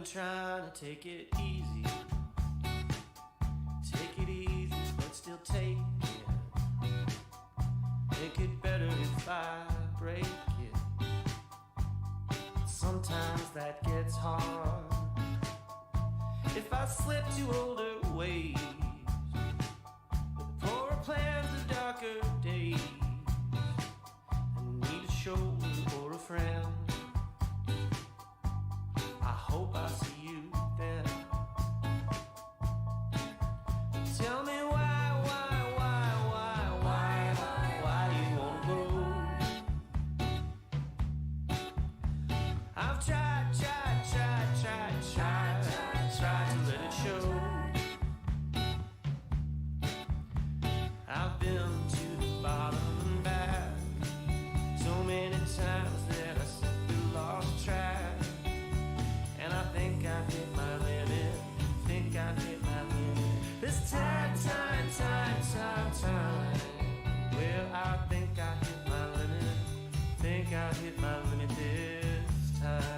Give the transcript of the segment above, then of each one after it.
been trying to take it easy, but still take it. Make it better if I break it. Sometimes that gets hard. If I slip to older ways, with poorer plans of darker days, I need a shoulder or a friend. I hope I see you then. Tell me why you won't go. I've tried to let it show. I've been to the bottom and back so many times that I simply lost track. And I think I've hit my limit. This time. Well, I think I hit my limit this time.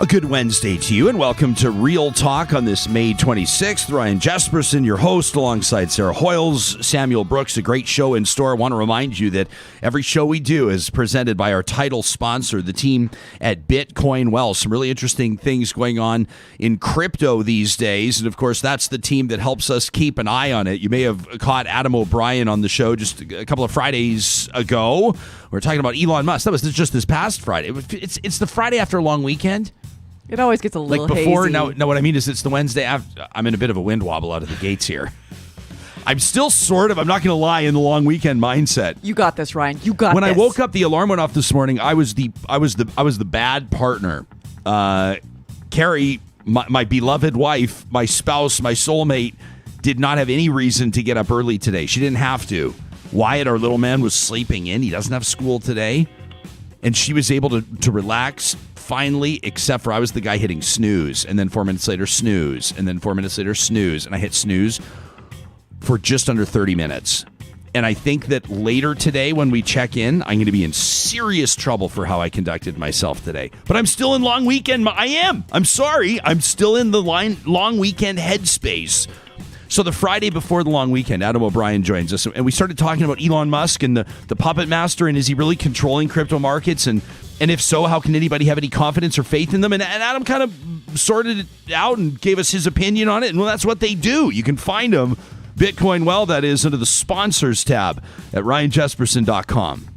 A good Wednesday to you, and welcome to Real Talk on this May 26th. Ryan Jesperson, your host, alongside Sarah Hoyles, Samuel Brooks. A great show in store. I want to remind you that every show we do is presented by our title sponsor, the team at Bitcoin Well. Some really interesting things going on in crypto these days, and of course, that's the team that helps us keep an eye on it. You may have caught Adam O'Brien on the show just a couple of Fridays ago. We were talking about Elon Musk. That was just this past Friday. It's the Friday after a long weekend. It always gets a little like before. hazy. No, what I mean is it's the Wednesday after. I'm in a bit of a wind wobble out of the gates here. I'm still sort of, I'm not going to lie, in the long weekend mindset. You got this, Ryan. You got When this. I woke up, the alarm went off this morning. I was the bad partner. Carrie, my beloved wife, my spouse, my soulmate, did not have any reason to get up early today. She didn't have to. Wyatt, our little man, was sleeping in. He doesn't have school today. And she was able to relax finally, except for I was the guy hitting snooze, and then 4 minutes later, snooze, and then 4 minutes later, snooze. And I hit snooze for just under 30 minutes. And I think that later today, when we check in, I'm going to be in serious trouble for how I conducted myself today. But I'm still in long weekend. I am. I'm sorry. I'm still in the long weekend headspace. So the Friday before the long weekend, Adam O'Brien joins us, and we started talking about Elon Musk and the puppet master, and is he really controlling crypto markets? And if so, how can anybody have any confidence or faith in them? And Adam kind of sorted it out and gave us his opinion on it, and well, that's what they do. You can find them, Bitcoin Well, that is, under the sponsors tab at ryanjesperson.com.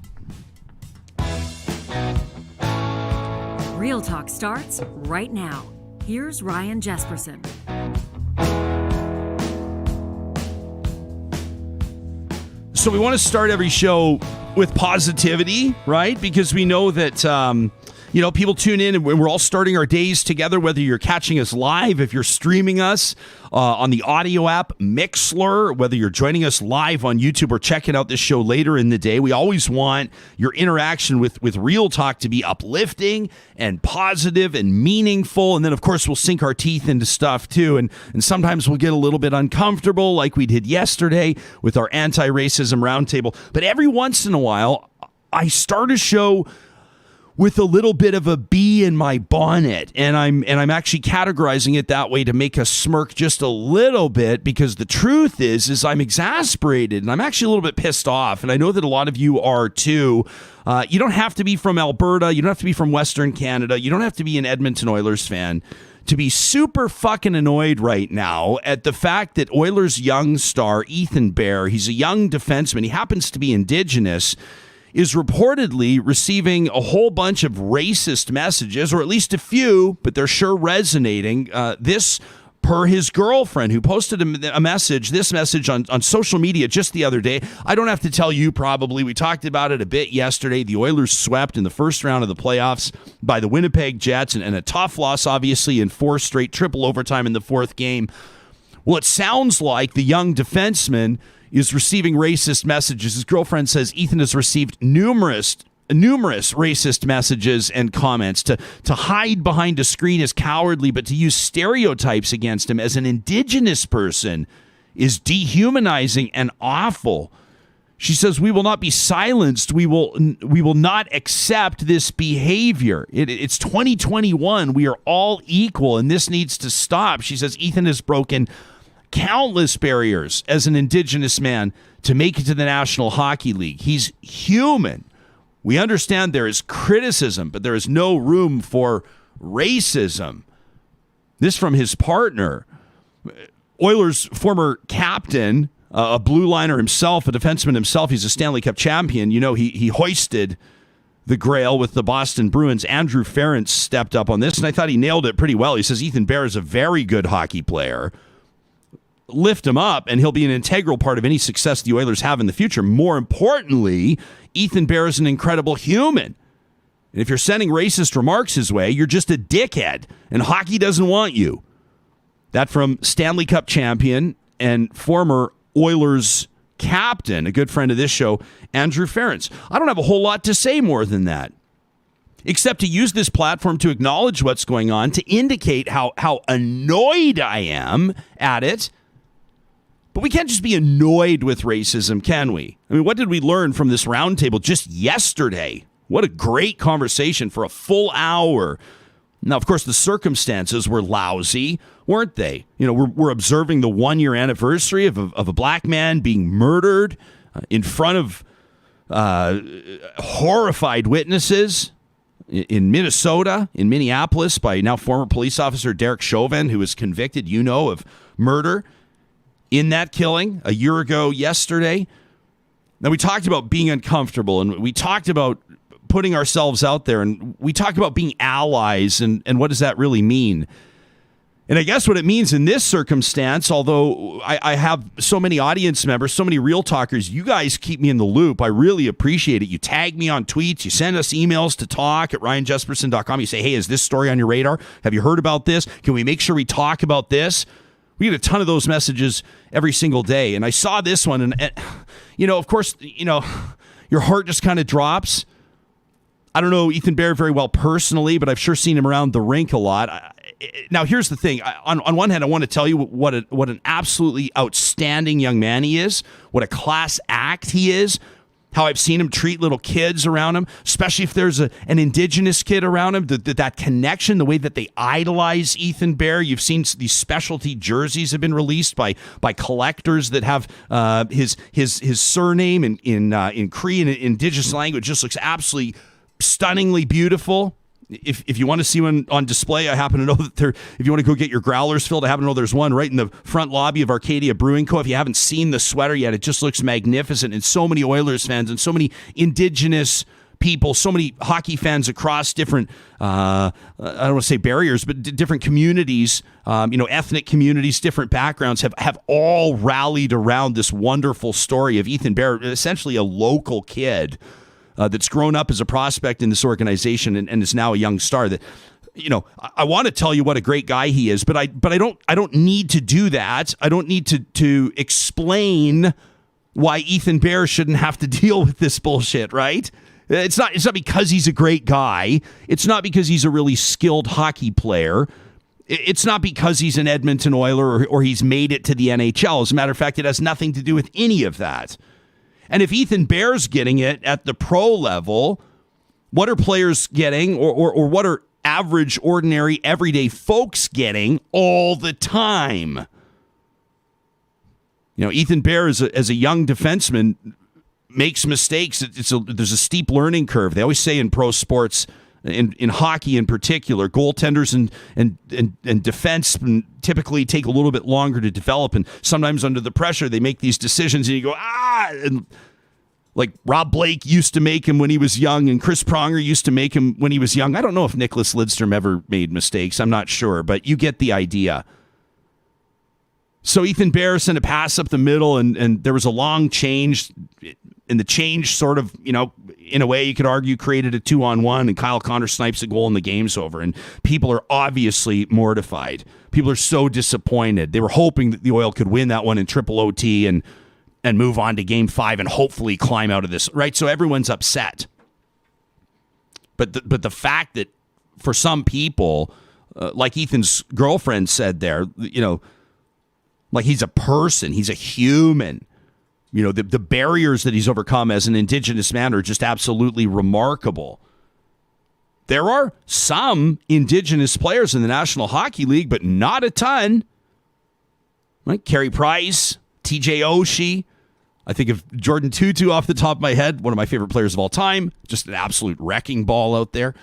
Real Talk starts right now. Here's Ryan Jesperson. So we want to start every show with positivity, right? Because we know that, people tune in and we're all starting our days together, whether you're catching us live, if you're streaming us on the audio app, Mixlr, whether you're joining us live on YouTube or checking out this show later in the day. We always want your interaction with Real Talk to be uplifting and positive and meaningful. And then, of course, we'll sink our teeth into stuff, too. And sometimes we'll get a little bit uncomfortable, like we did yesterday with our anti-racism roundtable. But every once in a while, I start a show with a little bit of a bee in my bonnet, and I'm actually categorizing it that way to make us smirk just a little bit, because the truth is I'm exasperated and I'm actually a little bit pissed off, and I know that a lot of you are too. You don't have to be from Alberta, you don't have to be from Western Canada, you don't have to be an Edmonton Oilers fan to be super fucking annoyed right now at the fact that Oilers' young star, Ethan Bear, he's a young defenseman, he happens to be Indigenous, is reportedly receiving a whole bunch of racist messages, or at least a few, but they're sure resonating. This per his girlfriend, who posted this message on social media just the other day. I don't have to tell you, probably. We talked about it a bit yesterday. The Oilers swept in the first round of the playoffs by the Winnipeg Jets, and a tough loss, obviously, in 4 straight, triple overtime in the 4th game. Well, it sounds like the young defenseman is receiving racist messages. His girlfriend says Ethan has received numerous numerous racist messages and comments. To hide behind a screen is cowardly, but to use stereotypes against him as an Indigenous person is dehumanizing and awful. She says, we will not be silenced. We will not accept this behavior. It's 2021. We are all equal, and this needs to stop. She says, Ethan has broken countless barriers as an Indigenous man to make it to the National Hockey League. He's human. We understand there is criticism, but there is no room for racism. This from his partner. Oilers' former captain, a blue liner himself, a defenseman himself. He's a Stanley Cup champion. You know, he hoisted the Grail with the Boston Bruins. Andrew Ference stepped up on this, and I thought he nailed it pretty well. He says Ethan Bear is a very good hockey player. Lift him up, and he'll be an integral part of any success the Oilers have in the future. More importantly, Ethan Bear is an incredible human. And if you're sending racist remarks his way, you're just a dickhead, and hockey doesn't want you. That from Stanley Cup champion and former Oilers captain, a good friend of this show, Andrew Ference. I don't have a whole lot to say more than that, except to use this platform to acknowledge what's going on, to indicate how annoyed I am at it. But we can't just be annoyed with racism, can we? I mean, what did we learn from this roundtable just yesterday? What a great conversation for a full hour. Now, of course, the circumstances were lousy, weren't they? You know, we're observing the 1-year anniversary of a black man being murdered in front of horrified witnesses in Minnesota, in Minneapolis, by now former police officer Derek Chauvin, who was convicted, of murder in that killing a year ago yesterday. Now, we talked about being uncomfortable, and we talked about putting ourselves out there, and we talk about being allies, and what does that really mean? And I guess what it means in this circumstance, although I have so many audience members, so many real talkers, you guys keep me in the loop. I really appreciate it. You tag me on tweets, you send us emails to talk@ryanjesperson.com. You say, hey, is this story on your radar? Have you heard about this? Can we make sure we talk about this? We get a ton of those messages every single day. And I saw this one, and of course, your heart just kind of drops. I don't know Ethan Bear very well personally, but I've sure seen him around the rink a lot. Now, here's the thing. On one hand, I want to tell you what an absolutely outstanding young man he is, what a class act he is, how I've seen him treat little kids around him, especially if there's an Indigenous kid around him, that connection, the way that they idolize Ethan Bear. You've seen these specialty jerseys have been released by collectors that have his surname in Cree and Indigenous language. Just looks absolutely stunningly beautiful. If you want to see one on display, I happen to know that if you want to go get your growlers filled, I happen to know there's one right in the front lobby of Arcadia Brewing Co. If you haven't seen the sweater yet, it just looks magnificent. And so many Oilers fans and so many Indigenous people, so many hockey fans across different, I don't want to say barriers, but different communities, ethnic communities, different backgrounds have all rallied around this wonderful story of Ethan Bear, essentially a local kid that's grown up as a prospect in this organization and is now a young star. That, I want to tell you what a great guy he is, but I don't need to do that. I don't need to explain why Ethan Bear shouldn't have to deal with this bullshit, right? It's not because he's a great guy. It's not because he's a really skilled hockey player. It's not because he's an Edmonton Oiler or he's made it to the NHL. As a matter of fact, it has nothing to do with any of that. And if Ethan Bear's getting it at the pro level, what are players getting or what are average, ordinary, everyday folks getting all the time? Ethan Bear as a young defenseman makes mistakes. There's a steep learning curve. They always say in pro sports, in hockey in particular, goaltenders and defense typically take a little bit longer to develop, and sometimes under the pressure they make these decisions and you go, and like Rob Blake used to make him when he was young, and Chris Pronger used to make him when he was young. I don't know if Nicholas Lidstrom ever made mistakes. I'm not sure, but you get the idea. So Ethan Bear sent a pass up the middle, and there was a long change, and the change sort of, in a way you could argue created a 2-on-1, and Kyle Connor snipes a goal and the game's over. And people are obviously mortified. People are so disappointed. They were hoping that the Oil could win that one in triple OT and move on to Game 5 and hopefully climb out of this, right? So everyone's upset. But the fact that for some people, like Ethan's girlfriend said there, like he's a person, he's a human. The barriers that he's overcome as an Indigenous man are just absolutely remarkable. There are some Indigenous players in the National Hockey League, but not a ton. Right? Carey Price, TJ Oshie. I think of Jordan Tutu off the top of my head, one of my favorite players of all time. Just an absolute wrecking ball out there.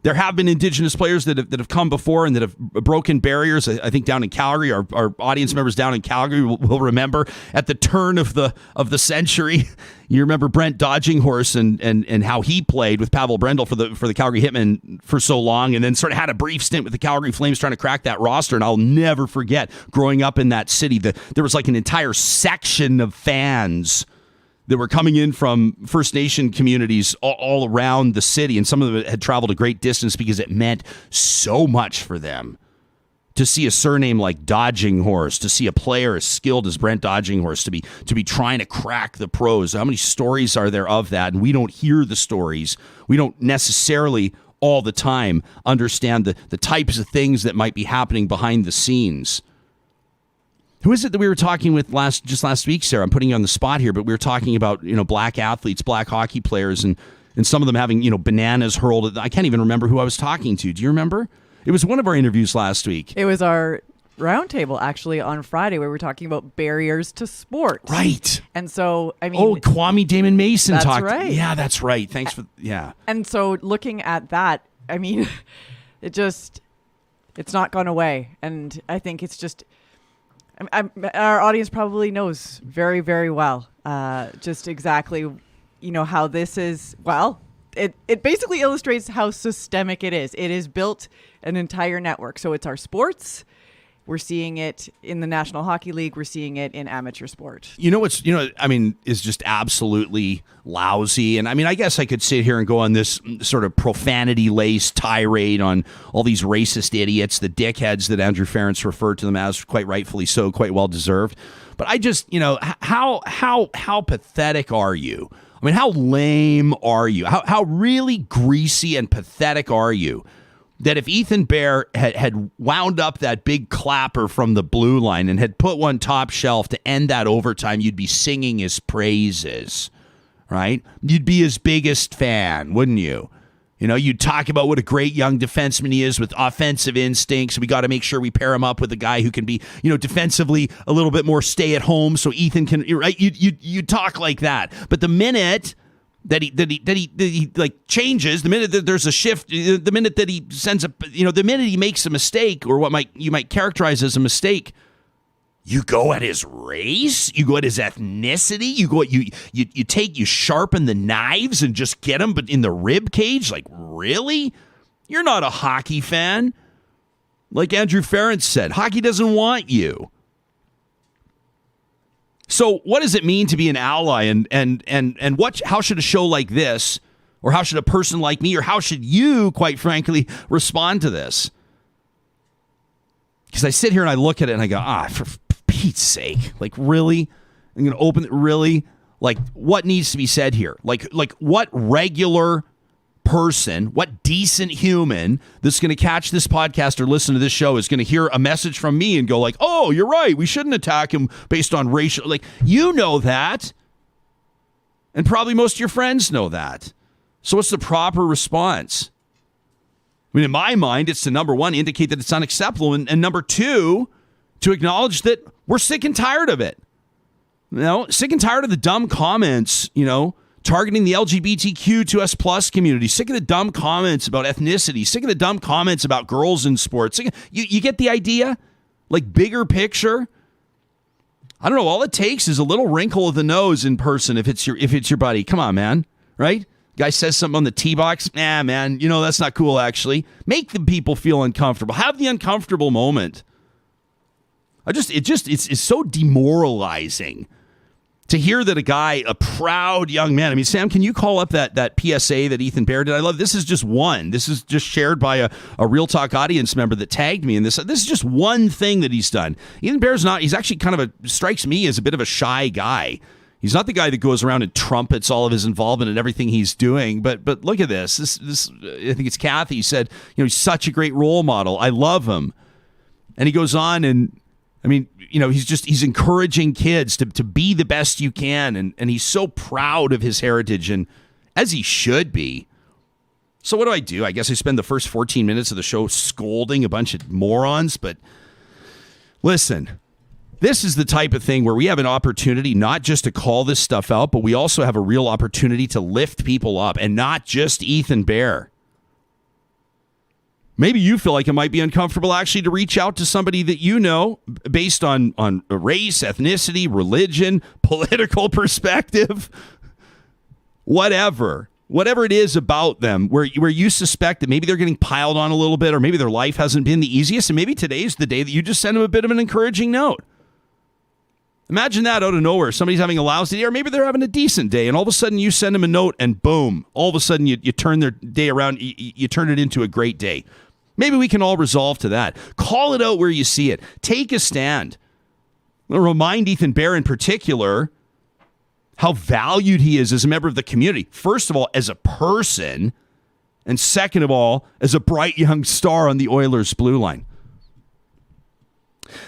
There have been Indigenous players that have come before and that have broken barriers. I think down in Calgary, our audience members down in Calgary will remember at the turn of the century. You remember Brent Dodging Horse and how he played with Pavel Brendel for the Calgary Hitmen for so long, and then sort of had a brief stint with the Calgary Flames trying to crack that roster. And I'll never forget growing up in that city. There was like an entire section of fans that were coming in from First Nation communities all around the city, and some of them had traveled a great distance because it meant so much for them to see a surname like Dodging Horse, to see a player as skilled as Brent Dodging Horse, to be trying to crack the pros. How many stories are there of that? And we don't hear the stories. We don't necessarily all the time understand the types of things that might be happening behind the scenes. Who is it that we were talking with last week, Sarah? I'm putting you on the spot here, but we were talking about, black athletes, black hockey players, and some of them having, bananas hurled at them. I can't even remember who I was talking to. Do you remember? It was one of our interviews last week. It was our roundtable, actually, on Friday, where we were talking about barriers to sport. Right. And so, Kwame Damon Mason that's talked. Right. Yeah, that's right. Thanks for, yeah. And so looking at that, it's not gone away. And I think it's just... our audience probably knows very, very well just exactly, how this is. Well, it basically illustrates how systemic it is. It is built an entire network. So it's our sports. We're seeing it in the National Hockey League. We're seeing it in amateur sport. Is just absolutely lousy. And I guess I could sit here and go on this sort of profanity-laced tirade on all these racist idiots, the dickheads that Andrew Ference referred to them as, quite rightfully so, quite well deserved. But I just, how pathetic are you? How lame are you? How really greasy and pathetic are you? That if Ethan Bear had wound up that big clapper from the blue line and had put one top shelf to end that overtime, you'd be singing his praises, right? You'd be his biggest fan, wouldn't you? You'd talk about what a great young defenseman he is with offensive instincts. We got to make sure we pair him up with a guy who can be, defensively a little bit more stay at home so Ethan can, right? You talk like that. But the minute that he like changes, the minute that there's a shift, the minute that he sends the minute he makes a mistake, or what you might characterize as a mistake, you go at his race, you go at his ethnicity, you sharpen the knives and just get him, but in the rib cage. Like, really? You're not a hockey fan. Like Andrew Ference said, hockey doesn't want you. So what does it mean to be an ally, and how should a show like this, or how should a person like me, or how should you, quite frankly, respond to this? Because I sit here and I look at it and I go, for Pete's sake, like, really? I'm going to open it, really? Like, what needs to be said here? Like what regular person, what decent human that's going to catch this podcast or listen to this show is going to hear a message from me and go like, oh, you're right, we shouldn't attack him based on racial, like, that, and probably most of your friends know that. So what's the proper response? In my mind, it's to, number one, indicate that it's unacceptable, and number two, to acknowledge that we're sick and tired of it. Sick and tired of the dumb comments, targeting the LGBTQ2S plus community. Sick of the dumb comments about ethnicity. Sick of the dumb comments about girls in sports. You get the idea? Like, bigger picture? I don't know. All it takes is a little wrinkle of the nose in person if it's your buddy. Come on, man. Right? Guy says something on the tee box. Man, that's not cool, actually. Make the people feel uncomfortable. Have the uncomfortable moment. It's so demoralizing to hear that a guy, a proud young man. Sam, can you call up that PSA that Ethan Bear did? I love, this is just one. This is just shared by a Real Talk audience member that tagged me in this. This is just one thing that he's done. Ethan Bear's he's actually kind of strikes me as a bit of a shy guy. He's not the guy that goes around and trumpets all of his involvement in everything he's doing. But look at this. This I think it's Cathy said, he's such a great role model. I love him. And he goes on and, he's encouraging kids to be the best you can. And he's so proud of his heritage, and as he should be. So what do? I guess I spend the first 14 minutes of the show scolding a bunch of morons. But listen, this is the type of thing where we have an opportunity not just to call this stuff out, but we also have a real opportunity to lift people up, and not just Ethan Bear. Maybe you feel like it might be uncomfortable actually to reach out to somebody that you know based on race, ethnicity, religion, political perspective, whatever it is about them where you suspect that maybe they're getting piled on a little bit, or maybe their life hasn't been the easiest, and maybe today's the day that you just send them a bit of an encouraging note. Imagine that out of nowhere. Somebody's having a lousy day, or maybe they're having a decent day, and all of a sudden you send them a note, and boom, all of a sudden you turn their day around, you turn it into a great day. Maybe we can all resolve to that. Call it out where you see it. Take a stand. I'll remind Ethan Bear in particular how valued he is as a member of the community. First of all, as a person, and second of all, as a bright young star on the Oilers blue line.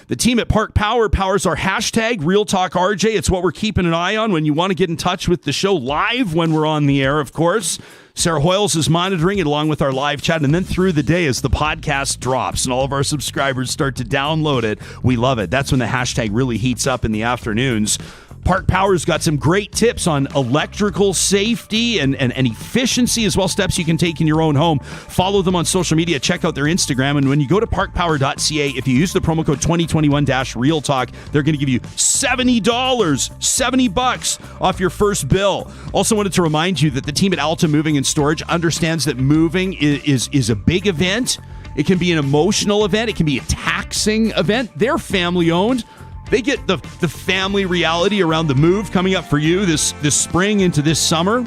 The team at Park Power powers our hashtag RealTalkRJ. It's what we're keeping an eye on when you want to get in touch with the show live when we're on the air, of course. Sarah Hoyles is monitoring it along with our live chat, and then through the day as the podcast drops and all of our subscribers start to download it. We love it. That's when the hashtag really heats up in the afternoons. Park Power's got some great tips on electrical safety and efficiency, as well steps you can take in your own home. Follow them on social media. Check out their Instagram. And when you go to parkpower.ca, if you use the promo code 2021-RealTalk, they're going to give you $70, $70 off your first bill. Also wanted to remind you that the team at Alta Moving and Storage understands that moving is a big event. It can be an emotional event. It can be a taxing event. They're family owned. They get the family reality around the move coming up for you this spring into this summer.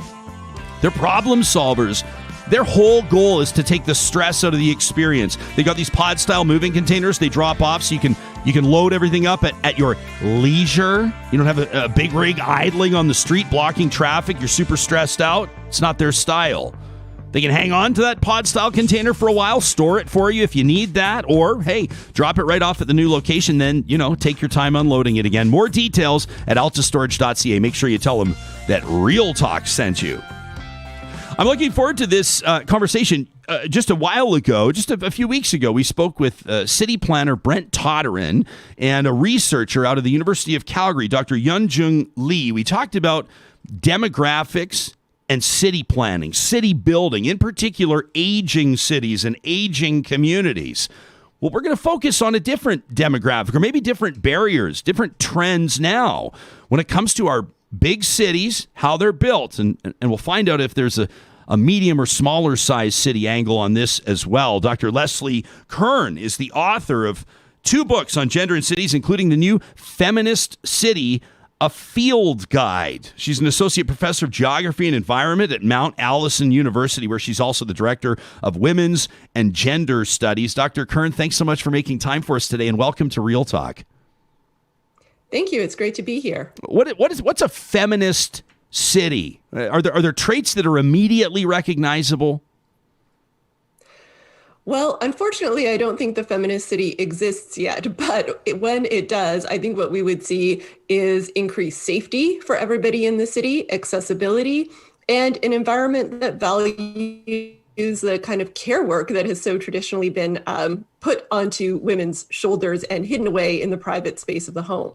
They're problem solvers. Their whole goal is to take the stress out of the experience. They got these pod-style moving containers. They drop off so you can load everything up at your leisure. You don't have a big rig idling on the street blocking traffic. You're super stressed out. It's not their style. They can hang on to that pod-style container for a while, store it for you if you need that, or, hey, drop it right off at the new location, then, take your time unloading it again. More details at altastorage.ca. Make sure you tell them that Real Talk sent you. I'm looking forward to this conversation. Just a while ago, just a few weeks ago, we spoke with city planner Brent Todderin and a researcher out of the University of Calgary, Dr. Yunjung Lee. We talked about demographics and city planning, city building, in particular, aging cities and aging communities. Well, we're going to focus on a different demographic, or maybe different barriers, different trends now when it comes to our big cities, how they're built. And we'll find out if there's a medium or smaller size city angle on this as well. Dr. Leslie Kern is the author of 2 books on gender in cities, including the new Feminist City, a field guide. She's an associate professor of geography and environment at Mount Allison University, where she's also the director of women's and gender studies. Dr. Kern, thanks so much for making time for us today, and welcome to Real Talk. Thank you. It's great to be here. What's a feminist city? Are there traits that are immediately recognizable? Well, unfortunately, I don't think the feminist city exists yet, but when it does, I think what we would see is increased safety for everybody in the city, accessibility, and an environment that values the kind of care work that has so traditionally been put onto women's shoulders and hidden away in the private space of the home.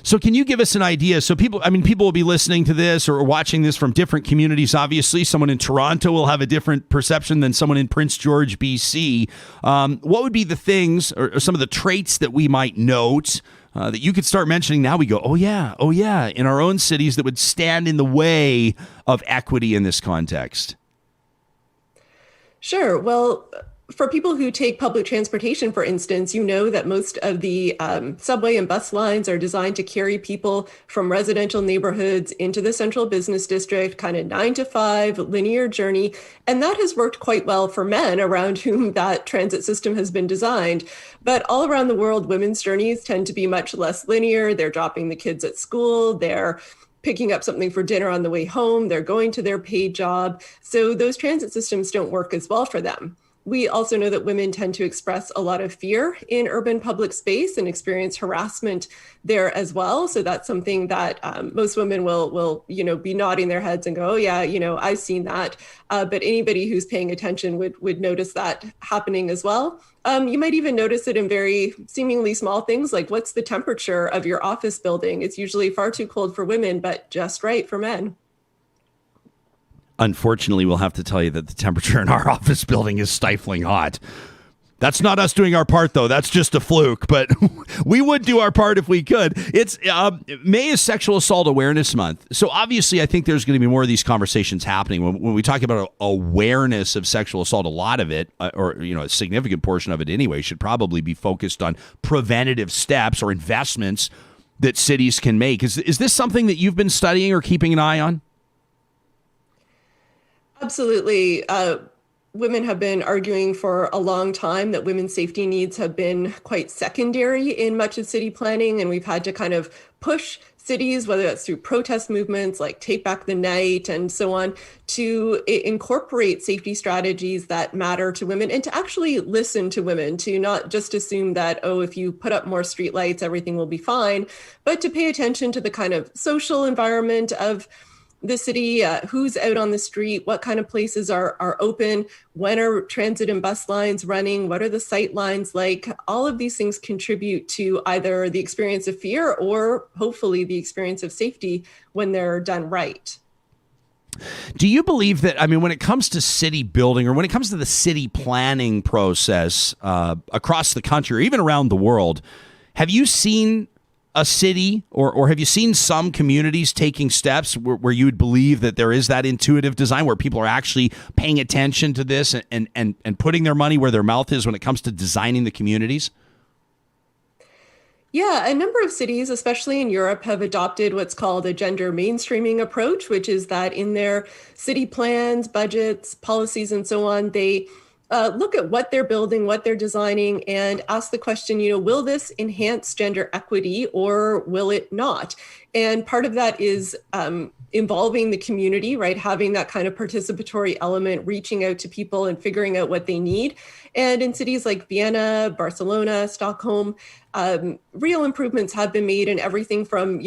So can you give us an idea? So people will be listening to this or watching this from different communities. Obviously, someone in Toronto will have a different perception than someone in Prince George, BC. What would be the things or some of the traits that we might note that you could start mentioning now? We go, oh yeah, in our own cities that would stand in the way of equity in this context. Sure. Well, for people who take public transportation, for instance, you know that most of the subway and bus lines are designed to carry people from residential neighborhoods into the central business district, kind of 9 to 5 linear journey. And that has worked quite well for men around whom that transit system has been designed. But all around the world, women's journeys tend to be much less linear. They're dropping the kids at school. They're picking up something for dinner on the way home. They're going to their paid job. So those transit systems don't work as well for them. We also know that women tend to express a lot of fear in urban public space and experience harassment there as well. So that's something that most women will be nodding their heads and go, oh yeah, I've seen that. But anybody who's paying attention would notice that happening as well. You might even notice it in very seemingly small things like what's the temperature of your office building? It's usually far too cold for women, but just right for men. Unfortunately, we'll have to tell you that the temperature in our office building is stifling hot. That's not us doing our part, though. That's just a fluke, but we would do our part if we could. It's May is Sexual Assault Awareness Month. So obviously, I think there's going to be more of these conversations happening. When we talk about awareness of sexual assault, a lot of it, or a significant portion of it anyway, should probably be focused on preventative steps or investments that cities can make. Is this something that you've been studying or keeping an eye on? Absolutely. Women have been arguing for a long time that women's safety needs have been quite secondary in much of city planning, and we've had to kind of push cities, whether that's through protest movements like Take Back the Night and so on, to incorporate safety strategies that matter to women and to actually listen to women, to not just assume that, oh, if you put up more streetlights, everything will be fine, but to pay attention to the kind of social environment of the city, who's out on the street, what kind of places are open, when are transit and bus lines running, what are the sight lines like? All of these things contribute to either the experience of fear or hopefully the experience of safety when they're done right. Do you believe that, when it comes to city building or when it comes to the city planning process across the country or even around the world, have you seen a city or have you seen some communities taking steps where you would believe that there is that intuitive design where people are actually paying attention to this and putting their money where their mouth is when it comes to designing the communities? Yeah, a number of cities, especially in Europe, have adopted what's called a gender mainstreaming approach, which is that in their city plans, budgets, policies, and so on, they look at what they're building, what they're designing, and ask the question, will this enhance gender equity or will it not? And part of that is involving the community, right? Having that kind of participatory element, reaching out to people and figuring out what they need. And in cities like Vienna, Barcelona, Stockholm, real improvements have been made in everything from,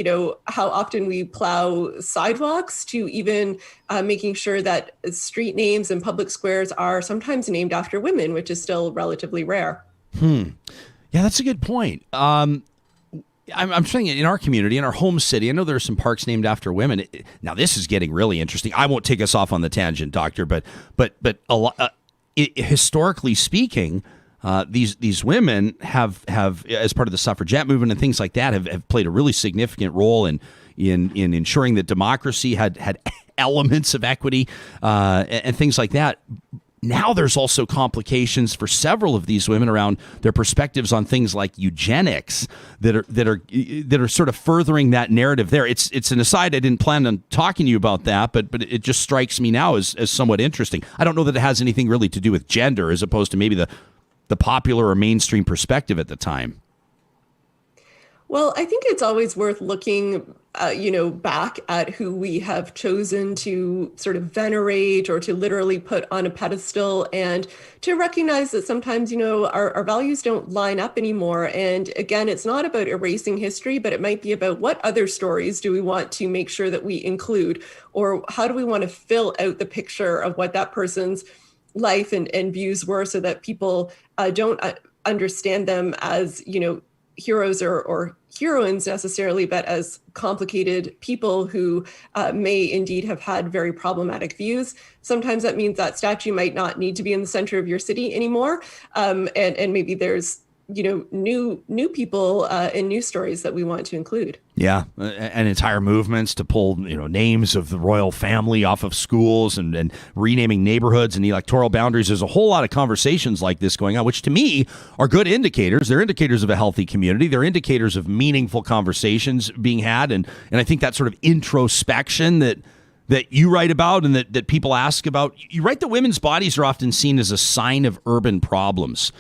how often we plow sidewalks to even making sure that street names and public squares are sometimes named after women, which is still relatively rare. Yeah, that's a good point. I'm saying in our community, in our home city, I know there are some parks named after women. Now, this is getting really interesting. I won't take us off on the tangent, Doctor, but a lot, historically speaking, these women have as part of the suffragette movement and things like that have played a really significant role in ensuring that democracy had elements of equity and things like that. Now there's also complications for several of these women around their perspectives on things like eugenics that are sort of furthering that narrative there. It's an aside. I didn't plan on talking to you about that, but it just strikes me now as somewhat interesting. I don't know that it has anything really to do with gender as opposed to maybe the popular or mainstream perspective at the time. Well, I think it's always worth looking, back at who we have chosen to sort of venerate or to literally put on a pedestal, and to recognize that sometimes, our values don't line up anymore. And again, it's not about erasing history, but it might be about what other stories do we want to make sure that we include, or how do we want to fill out the picture of what that person's life and views were, so that people don't understand them as, heroes or heroines necessarily, but as complicated people who may indeed have had very problematic views. Sometimes that means that statue might not need to be in the center of your city anymore. And maybe there's, new people and new stories that we want to include. Yeah, and entire movements to pull, names of the royal family off of schools and renaming neighborhoods and electoral boundaries. There's a whole lot of conversations like this going on, which to me are good indicators. They're indicators of a healthy community. They're indicators of meaningful conversations being had. And I think that sort of introspection that you write about and that people ask about. You write that women's bodies are often seen as a sign of urban problems.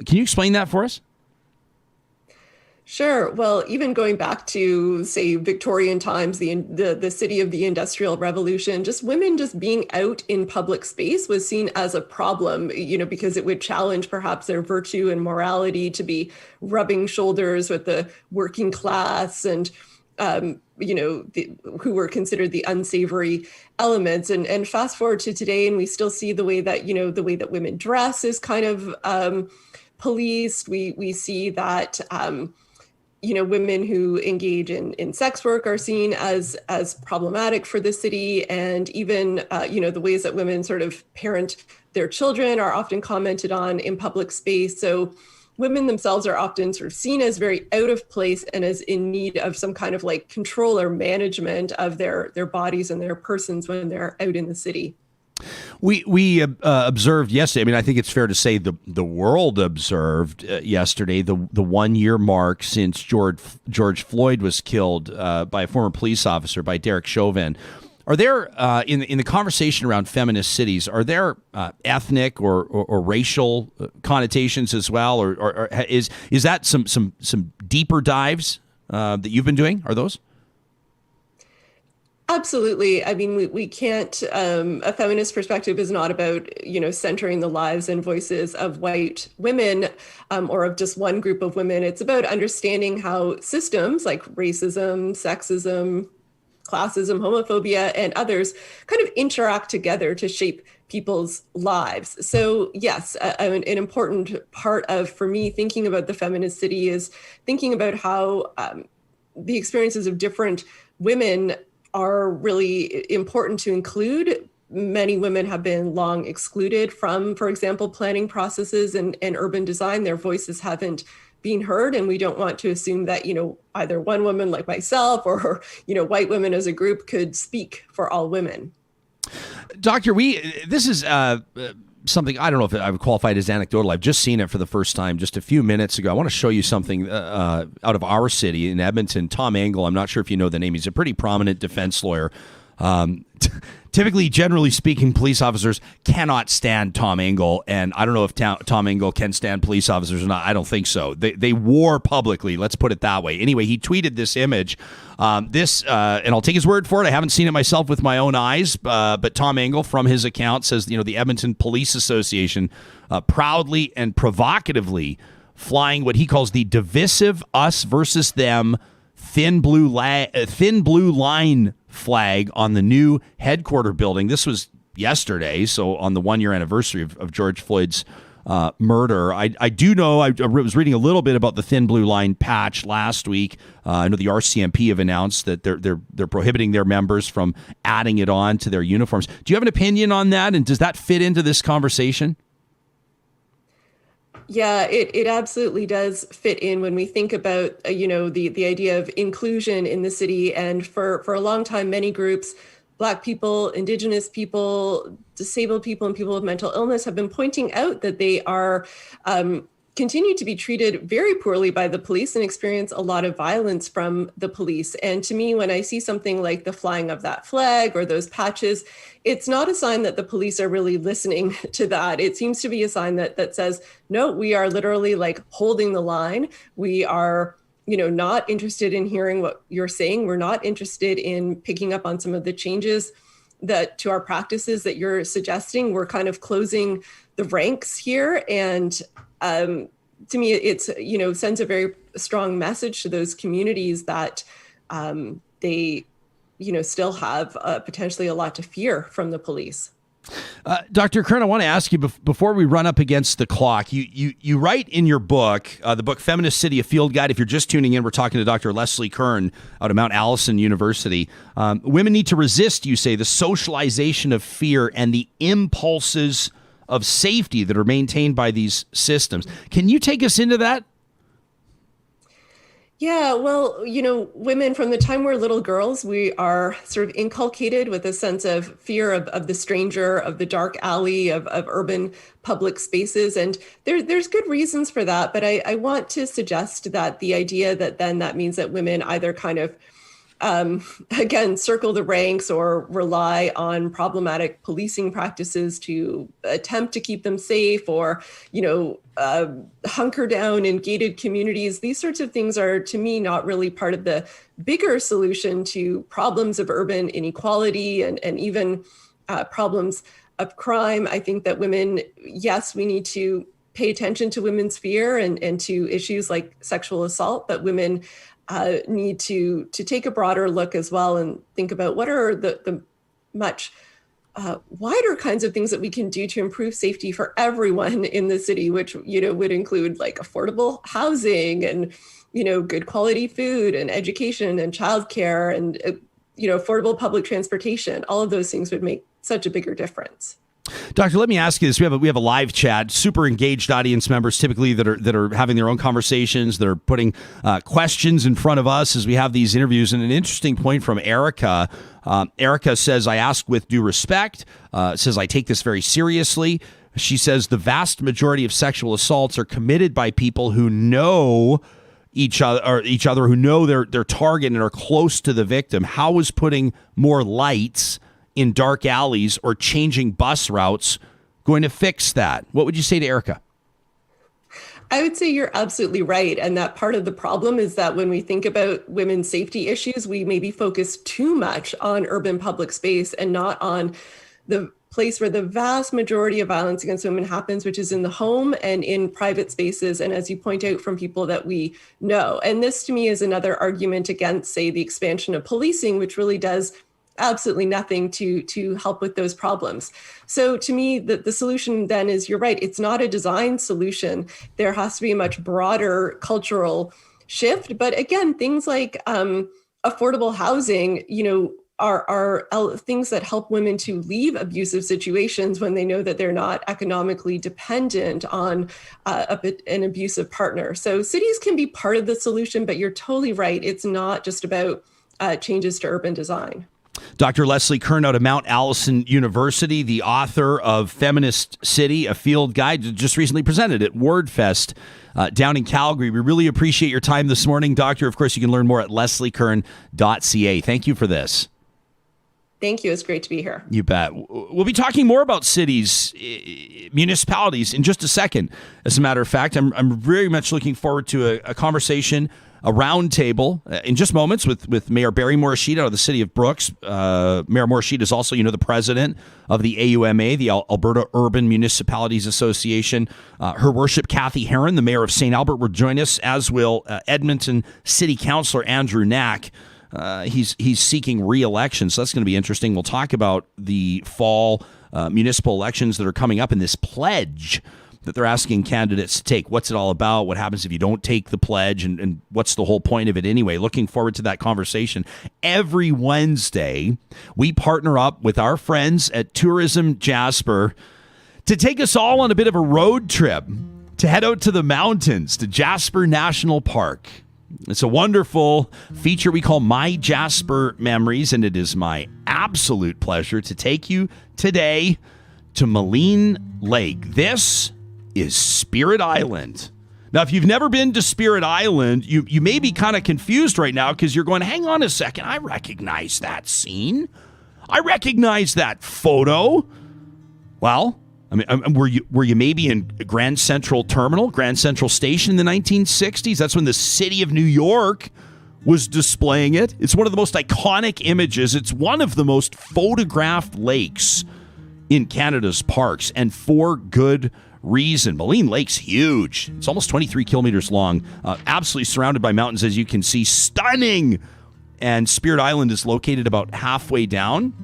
Can you explain that for us? Sure. Well, even going back to, say, Victorian times, the city of the Industrial Revolution, just women just being out in public space was seen as a problem, because it would challenge perhaps their virtue and morality to be rubbing shoulders with the working class and, who were considered the unsavory elements. And fast forward to today, and we still see the way that, the way that women dress is kind of policed. We see that, women who engage in sex work are seen as problematic for the city. And even, the ways that women sort of parent their children are often commented on in public space. So women themselves are often sort of seen as very out of place and as in need of some kind of like control or management of their bodies and their persons when they're out in the city. We observed yesterday. I mean, I think it's fair to say the world observed yesterday the 1 year mark since George Floyd was killed by a former police officer, by Derek Chauvin. Are there in the conversation around feminist cities? Are there ethnic or racial connotations as well, or is that some deeper dives that you've been doing? Are those? Absolutely. I mean, we can't, a feminist perspective is not about, centering the lives and voices of white women or of just one group of women. It's about understanding how systems like racism, sexism, classism, homophobia, and others kind of interact together to shape people's lives. So yes, an important part of, for me, thinking about the feminist city is thinking about how the experiences of different women are really important to include. Many women have been long excluded from, for example, planning processes and urban design. Their voices haven't been heard, and we don't want to assume that, either one woman like myself or, white women as a group could speak for all women. Doctor, this is something, I don't know if I would qualify it as anecdotal. I've just seen it for the first time just a few minutes ago. I want to show you something out of our city in Edmonton. Tom Angle, I'm not sure if you know the name. He's a pretty prominent defense lawyer. Typically, generally speaking, police officers cannot stand Tom Angle, and I don't know if Tom Angle can stand police officers or not. I don't think so. They war publicly, let's put it that way. Anyway, he tweeted this image. And I'll take his word for it. I haven't seen it myself with my own eyes, but Tom Angle from his account says, the Edmonton Police Association proudly and provocatively flying what he calls the divisive us versus them thin blue line flag on the new headquarter building. This was yesterday, so on the 1 year anniversary of George Floyd's murder. I do know, I was reading a little bit about the thin blue line patch last week. I know the RCMP have announced that they're prohibiting their members from adding it on to their uniforms. Do you have an opinion on that, and does that fit into this conversation? Yeah, it absolutely does fit in when we think about, the idea of inclusion in the city. And for a long time, many groups, Black people, Indigenous people, disabled people, and people with mental illness have been pointing out that they are continue to be treated very poorly by the police and experience a lot of violence from the police. And to me, when I see something like the flying of that flag or those patches, it's not a sign that the police are really listening to that. It seems to be a sign that says, no, we are literally like holding the line. We are, not interested in hearing what you're saying. We're not interested in picking up on some of the changes that to our practices that you're suggesting. We're kind of closing the ranks here. And to me, it's, sends a very strong message to those communities that they, still have potentially a lot to fear from the police. Dr. Kern, I want to ask you before we run up against the clock, you write in your book, the book Feminist City, a Field Guide. If you're just tuning in, we're talking to Dr. Leslie Kern out of Mount Allison University. Women need to resist, you say, the socialization of fear and the impulses of safety that are maintained by these systems. Can you take us into that? Yeah, well, women from the time we're little girls, we are sort of inculcated with a sense of fear of the stranger, of the dark alley, of urban public spaces. And there's good reasons for that. But I want to suggest that the idea that then that means that women either kind of again, circle the ranks or rely on problematic policing practices to attempt to keep them safe, or, hunker down in gated communities. These sorts of things are, to me, not really part of the bigger solution to problems of urban inequality and even problems of crime. I think that women, yes, we need to pay attention to women's fear and to issues like sexual assault, but women need to take a broader look as well and think about what are the much wider kinds of things that we can do to improve safety for everyone in the city, which, would include like affordable housing and, good quality food and education and childcare and, affordable public transportation. All of those things would make such a bigger difference. Doctor, let me ask you this. We have a live chat, super engaged audience members typically that are having their own conversations, that are putting questions in front of us as we have these interviews. And an interesting point from Erica. Erica says, I ask with due respect, says, I take this very seriously. She says the vast majority of sexual assaults are committed by people who know each other, who know their target and are close to the victim. How is putting more lights in dark alleys or changing bus routes going to fix that? What would you say to Erica? I would say you're absolutely right. And that part of the problem is that when we think about women's safety issues, we maybe focus too much on urban public space and not on the place where the vast majority of violence against women happens, which is in the home and in private spaces. And as you point out, from people that we know. And this to me is another argument against, say, the expansion of policing, which really does absolutely nothing to help with those problems. So to me, the solution then is, you're right, it's not a design solution. There has to be a much broader cultural shift. But again, things like affordable housing, are things that help women to leave abusive situations when they know that they're not economically dependent on an abusive partner. So cities can be part of the solution, but you're totally right. It's not just about changes to urban design. Dr. Leslie Kern out of Mount Allison University, the author of Feminist City, a field guide, just recently presented at WordFest down in Calgary. We really appreciate your time this morning, Doctor. Of course, you can learn more at lesliekern.ca. Thank you for this. Thank you. It's great to be here. You bet. We'll be talking more about cities, municipalities in just a second. As a matter of fact, I'm very much looking forward to a conversation, a roundtable in just moments with Mayor Barry Morishita of the city of Brooks. Mayor Morishita is also, the president of the AUMA, the Alberta Urban Municipalities Association. Her Worship Cathy Heron, the mayor of St. Albert, will join us, as will Edmonton City Councillor Andrew Knack. He's seeking re-election, so that's going to be interesting. We'll talk about the fall municipal elections that are coming up and this pledge that they're asking candidates to take. What's it all about? What happens if you don't take the pledge? And what's the whole point of it anyway? Looking forward to that conversation. Every Wednesday, we partner up with our friends at Tourism Jasper to take us all on a bit of a road trip to head out to the mountains, to Jasper National Park. It's a wonderful feature we call MyJasper Memories, and it is my absolute pleasure to take you today to Maligne Lake. This is Spirit Island. Now, if you've never been to Spirit Island, you may be kind of confused right now because you're going, hang on a second, I recognize that scene. I recognize that photo. Well, I mean, were you maybe in Grand Central Terminal, Grand Central Station in the 1960s? That's when the city of New York was displaying it. It's one of the most iconic images. It's one of the most photographed lakes in Canada's parks, and for good reason. Maligne Lake's huge. It's almost 23 kilometers long, absolutely surrounded by mountains, as you can see. Stunning! And Spirit Island is located about halfway down.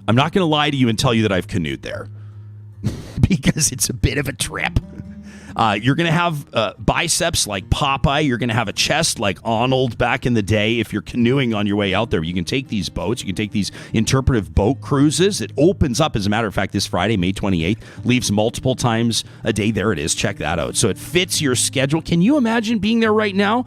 I'm not going to lie to you and tell you that I've canoed there because it's a bit of a trip. You're going to have biceps like Popeye. You're going to have a chest like Arnold back in the day if you're canoeing on your way out there. You can take these boats. You can take these interpretive boat cruises. It opens up, as a matter of fact, this Friday, May 28th. Leaves multiple times a day. There it is. Check that out. So it fits your schedule. Can you imagine being there right now?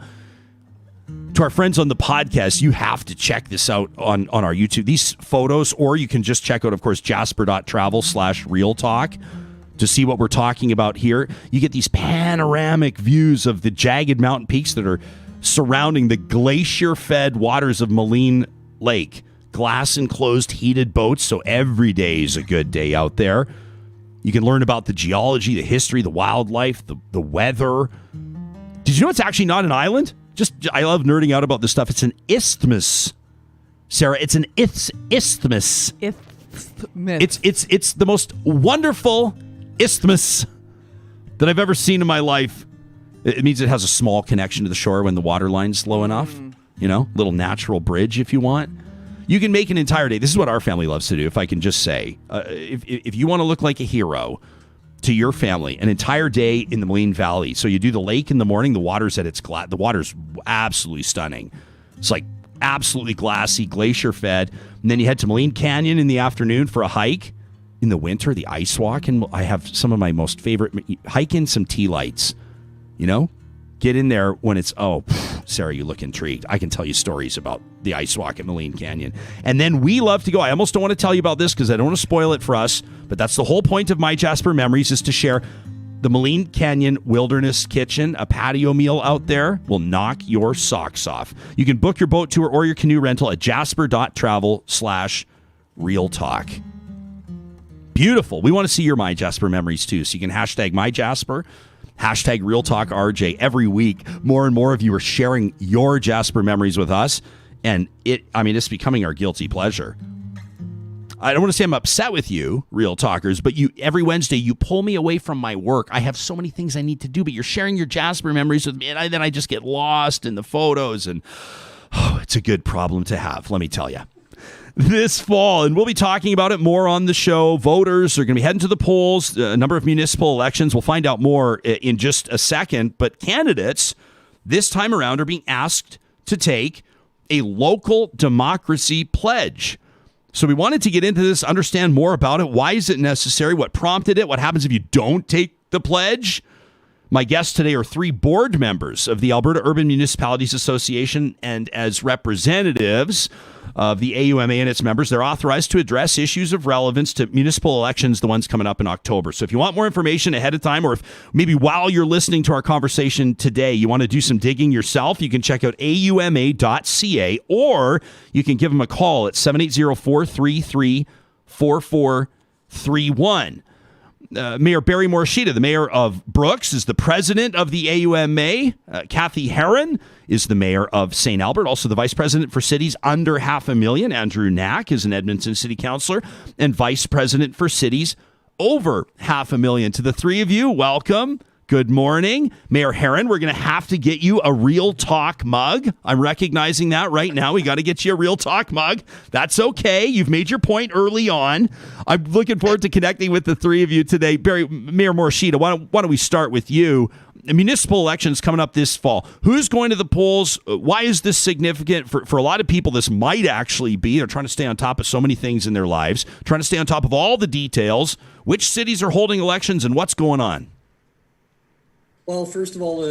To our friends on the podcast, you have to check this out on our YouTube. These photos, or you can just check out, of course, jasper.travel/real talk. To see what we're talking about here. You get these panoramic views of the jagged mountain peaks that are surrounding the glacier-fed waters of Moline Lake. Glass-enclosed heated boats, so every day is a good day out there. You can learn about the geology, the history, the wildlife, the weather. Did you know it's actually not an island? I love nerding out about this stuff. It's an isthmus. Sarah, it's an isthmus. It's the most wonderful isthmus that I've ever seen in my life. It means it has a small connection to the shore when the water line's low enough. You know, little natural bridge if you want. You can make an entire day. This is what our family loves to do, if I can just say. If you want to look like a hero to your family, an entire day in the Moline Valley. So you do the lake in the morning. The water's at its the water's absolutely stunning. It's like absolutely glassy, glacier fed. And then you head to Moline Canyon in the afternoon for a hike. In the winter, the ice walk. And I have some of my most favorite, hike in some tea lights, you know? Get in there when it's, Sarah, you look intrigued. I can tell you stories about the ice walk at Moline Canyon. And then we love to go. I almost don't want to tell you about this because I don't want to spoil it for us, but that's the whole point of MyJasper Memories, is to share the Moline Canyon Wilderness Kitchen. A patio meal out there will knock your socks off. You can book your boat tour or your canoe rental at jasper.travel/realtalk. Beautiful. We want to see your MyJasper Memories too, so you can hashtag MyJasper, hashtag RealTalkRJ every week. More and more of you are sharing your Jasper memories with us, and it's becoming our guilty pleasure. I don't want to say I'm upset with you, Real Talkers, but every Wednesday you pull me away from my work. I have so many things I need to do, but you're sharing your Jasper memories with me, and then I just get lost in the photos, and it's a good problem to have, let me tell you. This fall, and we'll be talking about it more on the show. Voters are going to be heading to the polls. A number of municipal elections. We'll find out more in just a second. But candidates this time around are being asked to take a local democracy pledge. So we wanted to get into this, understand more about it. Why is it necessary? What prompted it? What happens if you don't take the pledge? My guests today are 3 board members of the Alberta Urban Municipalities Association, and as representatives of the AUMA and its members, they're authorized to address issues of relevance to municipal elections, the ones coming up in October. So if you want more information ahead of time, or if maybe while you're listening to our conversation today, you want to do some digging yourself, you can check out auma.ca, or you can give them a call at 780-433-4431. Mayor Barry Morishita, the mayor of Brooks, is the president of the AUMA. Cathy Heron is the mayor of St. Albert, also the vice president for cities under 500,000. Andrew Knack is an Edmonton city councillor and vice president for cities over 500,000. To the 3 of you, welcome. Good morning. Mayor Heron, we're going to have to get you a Real Talk mug. I'm recognizing that right now. We got to get you a Real Talk mug. That's okay. You've made your point early on. I'm looking forward to connecting with the 3 of you today. Mayor Morishita, why don't we start with you? Municipal elections coming up this fall. Who's going to the polls? Why is this significant? For a lot of people, this might actually be. They're trying to stay on top of so many things in their lives, trying to stay on top of all the details. Which cities are holding elections and what's going on? Well, first of all,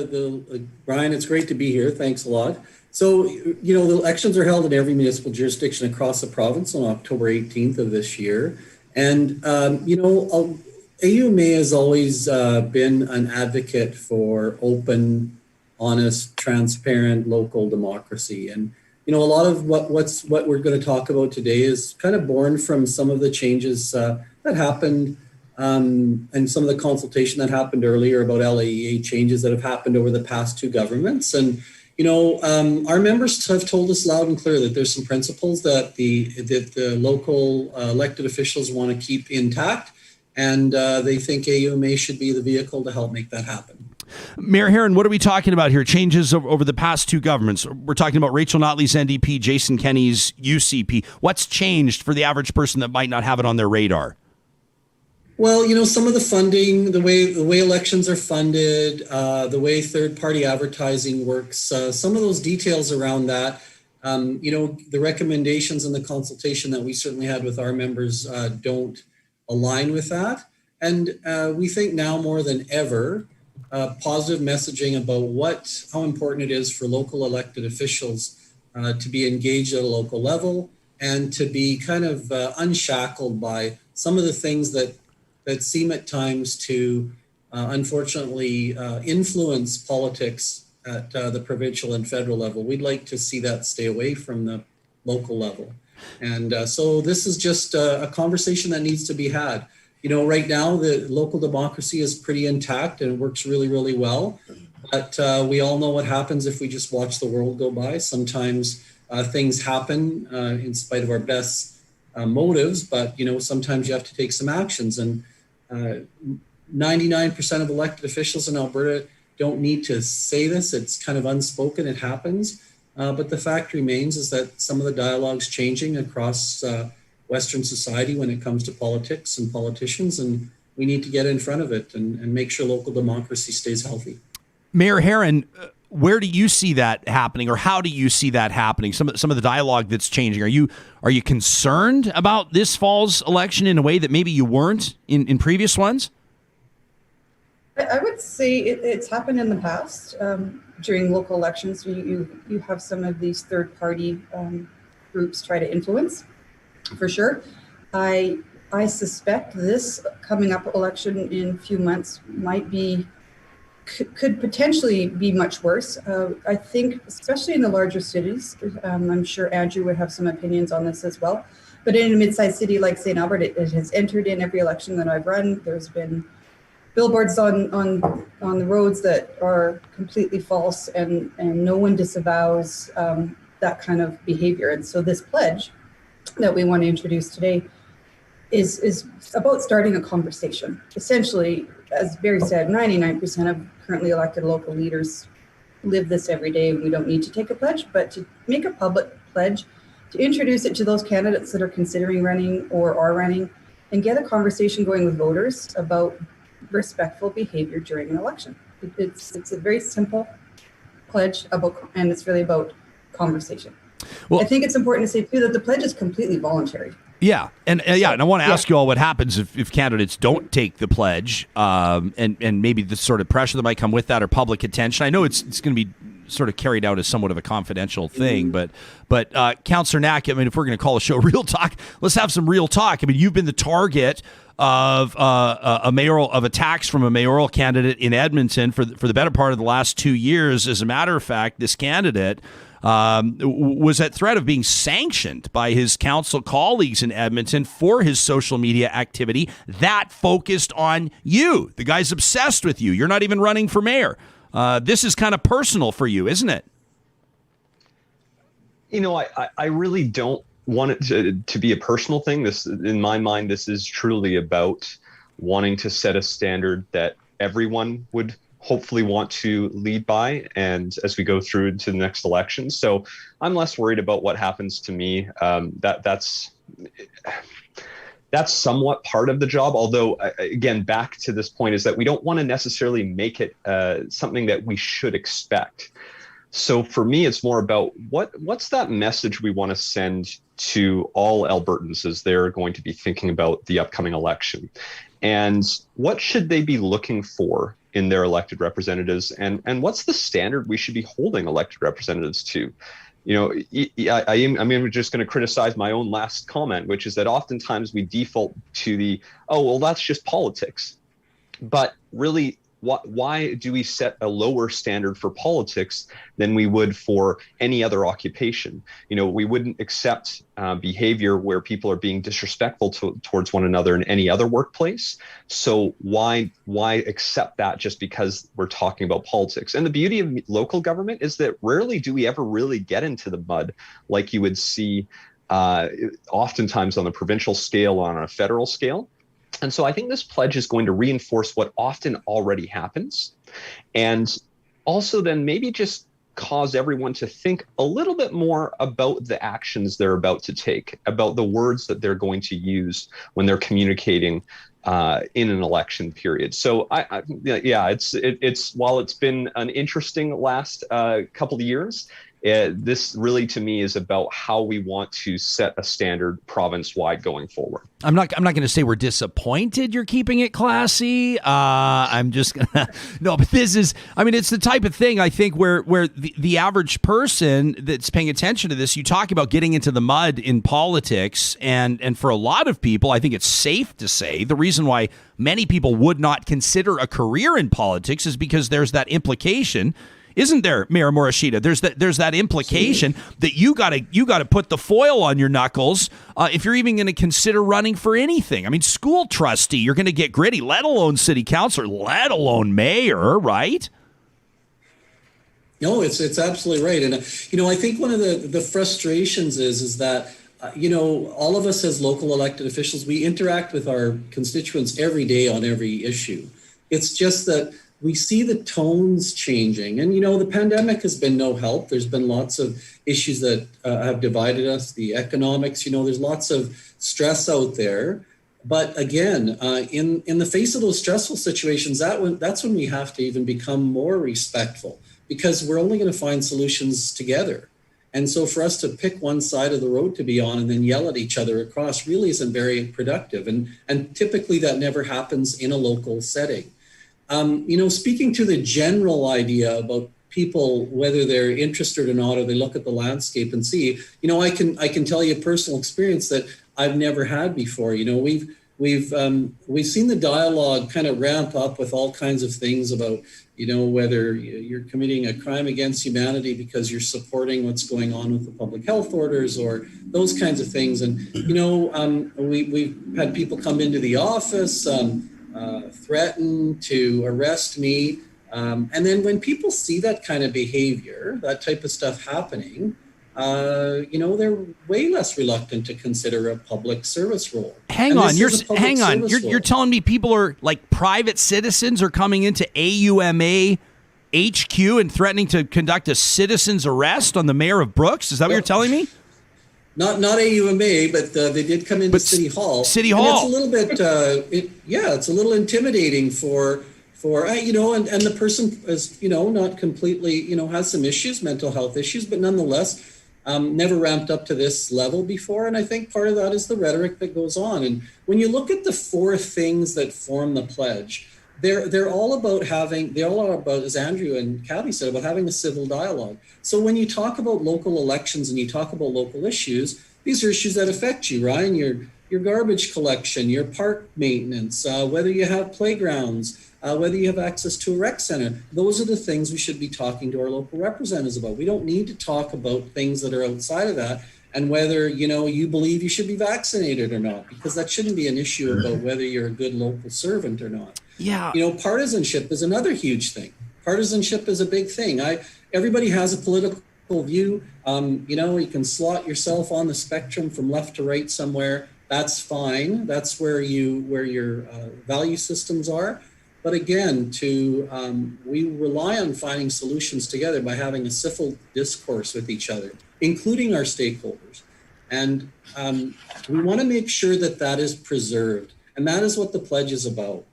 Brian, it's great to be here. Thanks a lot. So, the elections are held in every municipal jurisdiction across the province on October 18th of this year. And, AUMA has always been an advocate for open, honest, transparent local democracy. And, a lot of what we're going to talk about today is kind of born from some of the changes that happened and some of the consultation that happened earlier about LAEA changes that have happened over the past 2 governments. And, our members have told us loud and clear that there's some principles that the local elected officials want to keep intact, and they think AUMA should be the vehicle to help make that happen. Mayor Heron, what are we talking about here? Changes over the past 2 governments. We're talking about Rachel Notley's NDP, Jason Kenney's UCP. What's changed for the average person that might not have it on their radar? Well, some of the funding, the way elections are funded, the way third-party advertising works, some of those details around that, the recommendations and the consultation that we certainly had with our members don't align with that. And we think now more than ever, positive messaging about how important it is for local elected officials to be engaged at a local level and to be kind of unshackled by some of the things that seem at times to unfortunately influence politics at the provincial and federal level. We'd like to see that stay away from the local level. And so this is just a conversation that needs to be had. Right now, the local democracy is pretty intact and it works really, really well. But we all know what happens if we just watch the world go by. Sometimes things happen in spite of our best motives, but, sometimes you have to take some actions. And 99% of elected officials in Alberta don't need to say this. It's kind of unspoken. It happens. But the fact remains is that some of the dialogue's changing across Western society when it comes to politics and politicians, and we need to get in front of it and make sure local democracy stays healthy. Mayor Heron, where do you see that happening, or how do you see that happening? Some of the dialogue that's changing. Are you concerned about this fall's election in a way that maybe you weren't in previous ones? I would say it's happened in the past. During local elections, you have some of these third-party groups try to influence, for sure. I suspect this coming up election in a few months could potentially be much worse. I think, especially in the larger cities, I'm sure Andrew would have some opinions on this as well. But in a mid-sized city like St. Albert, it has entered in every election that I've run. There's been billboards on the roads that are completely false, and no one disavows that kind of behavior. And so this pledge that we want to introduce today is about starting a conversation. Essentially, as Barry said, 99% of currently elected local leaders live this every day, and we don't need to take a pledge, but to make a public pledge, to introduce it to those candidates that are considering running or are running, and get a conversation going with voters about respectful behavior during an election. It's a very simple pledge and it's really about conversation. Well, I think it's important to say too that the pledge is completely voluntary. Yeah, and I want to ask you all what happens if candidates don't take the pledge, and maybe the sort of pressure that might come with that or public attention. I know it's going to be sort of carried out as somewhat of a confidential thing, but Councillor Knack, I mean, if we're going to call a show Real Talk, let's have some real talk. I mean, you've been the target of attacks from a mayoral candidate in Edmonton for the better part of the last 2 years. As a matter of fact, this candidate was at threat of being sanctioned by his council colleagues in Edmonton for his social media activity that focused on you. The guy's obsessed with you. You're not even running for mayor. This is kind of personal for you, isn't it? I really don't want it to be a personal thing. This, in my mind, this is truly about wanting to set a standard that everyone would hopefully want to lead by, and as we go through to the next election. So I'm less worried about what happens to me. That's somewhat part of the job. Although, again, back to this point is that we don't want to necessarily make it something that we should expect. So for me, it's more about what's that message we want to send to all Albertans as they're going to be thinking about the upcoming election, and what should they be looking for in their elected representatives, and what's the standard we should be holding elected representatives to? I'm just going to criticize my own last comment, which is that oftentimes we default to that's just politics. But really, why do we set a lower standard for politics than we would for any other occupation? We wouldn't accept behavior where people are being disrespectful towards one another in any other workplace. So why accept that just because we're talking about politics? And the beauty of local government is that rarely do we ever really get into the mud like you would see oftentimes on the provincial scale, on a federal scale. And so I think this pledge is going to reinforce what often already happens, and also then maybe just cause everyone to think a little bit more about the actions they're about to take, about the words that they're going to use when they're communicating in an election period. So it's while it's been an interesting last couple of years, this really, to me, is about how we want to set a standard province-wide going forward. I'm not going to say we're disappointed you're keeping it classy. I'm just going to no, but this is, it's the type of thing I think where the average person that's paying attention to this, you talk about getting into the mud in politics, and for a lot of people, I think it's safe to say the reason why many people would not consider a career in politics is because there's that implication isn't there, Mayor Morishita? There's that implication that you gotta put the foil on your knuckles if you're even going to consider running for anything. I mean, school trustee, you're going to get gritty, let alone city councilor, let alone mayor, right? No, it's absolutely right. And, I think one of the frustrations is that, all of us as local elected officials, we interact with our constituents every day on every issue. It's just that we see the tones changing. And, the pandemic has been no help. There's been lots of issues that have divided us, the economics, there's lots of stress out there. But again, in the face of those stressful situations, that's when we have to even become more respectful, because we're only going to find solutions together. And so for us to pick one side of the road to be on and then yell at each other across really isn't very productive. And typically that never happens in a local setting. Speaking to the general idea about people, whether they're interested or not, or they look at the landscape and see, I can tell you a personal experience that I've never had before. We've seen the dialogue kind of ramp up with all kinds of things about, whether you're committing a crime against humanity because you're supporting what's going on with the public health orders or those kinds of things. And, we've had people come into the office, threaten to arrest me. And then when people see that kind of behavior, that type of stuff happening, they're way less reluctant to consider a public service role. Hang on. You're telling me people are like private citizens are coming into AUMA HQ and threatening to conduct a citizen's arrest on the mayor of Brooks? Is that what you're telling me? Not AUMA, but they did come into City Hall. City Hall. And it's a little bit, it's a little intimidating for and the person is, not completely, has some issues, mental health issues, but nonetheless, never ramped up to this level before. And I think part of that is the rhetoric that goes on. And when you look at the four things that form the pledge, they're all about as Andrew and Cathy said, about having a civil dialogue. So when you talk about local elections and you talk about local issues, these are issues that affect you, Ryan, your garbage collection, your park maintenance, whether you have playgrounds, whether you have access to a rec center. Those are the things we should be talking to our local representatives about. We don't need to talk about things that are outside of that and whether, you believe you should be vaccinated or not, because that shouldn't be an issue about whether you're a good local servant or not. Yeah. Partisanship is another huge thing. Partisanship is a big thing. Everybody has a political view. You can slot yourself on the spectrum from left to right somewhere. That's fine. That's where your value systems are. But again, we rely on finding solutions together by having a civil discourse with each other, including our stakeholders. And we want to make sure that is preserved. And that is what the pledge is about.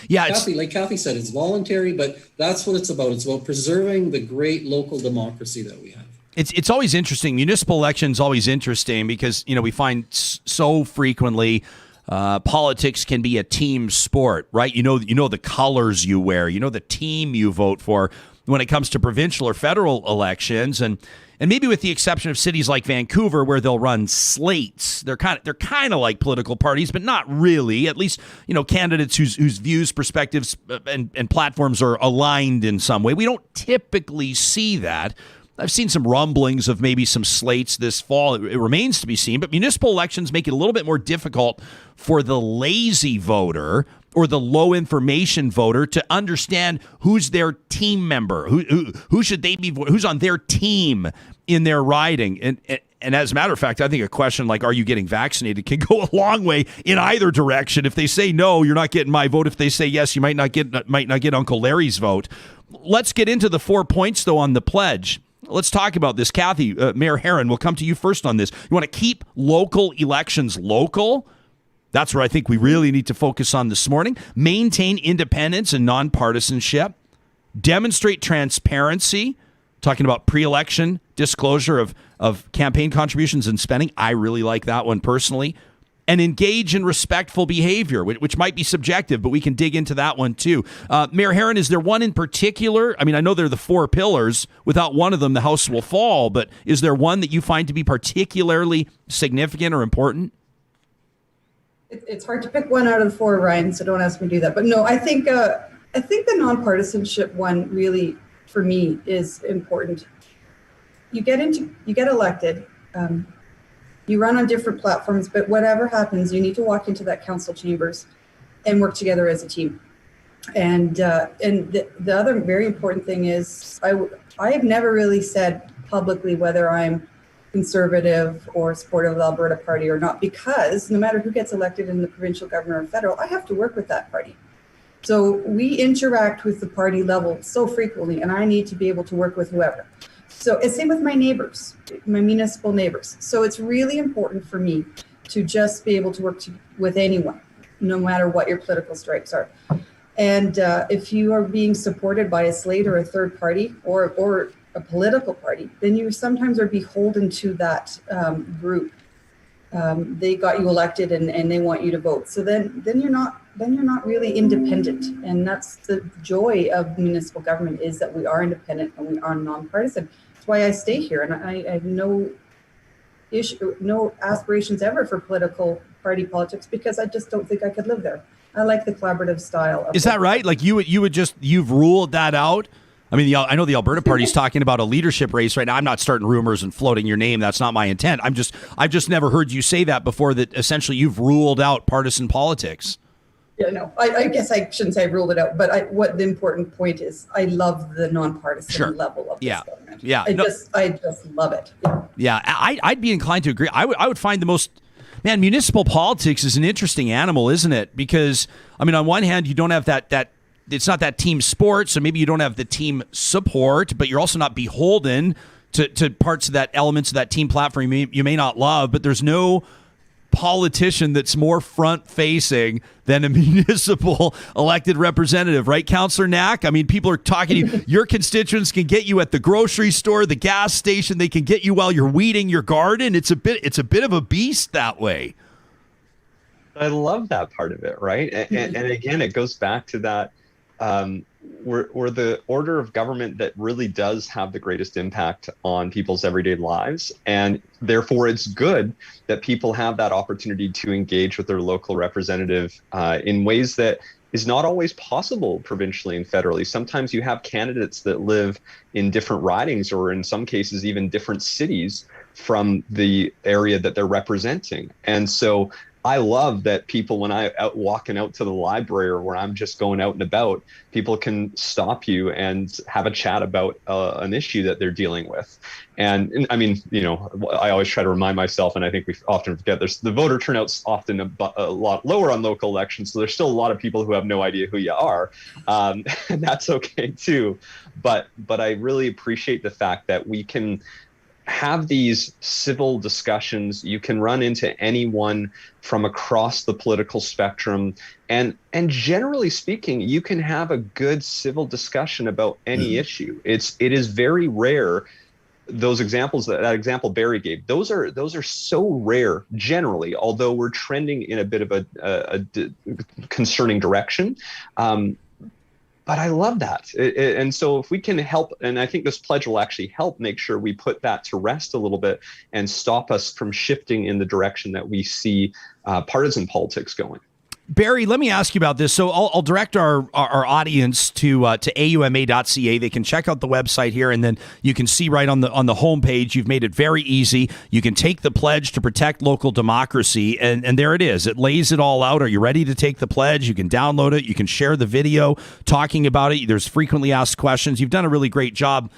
Yeah, like Cathy said, it's voluntary, but that's what it's about. It's about preserving the great local democracy that we have. It's always interesting. Municipal elections always interesting because, we find so frequently politics can be a team sport, right? You know the colors you wear, the team you vote for when it comes to provincial or federal elections, and maybe with the exception of cities like Vancouver where they'll run slates. They're kind of like political parties, but not really. At least candidates whose views, perspectives, and platforms are aligned in some way. We don't typically see that. I've seen some rumblings of maybe some slates this fall. It remains to be seen, but municipal elections make it a little bit more difficult for the lazy voter or the low information voter to understand who's their team member, who should they be, who's on their team in their riding. And as a matter of fact, I think a question like, are you getting vaccinated, can go a long way in either direction. If they say no, you're not getting my vote. If they say yes, you might not get Uncle Larry's vote. Let's get into the 4 points, though, on the pledge. Let's talk about this. Cathy, Mayor Heron, we'll come to you first on this. You want to keep local elections local? That's where I think we really need to focus on this morning. Maintain independence and nonpartisanship. Demonstrate transparency. Talking about pre-election disclosure of campaign contributions and spending. I really like that one personally. And engage in respectful behavior, which might be subjective, but we can dig into that one too. Mayor Heron, is there one in particular? I mean, I know they're the 4 pillars. Without one of them, the house will fall. But is there one that you find to be particularly significant or important? It's hard to pick one out of the 4, Ryan, so don't ask me to do that. But no, I think the nonpartisanship one really for me is important. You get elected, you run on different platforms, but whatever happens, you need to walk into that council chambers and work together as a team. And the other very important thing is I have never really said publicly whether I'm conservative or supportive of the Alberta Party or not, because no matter who gets elected in the provincial government or federal, I have to work with that party. So we interact with the party level so frequently, and I need to be able to work with whoever. So it's same with my neighbors, my municipal neighbors. So it's really important for me to just be able to work with anyone, no matter what your political stripes are. And if you are being supported by a slate or a third party or a political party, then you sometimes are beholden to that group. They got you elected and they want you to vote. So then you're not really independent. And that's the joy of municipal government, is that we are independent and we are nonpartisan. That's why I stay here, and I have no aspirations ever for political party politics, because I just don't think I could live there. I like the collaborative style. Is that right? Like you've ruled that out? I mean, I know the Alberta Party's talking about a leadership race right now. I'm not starting rumors and floating your name. That's not my intent. I've just never heard you say that before, that essentially you've ruled out partisan politics. Yeah, no, I guess I shouldn't say I ruled it out, but what the important point is, I love the nonpartisan level of this government. Yeah. I just love it. Yeah, I'd be inclined to agree. I would find municipal politics is an interesting animal, isn't it? Because, I mean, on one hand, you don't have that it's not that team sport, so maybe you don't have the team support, but you're also not beholden to parts of that, elements of that team platform you may not love, but there's no politician that's more front-facing than a municipal elected representative, right, Councillor Knack? I mean, people are talking to you. Your constituents can get you at the grocery store, the gas station. They can get you while you're weeding your garden. It's a bit of a beast that way. I love that part of it, right? And again, it goes back to that. We're the order of government that really does have the greatest impact on people's everyday lives. And therefore, it's good that people have that opportunity to engage with their local representative in ways that is not always possible provincially and federally. Sometimes you have candidates that live in different ridings, or in some cases, even different cities from the area that they're representing. And so I love that people, when I'm out walking out to the library or where I'm just going out and about, people can stop you and have a chat about an issue that they're dealing with. And I mean, I always try to remind myself, and I think we often forget, the voter turnout's often a lot lower on local elections. So there's still a lot of people who have no idea who you are. And that's okay too. But I really appreciate the fact that we can have these civil discussions. You can run into anyone from across the political spectrum, and generally speaking, you can have a good civil discussion about any issue. It is very rare. Those examples, that example Barry gave, those are so rare generally, although we're trending in a bit of a concerning direction. But I love that. And so if we can help, and I think this pledge will actually help make sure we put that to rest a little bit and stop us from shifting in the direction that we see partisan politics going. Barry, let me ask you about this. So I'll direct our audience to auma.ca. They can check out the website here, and then you can see right on the homepage, you've made it very easy. You can take the pledge to protect local democracy, and there it is. It lays it all out. Are you ready to take the pledge? You can download it. You can share the video talking about it. There's frequently asked questions. You've done a really great job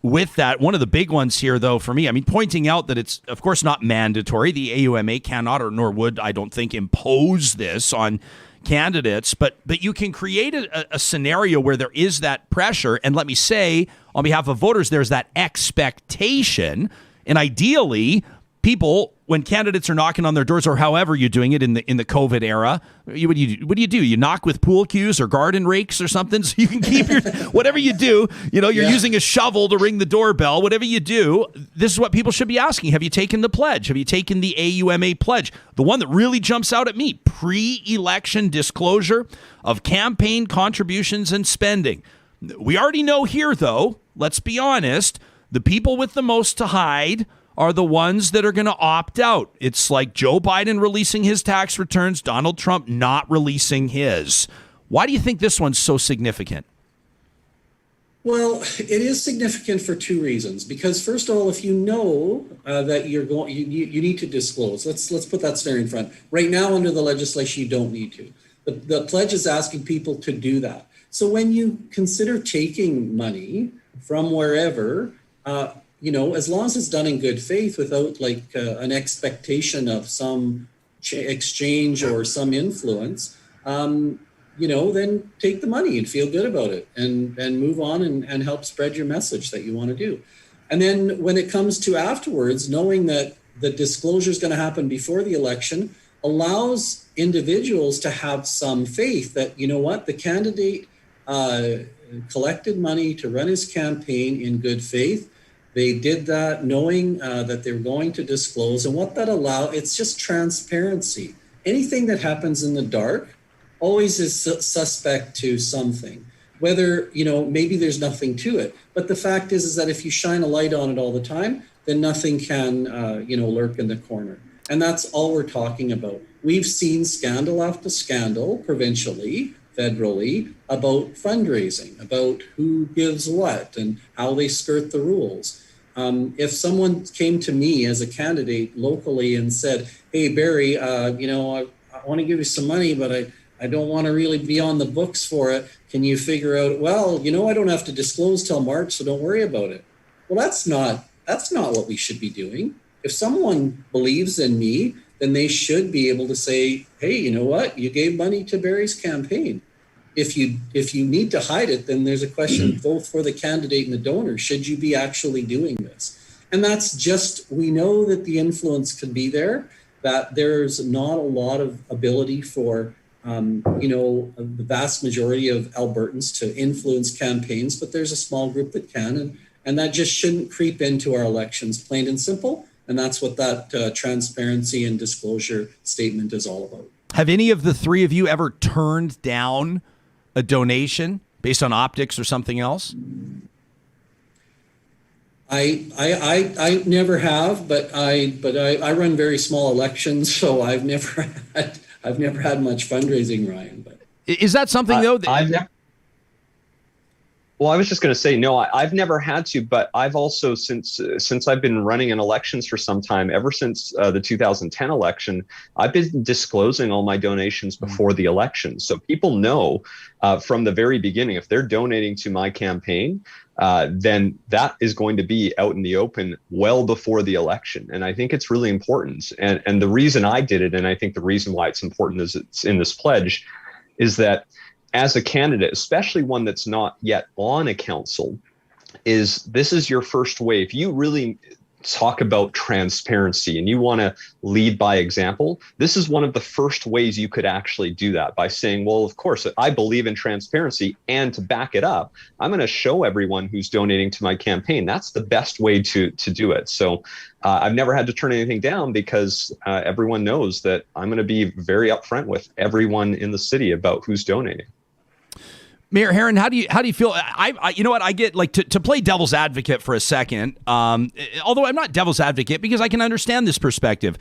with that. One of the big ones here, though, for me, I mean, pointing out that it's, of course, not mandatory. The AUMA cannot, or nor would, I don't think, impose this on candidates, but you can create a scenario where there is that pressure. And let me say, on behalf of voters, there's that expectation. And ideally, people, when candidates are knocking on their doors, or however you're doing it in the COVID era, what do you do? You knock with pool cues or garden rakes or something, so you can keep your whatever you do. You're using a shovel to ring the doorbell. Whatever you do, this is what people should be asking. Have you taken the pledge? Have you taken the AUMA pledge? The one that really jumps out at me: pre-election disclosure of campaign contributions and spending. We already know here, though. Let's be honest. The people with the most to hide are the ones that are going to opt out. It's like Joe Biden releasing his tax returns, Donald Trump not releasing his. Why do you think this one's so significant? Well, it is significant for two reasons. Because first of all, if you know that you're going, you need to disclose. Let's put that scenario in front. Right now, under the legislation, you don't need to. The pledge is asking people to do that. So when you consider taking money from wherever, as long as it's done in good faith without like an expectation of some exchange or some influence, then take the money and feel good about it and move on and help spread your message that you want to do. And then when it comes to afterwards, knowing that the disclosure is going to happen before the election allows individuals to have some faith that, the candidate collected money to run his campaign in good faith. They did that knowing that they're going to disclose. And what that allows, it's just transparency. Anything that happens in the dark always is suspect to something, whether, maybe there's nothing to it. But the fact is that if you shine a light on it all the time, then nothing can, lurk in the corner. And that's all we're talking about. We've seen scandal after scandal, provincially, federally, about fundraising, about who gives what and how they skirt the rules. If someone came to me as a candidate locally and said, hey, Barry, I want to give you some money, but I don't want to really be on the books for it. Can you figure out, well, I don't have to disclose till March, so don't worry about it. Well, that's not what we should be doing. If someone believes in me, then they should be able to say, hey, you know what? You gave money to Barry's campaign. If you need to hide it, then there's a question both for the candidate and the donor. Should you be actually doing this? And that's just, we know that the influence could be there, that there's not a lot of ability for the vast majority of Albertans to influence campaigns, but there's a small group that can, and that just shouldn't creep into our elections, plain and simple. And that's what that transparency and disclosure statement is all about. Have any of the three of you ever turned down a donation based on optics or something else? I never have, but I run very small elections, so I've never had much fundraising, Ryan. But is that something though? Well, I was just going to say, no, I've never had to, but I've also, since I've been running in elections for some time, ever since the 2010 election, I've been disclosing all my donations before the election. So people know from the very beginning, if they're donating to my campaign, then that is going to be out in the open well before the election. And I think it's really important. And the reason I did it, and I think the reason why it's important is it's in this pledge, is that as a candidate, especially one that's not yet on a council, this is your first way. If you really talk about transparency and you want to lead by example, this is one of the first ways you could actually do that, by saying, well, of course, I believe in transparency, and to back it up, I'm going to show everyone who's donating to my campaign. That's the best way to do it. So I've never had to turn anything down because everyone knows that I'm going to be very upfront with everyone in the city about who's donating. Mayor Heron, how do you feel? I get like to play devil's advocate for a second. Although I'm not devil's advocate because I can understand this perspective.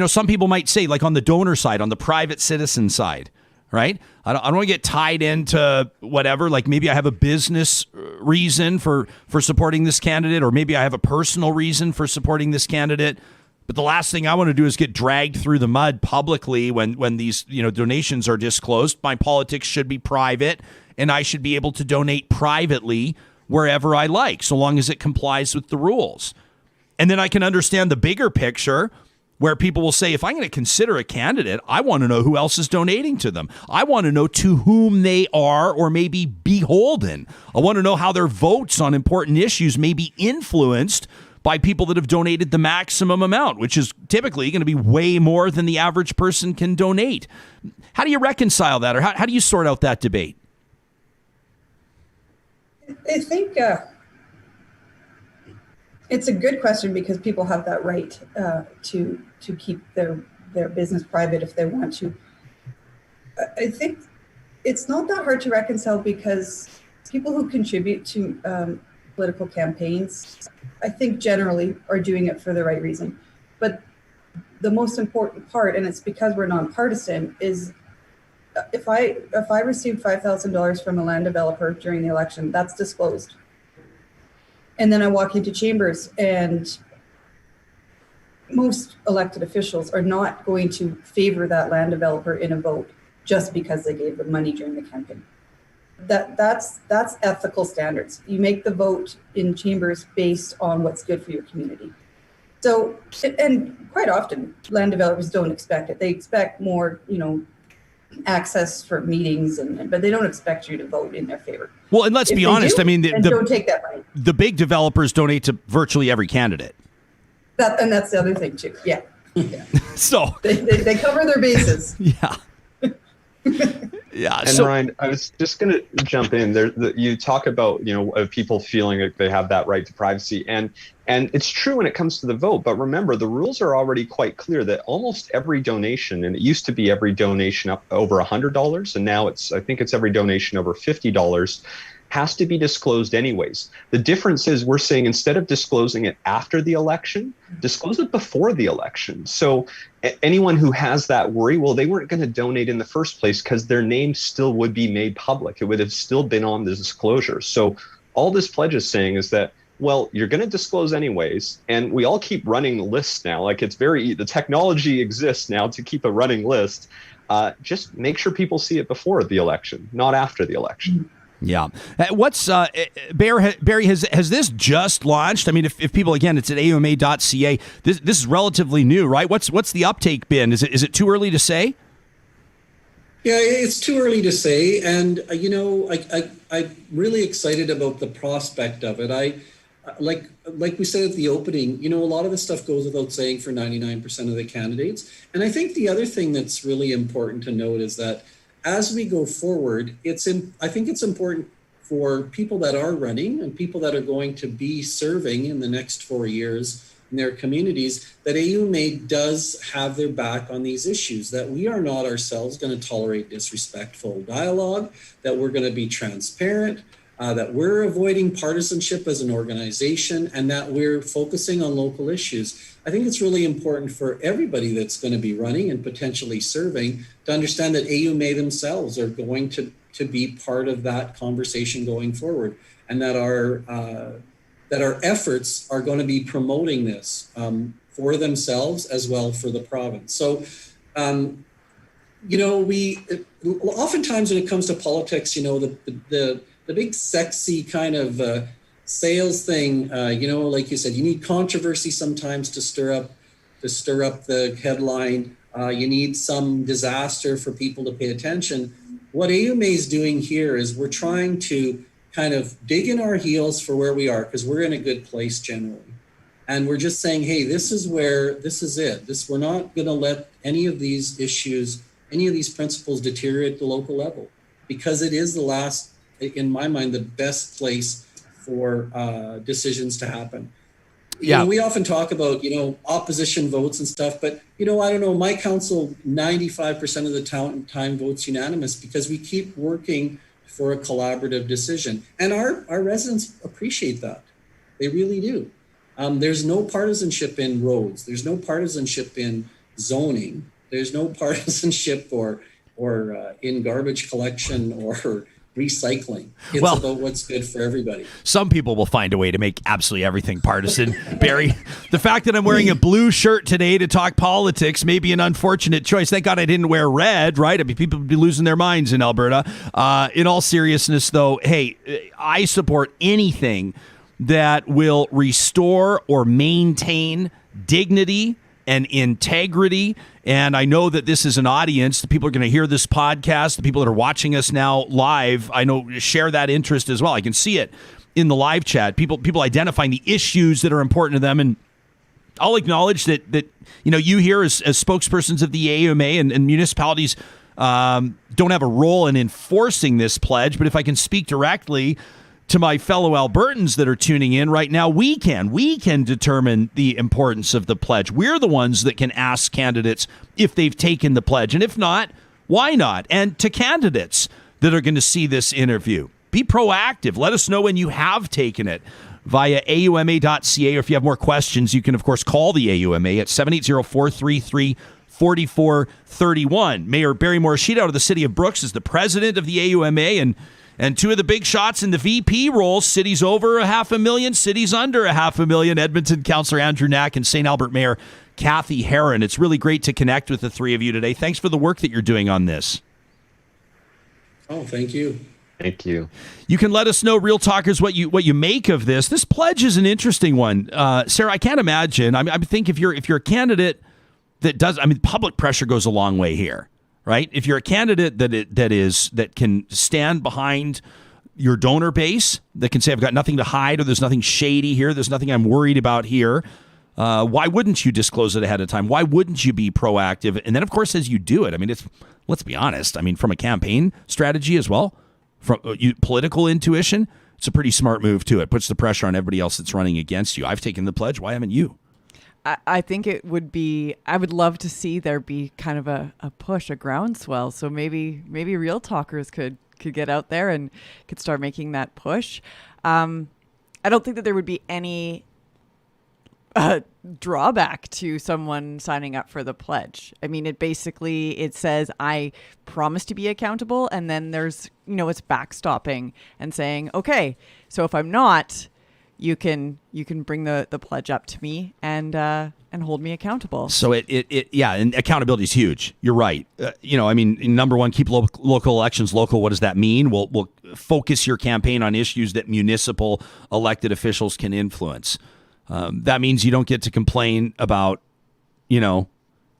Some people might say, like on the donor side, on the private citizen side, right? I don't want to get tied into whatever. Like maybe I have a business reason for supporting this candidate, or maybe I have a personal reason for supporting this candidate. But the last thing I want to do is get dragged through the mud publicly when these donations are disclosed. My politics should be private, and I should be able to donate privately wherever I like, so long as it complies with the rules. And then I can understand the bigger picture where people will say, if I'm going to consider a candidate, I want to know who else is donating to them. I want to know to whom they are or may be beholden. I want to know how their votes on important issues may be influenced by people that have donated the maximum amount, which is typically going to be way more than the average person can donate. How do you reconcile that, or how do you sort out that debate? I think it's a good question because people have that right to keep their business private if they want to. I think it's not that hard to reconcile because people who contribute to political campaigns, I think generally are doing it for the right reason. But the most important part, and it's because we're nonpartisan, is if I received $5,000 from a land developer during the election, that's disclosed. And then I walk into chambers, and most elected officials are not going to favor that land developer in a vote just because they gave them money during the campaign. That's ethical standards. You make the vote in chambers based on what's good for your community. So, and quite often land developers don't expect it. They expect more, access for meetings, but they don't expect you to vote in their favor. Well, and let's be honest. I mean, don't take that money. The big developers donate to virtually every candidate. And that's the other thing too. Yeah. So they cover their bases. Yeah. Yeah. And Ryan, I was just going to jump in there. You talk about, of people feeling like they have that right to privacy, and it's true when it comes to the vote. But remember, the rules are already quite clear that almost every donation, and it used to be every donation up over $100, and now I think it's every donation over $50, has to be disclosed anyways. The difference is we're saying instead of disclosing it after the election, disclose it before the election. So anyone who has that worry, well, they weren't going to donate in the first place because their name still would be made public. It would have still been on the disclosure. So all this pledge is saying is that, well, you're going to disclose anyways. And we all keep running lists now. Like the technology exists now to keep a running list. Just make sure people see it before the election, not after the election. Yeah. What's Barry, has this just launched? I mean, if people, again, it's at auma.ca. This is relatively new, right? What's the uptake been? Is it too early to say? Yeah, it's too early to say. And, I'm really excited about the prospect of it. Like we said at the opening, a lot of this stuff goes without saying for 99% of the candidates. And I think the other thing that's really important to note is that as we go forward, I think it's important for people that are running and people that are going to be serving in the next 4 years in their communities, that AUMA does have their back on these issues, that we are not ourselves going to tolerate disrespectful dialogue, that we're going to be transparent, that we're avoiding partisanship as an organization, and that we're focusing on local issues. I think it's really important for everybody that's going to be running and potentially serving to understand that AUMA themselves are going to be part of that conversation going forward, and that our efforts are going to be promoting this for themselves as well for the province. So, we oftentimes when it comes to politics, the big sexy kind of sales thing, like you said, you need controversy sometimes to stir up the headline. You need some disaster for people to pay attention. What AUMA is doing here is we're trying to kind of dig in our heels for where we are, because we're in a good place generally. And we're just saying, hey, this is it. We're not going to let any of these issues, any of these principles deteriorate at the local level, because it is in my mind, the best place for decisions to happen. Yeah. We often talk about, opposition votes and stuff, but, I don't know, my council, 95% of the time votes unanimous because we keep working for a collaborative decision. And our residents appreciate that. They really do. There's no partisanship in roads. There's no partisanship in zoning. There's no partisanship or in garbage collection or recycling. It's about what's good for everybody. Some people will find a way to make absolutely everything partisan. Barry, the fact that I'm wearing a blue shirt today to talk politics may be an unfortunate choice. Thank God I didn't wear red, right? I mean, people would be losing their minds in Alberta. In all seriousness, though, hey, I support anything that will restore or maintain dignity and integrity. And I know that this is an audience. The people are going to hear this podcast. The people that are watching us now live, I know, share that interest as well. I can see it in the live chat. People identifying the issues that are important to them. And I'll acknowledge that you here as spokespersons of the AUMA and municipalities don't have a role in enforcing this pledge. But if I can speak directly to my fellow Albertans that are tuning in right now, we can determine the importance of the pledge. We're the ones that can ask candidates if they've taken the pledge. And if not, why not? And to candidates that are going to see this interview, be proactive. Let us know when you have taken it via auma.ca. Or if you have more questions, you can, of course, call the AUMA at 780-433-4431. Mayor Barry Morishita out of the city of Brooks is the president of the AUMA, and And two of the big shots in the VP role, cities over 500,000, cities under 500,000, Edmonton Councillor Andrew Knack and St. Albert Mayor Cathy Heron. It's really great to connect with the three of you today. Thanks for the work that you're doing on this. Oh, thank you. Thank you. You can let us know, Real Talkers, what you make of this. This pledge is an interesting one. Sarah, I can't imagine. I think if you're a candidate that does, public pressure goes a long way here, right? If you're a candidate that can stand behind your donor base, that can say, I've got nothing to hide, or there's nothing shady here, there's nothing I'm worried about here, why wouldn't you disclose it ahead of time? Why wouldn't you be proactive? And then, of course, as you do it, let's be honest, from a campaign strategy as well, from political intuition, it's a pretty smart move too. It puts the pressure on everybody else that's running against you. I've taken the pledge. Why haven't you? I think it would be, I would love to see there be kind of a push, a groundswell. So maybe Real Talkers could get out there and could start making that push. I don't think that there would be any drawback to someone signing up for the pledge. It says, I promise to be accountable. And then there's, it's backstopping and saying, okay, so if I'm not, you can bring the pledge up to me and hold me accountable. So and accountability is huge. You're right. Number one, keep local elections local. What does that mean? We'll focus your campaign on issues that municipal elected officials can influence. That means you don't get to complain about,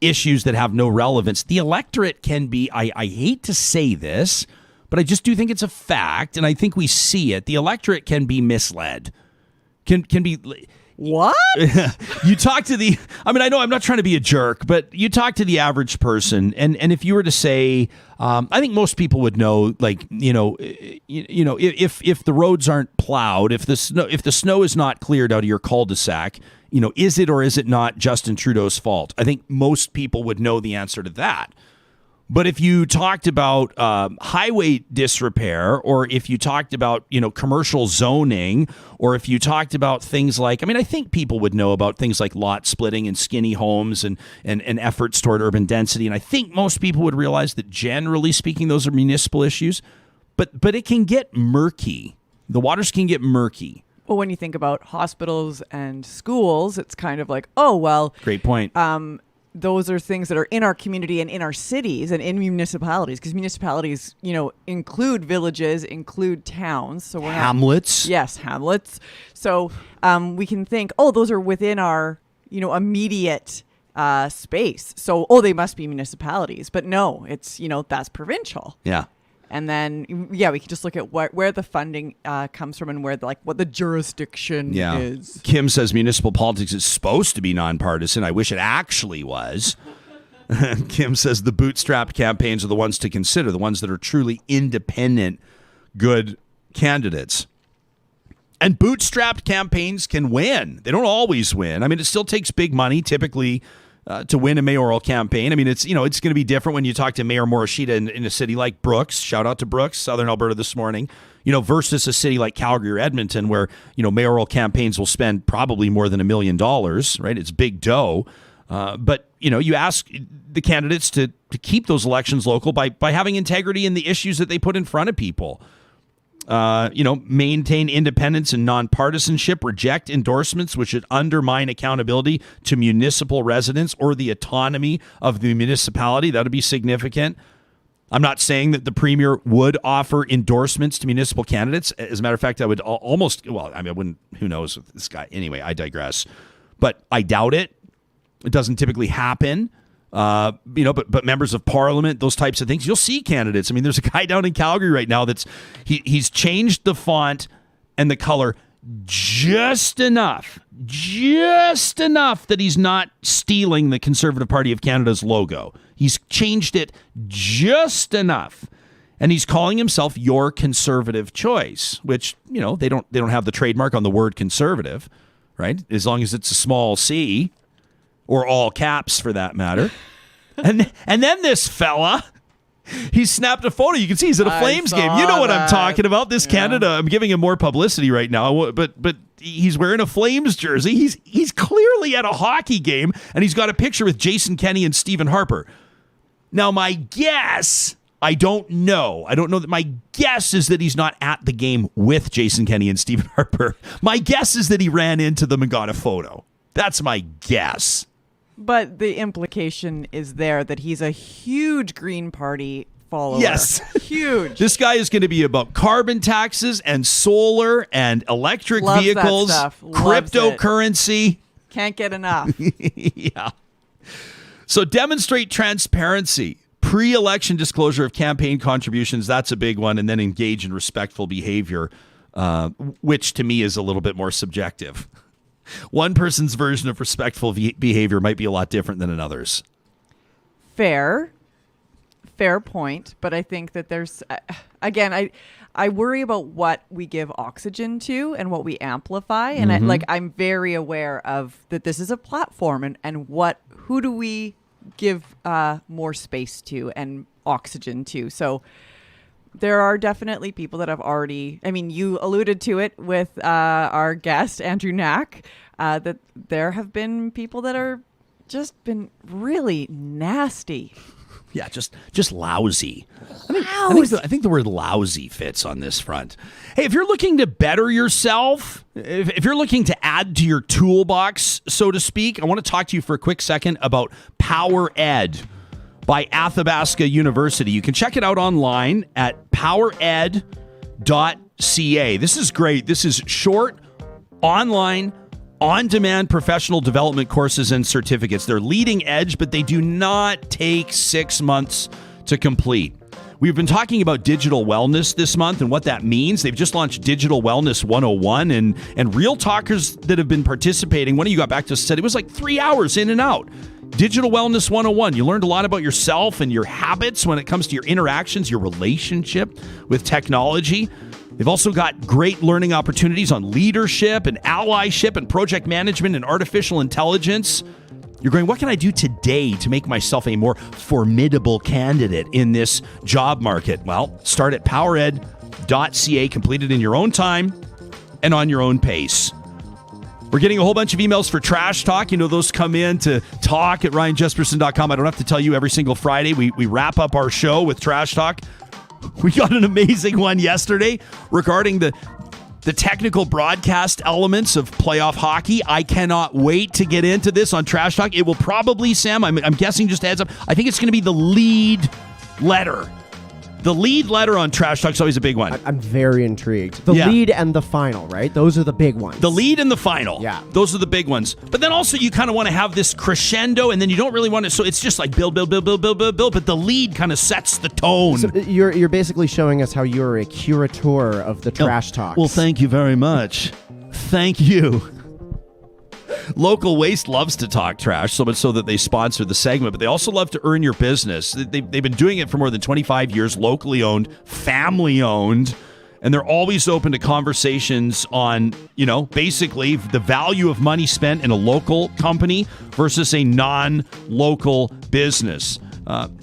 issues that have no relevance. The electorate can be, I hate to say this, but I just do think it's a fact, and I think we see it. The electorate can be misled. Can be what? You talk to the, I know I'm not trying to be a jerk, but you talk to the average person, and if you were to say, I think most people would know, if the roads aren't plowed, if the snow is not cleared out of your cul-de-sac, is it or is it not Justin Trudeau's fault? I think most people would know the answer to that. But if you talked about highway disrepair, or if you talked about, commercial zoning, or if you talked about things like, I think people would know about things like lot splitting and skinny homes and efforts toward urban density. And I think most people would realize that generally speaking, those are municipal issues. But it can get murky. The waters can get murky. Well, when you think about hospitals and schools, it's kind of like, oh, well. Great point. Those are things that are in our community and in our cities and in municipalities, because municipalities, include villages, include towns. So we're hamlets. Yes, hamlets. So we can think, oh, those are within our, immediate space. So, they must be municipalities. But no, it's, that's provincial. Yeah. And then, we can just look at where the funding comes from and where what the jurisdiction is. Kim says municipal politics is supposed to be nonpartisan. I wish it actually was. Kim says the bootstrapped campaigns are the ones to consider, the ones that are truly independent, good candidates. And bootstrapped campaigns can win. They don't always win. It still takes big money, typically, to win a mayoral campaign. it's going to be different when you talk to Mayor Morishita in a city like Brooks. Shout out to Brooks, Southern Alberta this morning. Versus a city like Calgary or Edmonton, where mayoral campaigns will spend probably more than $1 million. Right, it's big dough. But you ask the candidates to keep those elections local by having integrity in the issues that they put in front of people. Maintain independence and nonpartisanship, reject endorsements which would undermine accountability to municipal residents or the autonomy of the municipality. That would be significant. I'm not saying that the premier would offer endorsements to municipal candidates. As a matter of fact, I would I wouldn't, who knows with this guy. Anyway, I digress. But I doubt it. It doesn't typically happen. But members of parliament, those types of things, you'll see candidates. There's a guy down in Calgary right now he's changed the font and the color just enough that he's not stealing the Conservative Party of Canada's logo. He's changed it just enough. And he's calling himself Your Conservative Choice, which, they don't have the trademark on the word conservative, right? As long as it's a small c. Or all caps, for that matter. And then this fella, he snapped a photo. You can see he's at a Flames game. You know what I'm talking about. This Canada, I'm giving him more publicity right now. But he's wearing a Flames jersey. He's clearly at a hockey game, and he's got a picture with Jason Kenney and Stephen Harper. Now, my guess I don't know. I don't know that. My guess is that he's not at the game with Jason Kenney and Stephen Harper. My guess is that he ran into them and got a photo. That's my guess. But the implication is there that he's a huge Green Party follower. Yes. Huge. This guy is going to be about carbon taxes and solar and electric Loves that vehicles, stuff. Loves cryptocurrency. Can't get enough. Yeah. So demonstrate transparency, pre-election disclosure of campaign contributions. That's a big one. And then engage in respectful behavior, which to me is a little bit more subjective. One person's version of respectful behavior might be a lot different than another's. Fair point. But I think that there's, again, I worry about what we give oxygen to and what we amplify. And I'm very aware of that this is a platform and who do we give more space to and oxygen to. So there are definitely people that have already, you alluded to it with our guest, Andrew Knack, that there have been people that are just been really nasty. Yeah, just lousy. I think the word lousy fits on this front. Hey, if you're looking to better yourself, if you're looking to add to your toolbox, so to speak, I want to talk to you for a quick second about Power Ed by Athabasca University. You can check it out online at powered.ca. This is great. This is short, online, on-demand professional development courses and certificates. They're leading edge, but they do not take 6 months to complete. We've been talking about digital wellness this month and what that means. They've just launched Digital Wellness 101, and real talkers that have been participating, one of you got back to us and said it was like 3 hours in and out. Digital Wellness 101. You learned a lot about yourself and your habits when it comes to your interactions, your relationship with technology. They've also got great learning opportunities on leadership and allyship and project management and artificial intelligence. You're going, what can I do today to make myself a more formidable candidate in this job market? Well, start at powered.ca, complete it in your own time and on your own pace. We're getting a whole bunch of emails for Trash Talk. You know, those come in to talk at ryanjesperson.com. I don't have to tell you every single Friday. We wrap up our show with Trash Talk. We got an amazing one yesterday regarding the technical broadcast elements of playoff hockey. I cannot wait to get into this on Trash Talk. It will probably, Sam, I'm guessing just heads up, I think it's going to be the lead letter. The lead letter on Trash Talk is always a big one. I'm very intrigued. The lead and the final, right? Those are the big ones. The lead and the final. Yeah. Those are the big ones. But then also you kind of want to have this crescendo, and then you don't really want to, so it's just like build, but the lead kind of sets the tone. So you're basically showing us how you're a curator of the Trash Talks. Well, thank you very much. Thank you. Local Waste loves to talk trash, so much so that they sponsor the segment, but they also love to earn your business. They've been doing it for more than 25 years, locally owned, family owned, and they're always open to conversations on, basically the value of money spent in a local company versus a non-local business.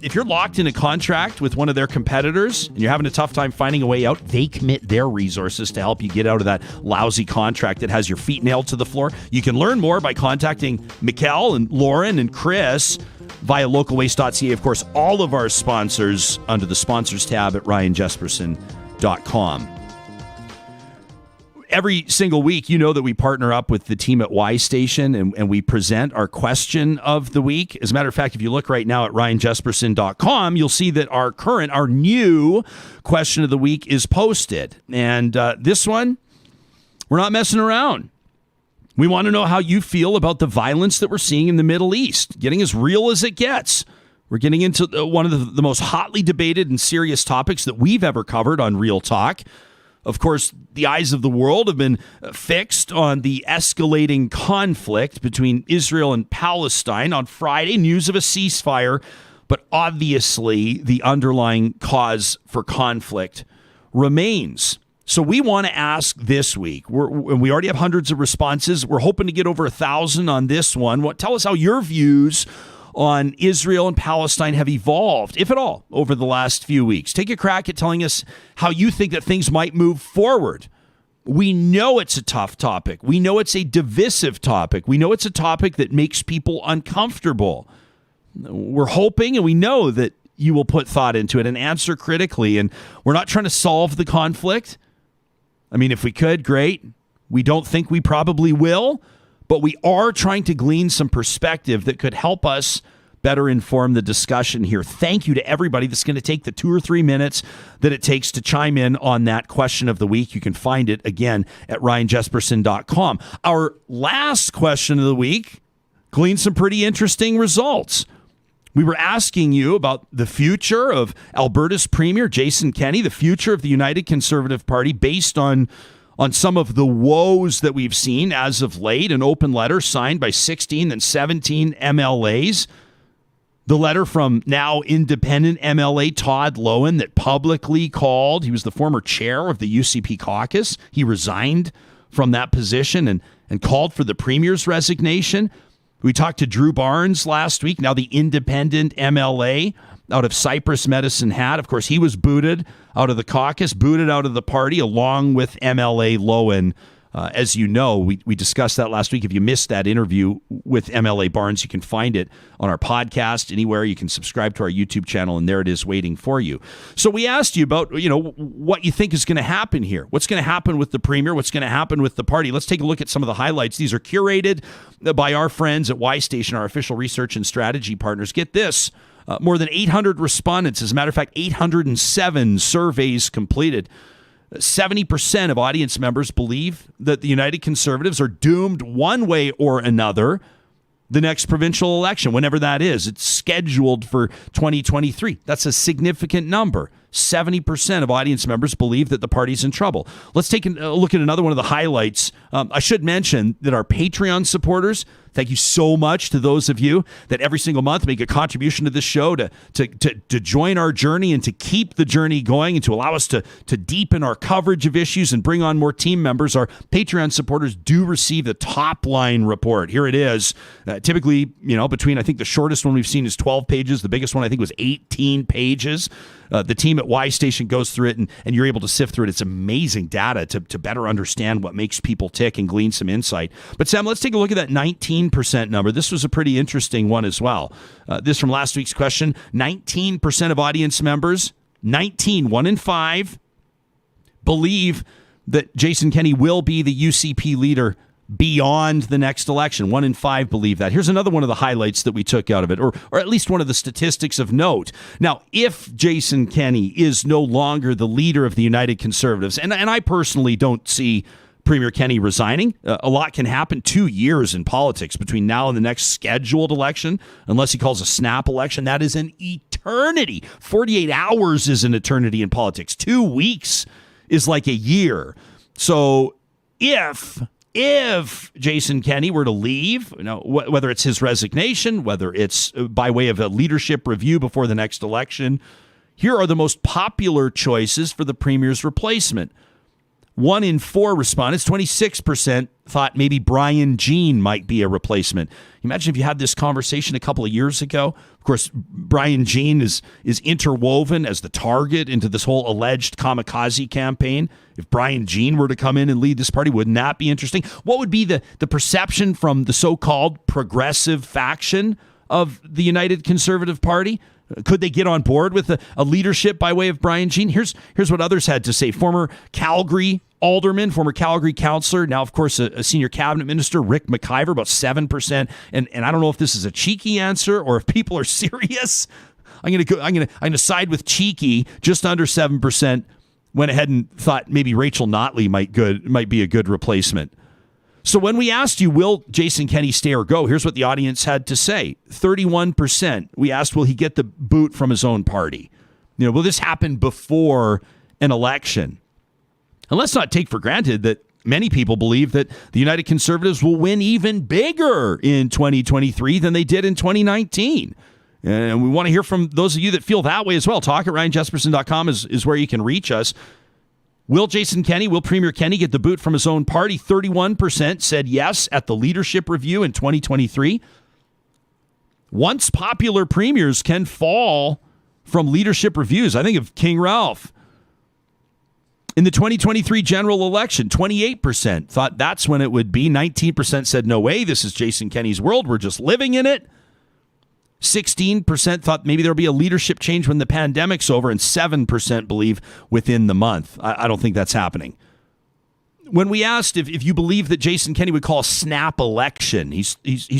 If you're locked in a contract with one of their competitors and you're having a tough time finding a way out, they commit their resources to help you get out of that lousy contract that has your feet nailed to the floor. You can learn more by contacting Mikkel and Lauren and Chris via localwaste.ca. Of course, all of our sponsors under the sponsors tab at ryanjesperson.com. Every single week, you know that we partner up with the team at Y Station and we present our question of the week. As a matter of fact, if you look right now at ryanjesperson.com, you'll see that our new question of the week is posted. And this one, we're not messing around. We want to know how you feel about the violence that we're seeing in the Middle East, getting as real as it gets. We're getting into one of the most hotly debated and serious topics that we've ever covered on Real Talk. Of course, the eyes of the world have been fixed on the escalating conflict between Israel and Palestine. On Friday, news of a ceasefire, but obviously the underlying cause for conflict remains. So we want to ask this week, we already have hundreds of responses. We're hoping to get over 1,000 on this one. Tell us how your views on Israel and Palestine have evolved, if at all, over the last few weeks. Take a crack at telling us how you think that things might move forward. We know it's a tough topic. We know it's a divisive topic. We know it's a topic that makes people uncomfortable. We're hoping and we know that you will put thought into it and answer critically. And we're not trying to solve the conflict. I mean, if we could, great. We don't think we probably will, but we are trying to glean some perspective that could help us better inform the discussion here. Thank you to everybody that's going to take the 2 or 3 minutes that it takes to chime in on that question of the week. You can find it again at ryanjesperson.com. Our last question of the week gleaned some pretty interesting results. We were asking you about the future of Alberta's Premier, Jason Kenney, the future of the United Conservative Party based on some of the woes that we've seen as of late. An open letter signed by 16 and 17 MLAs. The letter from now independent MLA Todd Loewen that publicly called, he was the former chair of the UCP caucus. He resigned from that position and called for the Premier's resignation. We talked to Drew Barnes last week, now the independent MLA out of Cypress Medicine Hat. Of course, he was booted out of the caucus, booted out of the party, along with MLA Loewen. As you know, we discussed that last week. If you missed that interview with MLA Barnes, you can find it on our podcast anywhere. You can subscribe to our YouTube channel, and there it is waiting for you. So we asked you about, what you think is going to happen here. What's going to happen with the Premier? What's going to happen with the party? Let's take a look at some of the highlights. These are curated by our friends at Y Station, our official research and strategy partners. Get this. More than 800 respondents. As a matter of fact, 807 surveys completed. 70% of audience members believe that the United Conservatives are doomed one way or another the next provincial election, whenever that is. It's scheduled for 2023. That's a significant number. 70% of audience members believe that the party's in trouble. Let's take a look at another one of the highlights. I should mention that our Patreon supporters, thank you so much to those of you that every single month make a contribution to this show to join our journey and to keep the journey going and to allow us to deepen our coverage of issues and bring on more team members. Our Patreon supporters do receive the top line report. Here it is. Typically, between, I think the shortest one we've seen is 12 pages. The biggest one I think was 18 pages. The team at Y Station goes through it and you're able to sift through it. It's amazing data to better understand what makes people tick and glean some insight. But Sam, let's take a look at that 19% number. This was a pretty interesting one as well. This from last week's question, 19% of audience members, 1 in 5, believe that Jason Kenney will be the UCP leader beyond the next election. 1 in 5 believe that. Here's another one of the highlights that we took out of it, or at least one of the statistics of note. Now, if Jason Kenney is no longer the leader of the United Conservatives, and I personally don't see Premier Kenney resigning. A lot can happen. 2 years in politics between now and the next scheduled election, unless he calls a snap election. That is an eternity. 48 hours is an eternity in politics. 2 weeks is like a year. So if Jason Kenney were to leave, whether it's his resignation, whether it's by way of a leadership review before the next election, here are the most popular choices for the Premier's replacement. 1 in 4 respondents, 26%, thought maybe Brian Jean might be a replacement. Imagine if you had this conversation a couple of years ago. Of course, Brian Jean is interwoven as the target into this whole alleged kamikaze campaign. If Brian Jean were to come in and lead this party, wouldn't that be interesting? What would be the perception from the so-called progressive faction of the United Conservative Party? Could they get on board with a leadership by way of Brian Jean? Here's what others had to say. Former Calgary alderman, former Calgary councillor, now, of course, a senior cabinet minister, Rick McIver, about 7%. And I don't know if this is a cheeky answer or if people are serious. I'm gonna side with cheeky, just under 7%. Went ahead and thought maybe Rachel Notley might be a good replacement. So when we asked you, will Jason Kenney stay or go, here's what the audience had to say. 31%. We asked, will he get the boot from his own party? Will this happen before an election? And let's not take for granted that many people believe that the United Conservatives will win even bigger in 2023 than they did in 2019. And we want to hear from those of you that feel that way as well. Talk at ryanjesperson.com is where you can reach us. Will Premier Kenney get the boot from his own party? 31% said yes at the leadership review in 2023. Once popular premiers can fall from leadership reviews. I think of King Ralph. In the 2023 general election, 28% thought that's when it would be. 19% said, no way, this is Jason Kenney's world. We're just living in it. 16% thought maybe there'll be a leadership change when the pandemic's over, and 7% believe within the month. I don't think that's happening. When we asked if you believe that Jason Kenney would call a snap election, he's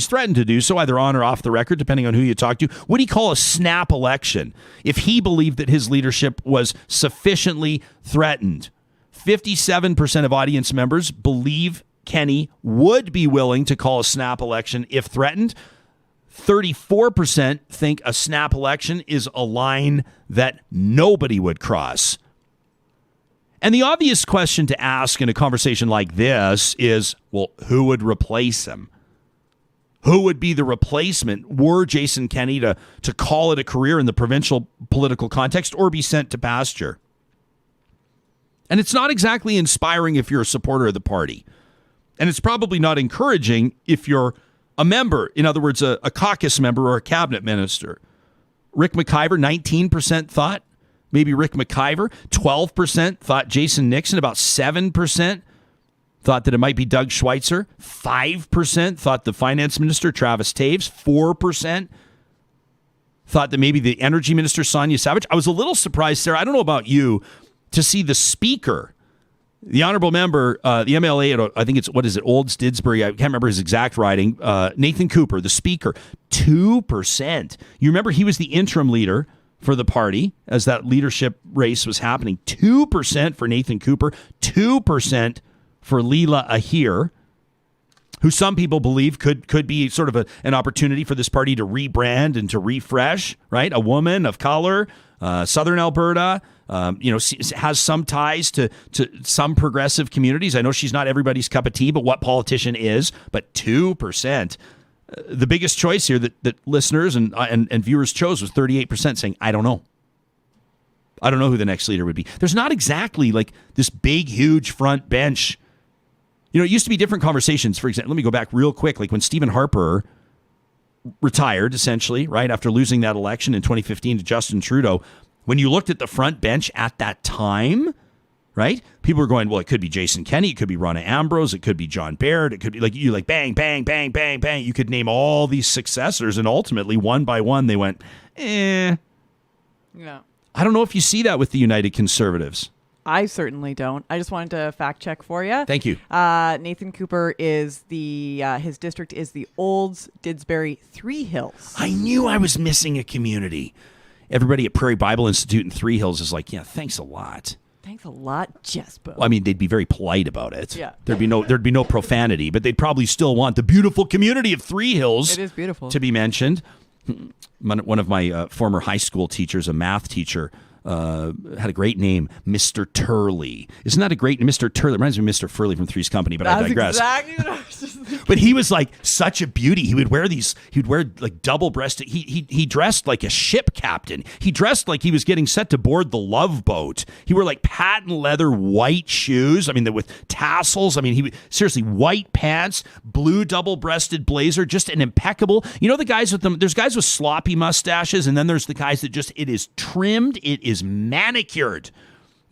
threatened to do so either on or off the record, depending on who you talk to. Would he call a snap election if he believed that his leadership was sufficiently threatened? 57% of audience members believe Kenney would be willing to call a snap election if threatened. 34% think a snap election is a line that nobody would cross. And the obvious question to ask in a conversation like this is, well, who would replace him? Who would be the replacement were Jason Kenney to call it a career in the provincial political context or be sent to pasture? And it's not exactly inspiring if you're a supporter of the party. And it's probably not encouraging if you're a member, in other words, a caucus member or a cabinet minister. Rick McIver, 19% thought maybe Rick McIver. 12% thought Jason Nixon. About 7% thought that it might be Doug Schweitzer. 5% thought the finance minister, Travis Taves. 4% thought that maybe the energy minister, Sonia Savage. I was a little surprised, Sarah, I don't know about you, to see the speaker, the honorable member, the MLA at, I think it's, what is it, Olds, Didsbury, I can't remember his exact writing, Nathan Cooper, the speaker, 2%. You remember he was the interim leader for the party as that leadership race was happening. 2% for Nathan Cooper, 2% for Leela Ahir, who some people believe could be sort of an opportunity for this party to rebrand and to refresh, right? A woman of color, Southern Alberta, has some ties to some progressive communities. I know she's not everybody's cup of tea, but what politician is? But 2%. The biggest choice here that listeners and viewers chose was 38% saying, I don't know. I don't know who the next leader would be. There's not exactly like this big, huge front bench. You know, it used to be different conversations. For example, let me go back real quick. Like when Stephen Harper retired, essentially, right, after losing that election in 2015 to Justin Trudeau, when you looked at the front bench at that time, right, people were going, well, it could be Jason Kenney, it could be Ronna Ambrose, it could be John Baird, it could be like bang, bang, bang, bang, bang. You could name all these successors, and ultimately, one by one, they went, Yeah. I don't know if you see that with the United Conservatives. I certainly don't. I just wanted to fact check for you. Thank you. Nathan Cooper is his district is the Olds, Didsbury, Three Hills. I knew I was missing a community. Everybody at Prairie Bible Institute in Three Hills is like, yeah, thanks a lot. Thanks a lot, Jasper. Well, I mean, they'd be very polite about it. Yeah. There'd be no profanity, but they'd probably still want the beautiful community of Three Hills. It is beautiful. To be mentioned. One of my former high school teachers, a math teacher, had a great name, Mr. Turley. Isn't that a great Mr. Turley? It reminds me of Mr. Furley from Three's Company, but I digress. Exactly what I was just thinking. But he was like such a beauty. He would wear like double-breasted. He dressed like a ship captain. He dressed like he was getting set to board the Love Boat. He wore like patent leather white shoes. I mean, with tassels. I mean, seriously, white pants, blue double-breasted blazer, just an impeccable. You know the guys with them. There's guys with sloppy mustaches, and then there's the guys that just, it is trimmed, it is manicured.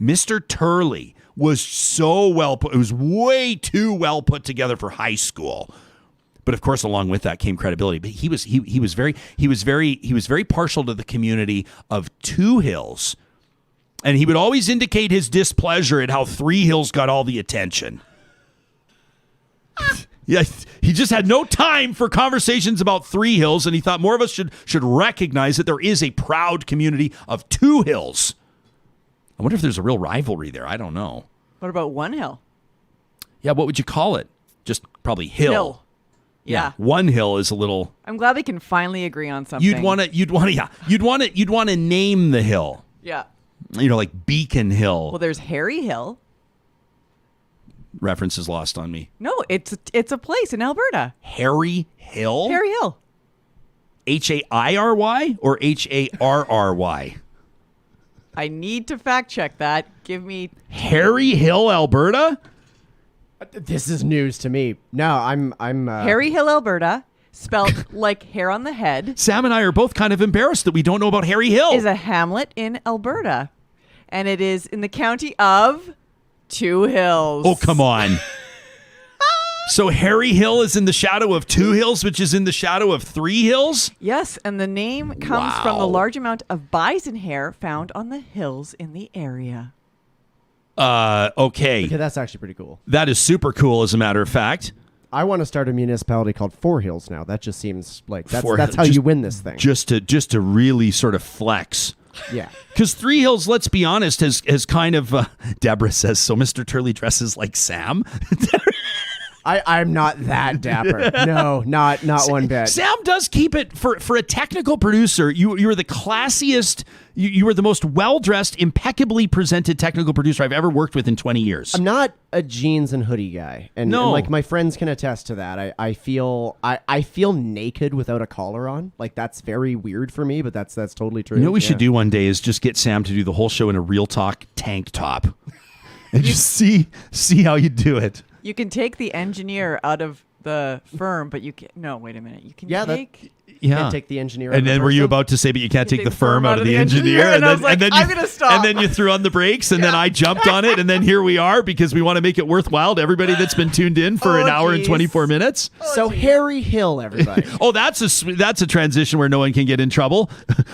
Mr. Turley was so well put. It was way too well put together for high school. But of course, along with that came credibility. But he was very partial to the community of Two Hills, and he would always indicate his displeasure at how Three Hills got all the attention. Yeah, he just had no time for conversations about Three Hills, and he thought more of us should recognize that there is a proud community of Two Hills. I wonder if there's a real rivalry there. I don't know. What about One Hill? Yeah, what would you call it? Just probably Hill. Yeah. One Hill is a little. I'm glad we can finally agree on something. You'd want to name the hill. Yeah. You know, like Beacon Hill. Well, there's Harry Hill. Reference is lost on me. No, it's a place in Alberta. Harry Hill? Harry Hill. H-A-I-R-Y or H-A-R-R-Y? I need to fact check that. Give me Harry Hill, Alberta? This is news to me. No, I'm Harry Hill, Alberta, spelled like hair on the head. Sam and I are both kind of embarrassed that we don't know about Harry Hill. Is a hamlet in Alberta, and it is in the county of Two Hills. Oh, come on. So Harry Hill is in the shadow of 2 hills, which is in the shadow of 3 hills? Yes, and the name comes from the large amount of bison hair found on the hills in the area. Okay. That's actually pretty cool. That is super cool, as a matter of fact. I want to start a municipality called Four Hills now. That just seems like Four that's Hills. how you win this thing. Just to really sort of flex. Yeah. Because 3 Hills, let's be honest, has kind of... Deborah says, so Mr. Turley dresses like Sam? I'm not that dapper. No, not one bit. Sam does keep it for a technical producer. You are the classiest. You are the most well-dressed, impeccably presented technical producer I've ever worked with in 20 years. I'm not a jeans and hoodie guy, and like my friends can attest to that. I feel naked without a collar on. Like that's very weird for me, but that's totally true. You know what we should do one day is just get Sam to do the whole show in a Real Talk tank top, and just see how you do it. You can take the engineer out of the firm, but you can no. Wait a minute. You can take. Can't take the engineer. And then were you about to say, but you can't take the firm out of the engineer? And I was like, I'm going to stop. And then you threw on the brakes, and then I jumped on it, and then here we are because we want to make it worthwhile to everybody that's been tuned in for an hour and 24 minutes. So Harry Hill, everybody. Oh, that's a transition where no one can get in trouble.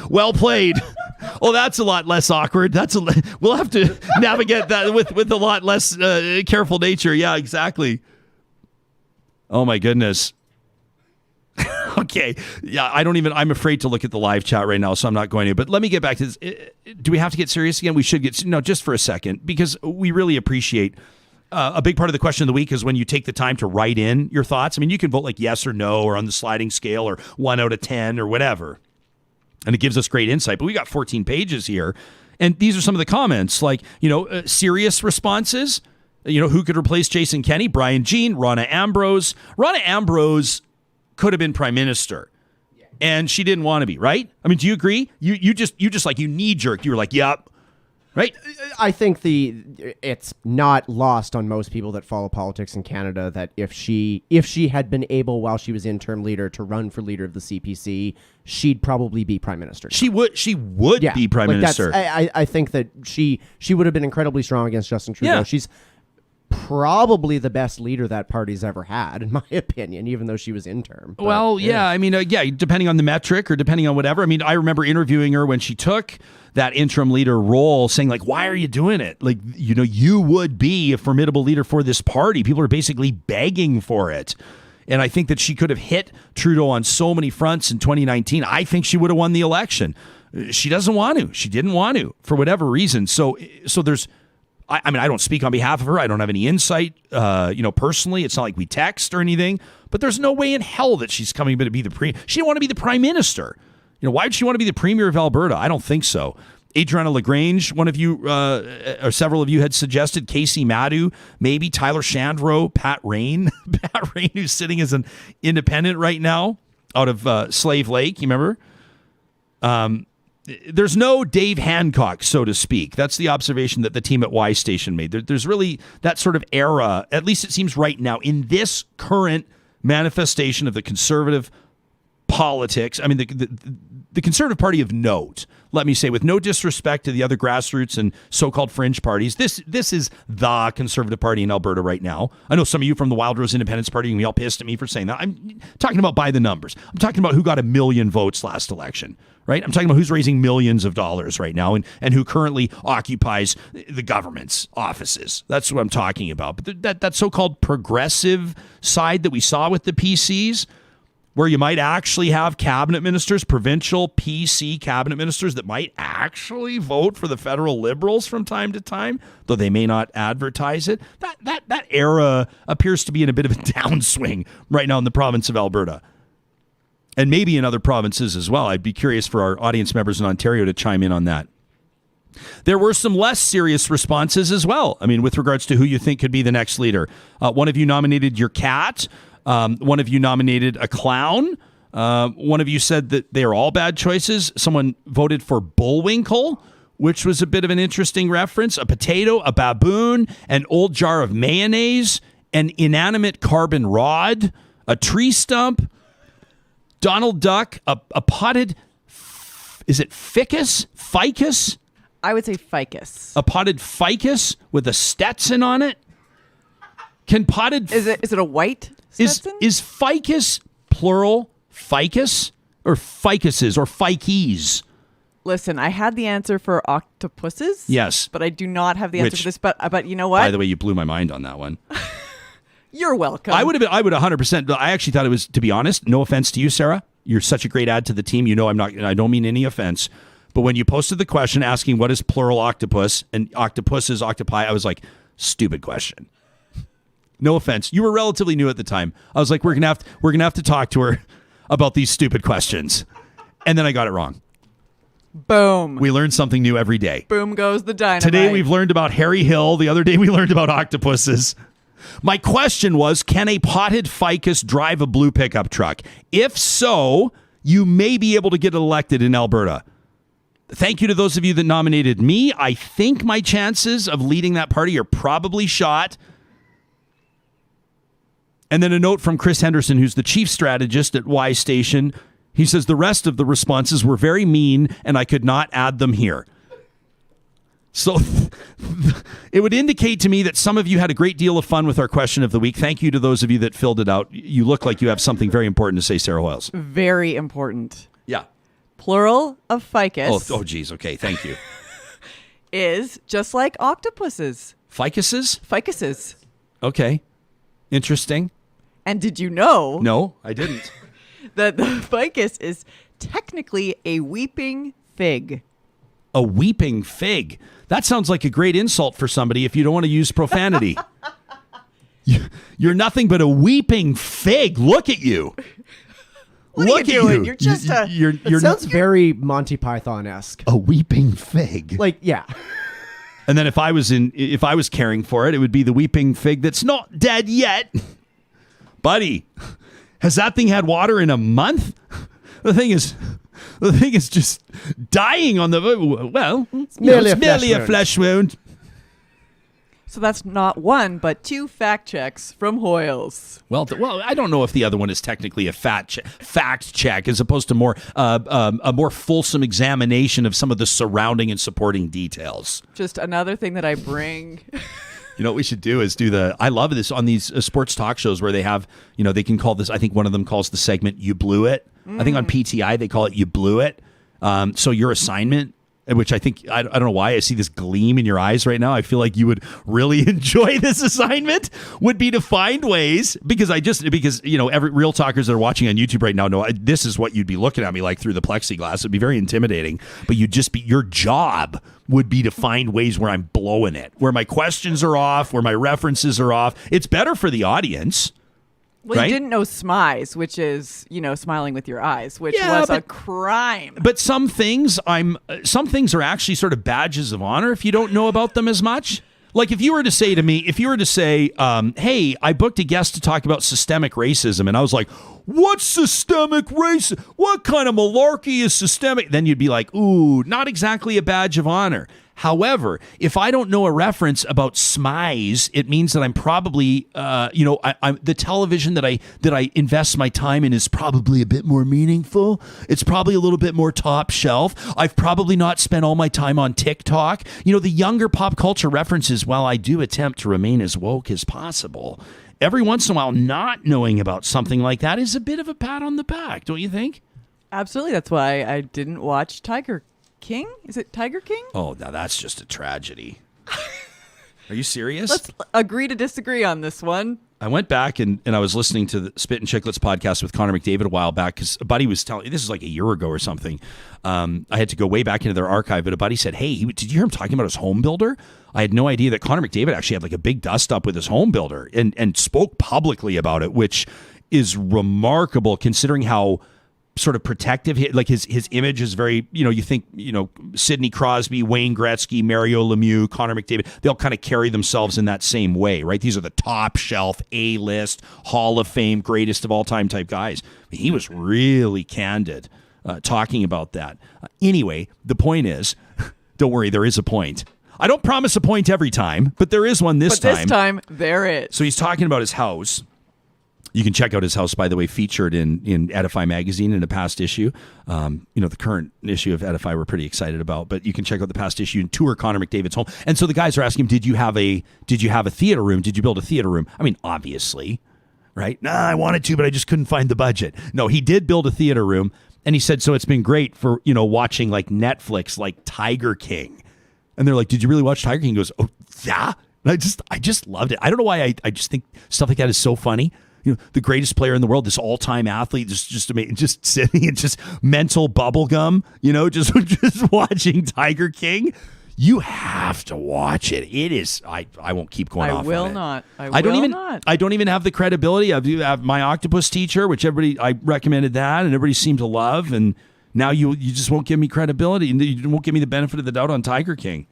Well played. Oh, that's a lot less awkward. We'll have to navigate that with a lot less careful nature. Yeah, exactly. Oh my goodness. Okay. Yeah, I'm afraid to look at the live chat right now, so I'm not going to. But let me get back to this. Do we have to get serious again? We should just for a second, because we really appreciate a big part of the question of the week is when you take the time to write in your thoughts. I mean, you can vote like yes or no or on the sliding scale or 1 out of 10 or whatever. And it gives us great insight. But we got 14 pages here. And these are some of the comments, like, serious responses. Who could replace Jason Kenney? Brian Jean, Ronna Ambrose. Ronna Ambrose could have been prime minister, and she didn't want to be, right? I mean, do you agree? You just like, you knee jerked. You were like, yep, right? I think it's not lost on most people that follow politics in Canada that if she had been able while she was interim leader to run for leader of the CPC, she'd probably be prime minister. She would be prime minister. I think that she would have been incredibly strong against Justin Trudeau. Yeah. She's probably the best leader that party's ever had, in my opinion, even though she was interim. But, well, yeah. I mean, depending on the metric or depending on whatever. I mean, I remember interviewing her when she took that interim leader role, saying like, why are you doing it? Like, you would be a formidable leader for this party. People are basically begging for it. And I think that she could have hit Trudeau on so many fronts in 2019. I think she would have won the election. She doesn't want to. She didn't want to for whatever reason. So there's, I mean, I don't speak on behalf of her. I don't have any insight, personally. It's not like we text or anything. But there's no way in hell that she's coming to be she didn't want to be the prime minister. Why would she want to be the premier of Alberta? I don't think so. Adriana LaGrange, one of you, or several of you had suggested Casey Maddu, maybe Tyler Shandro, Pat Rain. Pat Rain, who's sitting as an independent right now out of Slave Lake. You remember? There's no Dave Hancock, so to speak. That's the observation that the team at Y Station made. There's really that sort of era, at least it seems right now, in this current manifestation of the conservative politics. I mean, the Conservative Party of note, let me say, with no disrespect to the other grassroots and so-called fringe parties, this is the Conservative Party in Alberta right now. I know some of you from the Wild Rose Independence Party can be all pissed at me for saying that. I'm talking about by the numbers. I'm talking about who got 1 million votes last election, right? I'm talking about who's raising millions of dollars right now and who currently occupies the government's offices. That's what I'm talking about. But that so-called progressive side that we saw with the PCs, where you might actually have cabinet ministers, provincial PC cabinet ministers that might actually vote for the federal Liberals from time to time, though they may not advertise it. That era appears to be in a bit of a downswing right now in the province of Alberta. And maybe in other provinces as well. I'd be curious for our audience members in Ontario to chime in on that. There were some less serious responses as well. I mean, with regards to who you think could be the next leader. One of you nominated your cat. One of you nominated a clown. One of you said that they are all bad choices. Someone voted for Bullwinkle, which was a bit of an interesting reference. A potato, a baboon, an old jar of mayonnaise, an inanimate carbon rod, a tree stump, Donald Duck, a potted, is it ficus? Ficus? I would say ficus. A potted ficus with a Stetson on it. Can potted Is it a white Stetson? is ficus plural ficus or ficuses or fices? Listen, I had the answer for octopuses. Yes. But I do not have the answer Which, for this. But you know what? By the way, you blew my mind on that one. You're welcome. I would 100%. I actually thought it was, to be honest, no offense to you, Sarah. You're such a great add to the team. You know, I don't mean any offense. But when you posted the question asking what is plural octopus and octopus is octopi, I was like, stupid question. No offense. You were relatively new at the time. I was like, we're gonna have to talk to her about these stupid questions. And then I got it wrong. Boom. We learn something new every day. Boom goes the dynamite. Today we've learned about Harry Hill. The other day we learned about octopuses. My question was, can a potted ficus drive a blue pickup truck? If so, you may be able to get elected in Alberta. Thank you to those of you that nominated me. I think my chances of leading that party are probably shot. And then a note from Chris Henderson, who's the chief strategist at Y Station. He says the rest of the responses were very mean and I could not add them here. So it would indicate to me that some of you had a great deal of fun with our question of the week. Thank you to those of you that filled it out. You look like you have something very important to say, Sarah Hoyles. Very important. Yeah. Plural of ficus. Oh, geez. Okay. Thank you. Is just like octopuses. Ficuses? Ficuses. Okay. Interesting. And did you know? No, I didn't. That the ficus is technically a weeping fig. A weeping fig. That sounds like a great insult for somebody if you don't want to use profanity. You're nothing but a weeping fig. Look at you. What are you doing? You're just It sounds very Monty Python-esque. a weeping fig. Like, yeah. And then if I was caring for it, it would be the weeping fig that's not dead yet. Buddy, has that thing had water in a month? The thing is just dying on the, well, it's merely a flesh wound. So that's not one, but two fact checks from Hoyles. Well, I don't know if the other one is technically a fact check as opposed to a more fulsome examination of some of the surrounding and supporting details. Just another thing that I bring. You know what we should do is I love this on these sports talk shows where they have, they can call this, I think one of them calls the segment, You Blew It. I think on PTI they call it You Blew It. So your assignment, which I think, I don't know why I see this gleam in your eyes right now. I feel like you would really enjoy this assignment, would be to find ways, because every real talkers that are watching on YouTube right now know this is what you'd be looking at me like through the plexiglass. It'd be very intimidating, but your job would be to find ways where I'm blowing it, where my questions are off, where my references are off. It's better for the audience. Well, right? You didn't know smize, which is, smiling with your eyes, which was a crime. But some things are actually sort of badges of honor if you don't know about them as much. Like if you were to say, hey, I booked a guest to talk about systemic racism, and I was like, what's systemic racism? What kind of malarkey is systemic? Then you'd be like, ooh, not exactly a badge of honor. However, if I don't know a reference about smize, it means that I'm probably, I'm the television that I invest my time in is probably a bit more meaningful. It's probably a little bit more top shelf. I've probably not spent all my time on TikTok. The younger pop culture references, while I do attempt to remain as woke as possible, every once in a while not knowing about something like that is a bit of a pat on the back, don't you think? Absolutely. That's why I didn't watch Tiger King? Is it Tiger King? Oh, now that's just a tragedy. Are you serious? Let's agree to disagree on this one. I went back and I was listening to the Spit and Chicklets podcast with Connor McDavid a while back because a buddy was telling me, this is like a year ago or something. I had to go way back into their archive, but a buddy said, hey, did you hear him talking about his home builder? I had no idea that Connor McDavid actually had like a big dust up with his home builder and spoke publicly about it, which is remarkable considering how sort of protective, like his image is very, you think, Sidney Crosby, Wayne Gretzky, Mario Lemieux, Connor McDavid, they'll kind of carry themselves in that same way, right? These are the top shelf, A-list, Hall of Fame, greatest of all time type guys. He was really candid talking about that. Anyway, the point is, don't worry, there is a point. I don't promise a point every time, but there is one this time. But this time, there is. So he's talking about his house. You can check out his house, by the way, featured in Edify magazine in a past issue. The current issue of Edify we're pretty excited about, but you can check out the past issue and tour Connor McDavid's home. And so the guys are asking him, did you have a theater room? Did you build a theater room? I mean, obviously, right? Nah, I wanted to, but I just couldn't find the budget. No, he did build a theater room. And he said, so it's been great for, watching like Netflix, like Tiger King. And they're like, did you really watch Tiger King? He goes, oh, yeah. And I just loved it. I don't know why I just think stuff like that is so funny. The greatest player in the world, this all-time athlete, just amazing, just sitting and just mental bubble gum, just watching Tiger King. You have to watch it. It is. I won't keep going off. I will on it. not. I don't even have the credibility. I do have my octopus teacher, which I recommended that, and everybody seemed to love. And now you just won't give me credibility, and you won't give me the benefit of the doubt on Tiger King.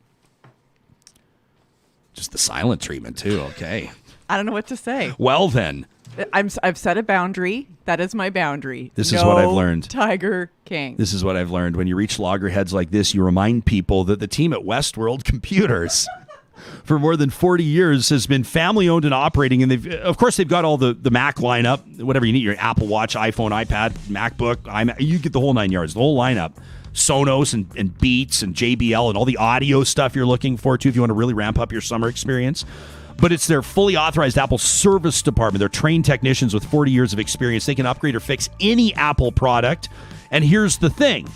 Just the silent treatment too. Okay. I don't know what to say. Well then. I've set a boundary. That is my boundary. This is what I've learned. Tiger King. This is what I've learned. When you reach loggerheads like this, you remind people that the team at Westworld Computers for more than 40 years has been family owned and operating. And they've got all the Mac lineup, whatever you need, your Apple Watch, iPhone, iPad, MacBook, iMac, you get the whole 9 yards, the whole lineup. Sonos and Beats and JBL and all the audio stuff you're looking for too if you want to really ramp up your summer experience. But it's their fully authorized Apple service department. They're trained technicians with 40 years of experience. They can upgrade or fix any Apple product. And here's the thing.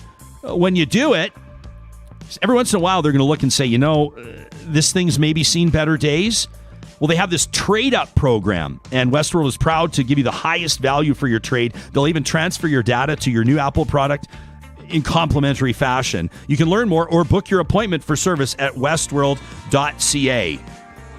When you do it, every once in a while, they're going to look and say, this thing's maybe seen better days. Well, they have this trade-up program, and Westworld is proud to give you the highest value for your trade. They'll even transfer your data to your new Apple product in complimentary fashion. You can learn more or book your appointment for service at westworld.ca.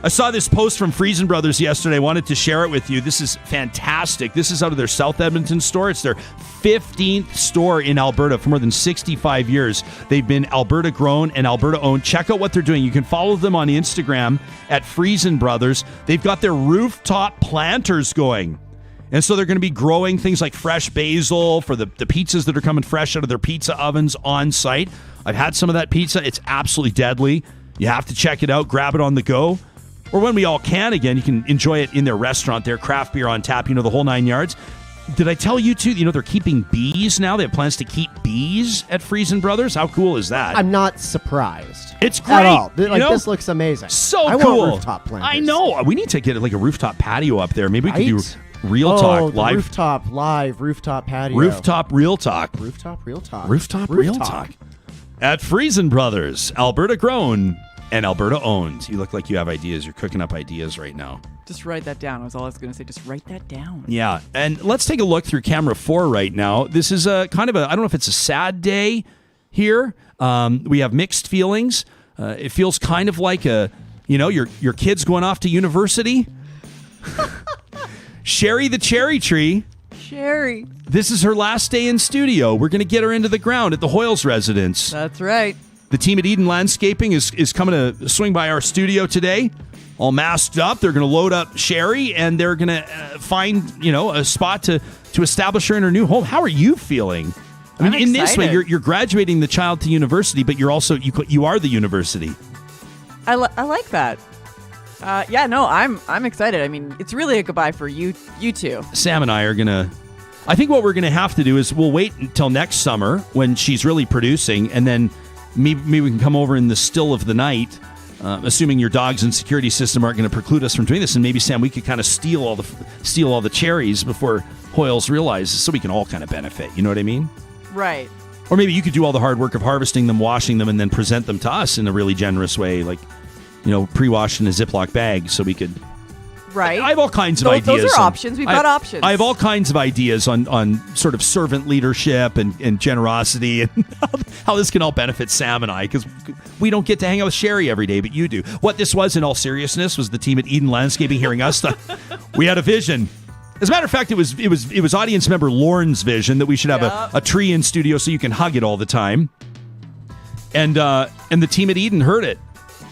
I saw this post from Friesen Brothers yesterday. I wanted to share it with you. This is fantastic. This is out of their South Edmonton store. It's their 15th store in Alberta for more than 65 years. They've been Alberta grown and Alberta owned. Check out what they're doing. You can follow them on Instagram at Friesen Brothers. They've got their rooftop planters going. And so they're going to be growing things like fresh basil for the pizzas that are coming fresh out of their pizza ovens on site. I've had some of that pizza. It's absolutely deadly. You have to check it out. Grab it on the go. Or when we all can again, you can enjoy it in their restaurant, their craft beer on tap, the whole 9 yards. Did I tell you too, they're keeping bees now? They have plans to keep bees at Friesen Brothers? How cool is that? I'm not surprised. It's great. At all. This looks amazing. So I cool. want rooftop planters. I know. We need to get like a rooftop patio up there. Maybe we could do Real Talk live. Rooftop patio. Rooftop Real Talk. Rooftop Real Talk. Rooftop Real Talk. At Friesen Brothers, Alberta grown and Alberta owned. You look like you have ideas. You're cooking up ideas right now. Just write that down. Was all I was going to say. Just write that down. Yeah. And let's take a look through camera 4 right now. This is I don't know if it's a sad day here. We have mixed feelings. It feels kind of like your kid's going off to university. Sherry the cherry tree. Sherry. This is her last day in studio. We're going to get her into the ground at the Hoyles residence. That's right. The team at Eden Landscaping is coming to swing by our studio today, all masked up. They're going to load up Sherry, and they're going to find a spot to establish her in her new home. How are you feeling? I mean, in this way, you're graduating the child to university, but you're also you are the university. I like that. I'm excited. I mean, it's really a goodbye for you two. Sam and I are gonna. I think what we're gonna have to do is we'll wait until next summer when she's really producing, and then maybe we can come over in the still of the night, assuming your dogs and security system aren't going to preclude us from doing this. And maybe, Sam, we could kind of steal all the cherries before Hoyles realizes, so we can all kind of benefit. You know what I mean? Right. Or maybe you could do all the hard work of harvesting them, washing them, and then present them to us in a really generous way, like pre-washed in a Ziploc bag, so we could. Right. I have all kinds of ideas. Those are options. We've got options. I have all kinds of ideas on sort of servant leadership and generosity and how this can all benefit Sam and I, because we don't get to hang out with Sherry every day, but you do. What this was, in all seriousness, was the team at Eden Landscaping hearing us. We had a vision. As a matter of fact, it was audience member Lauren's vision that we should have a tree in studio so you can hug it all the time. And the team at Eden heard it.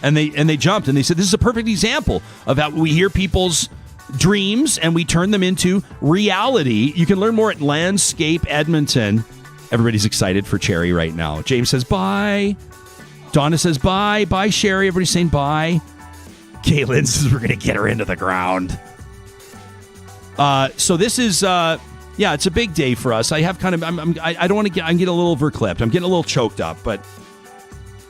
And they jumped and they said, this is a perfect example of how we hear people's dreams and we turn them into reality. You can learn more at Landscape Edmonton. Everybody's excited for Cherry right now. James says bye. Donna says bye. Bye, Sherry. Everybody's saying bye. Caitlin says we're going to get her into the ground. So this is, it's a big day for us. I have kind of, I don't want to get, I'm getting a little overclipped. I'm getting a little choked up, but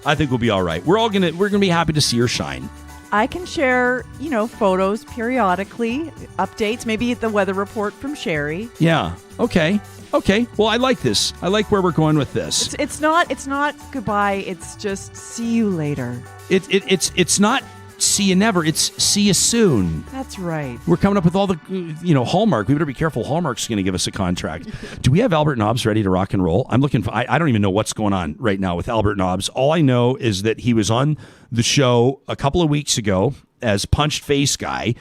I think we'll be all right. We're going to be happy to see her shine. I can share, photos periodically, updates, maybe the weather report from Sherry. Yeah. Okay. Well, I like this. I like where we're going with this. It's not goodbye. It's just see you later. It's not see you never. It's see you soon. That's right. We're coming up with all the, Hallmark. We better be careful. Hallmark's going to give us a contract. Do we have Albert Nobbs ready to rock and roll? I'm looking for, I don't even know what's going on right now with Albert Nobbs. All I know is that he was on the show a couple of weeks ago as Punched Face Guy,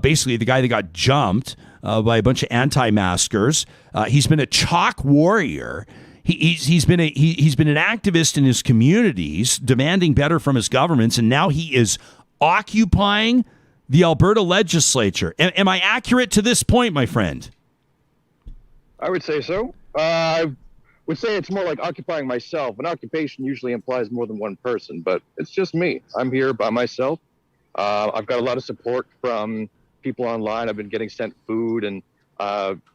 basically the guy that got jumped by a bunch of anti-maskers. He's been a chalk warrior. He's been an activist in his communities, demanding better from his governments, and now he is occupying the Alberta Legislature. Am I accurate to this point, my friend? I would say so. I would say it's more like occupying myself. An occupation usually implies more than one person, but it's just me. I'm here by myself. I've got a lot of support from people online. I've been getting sent food and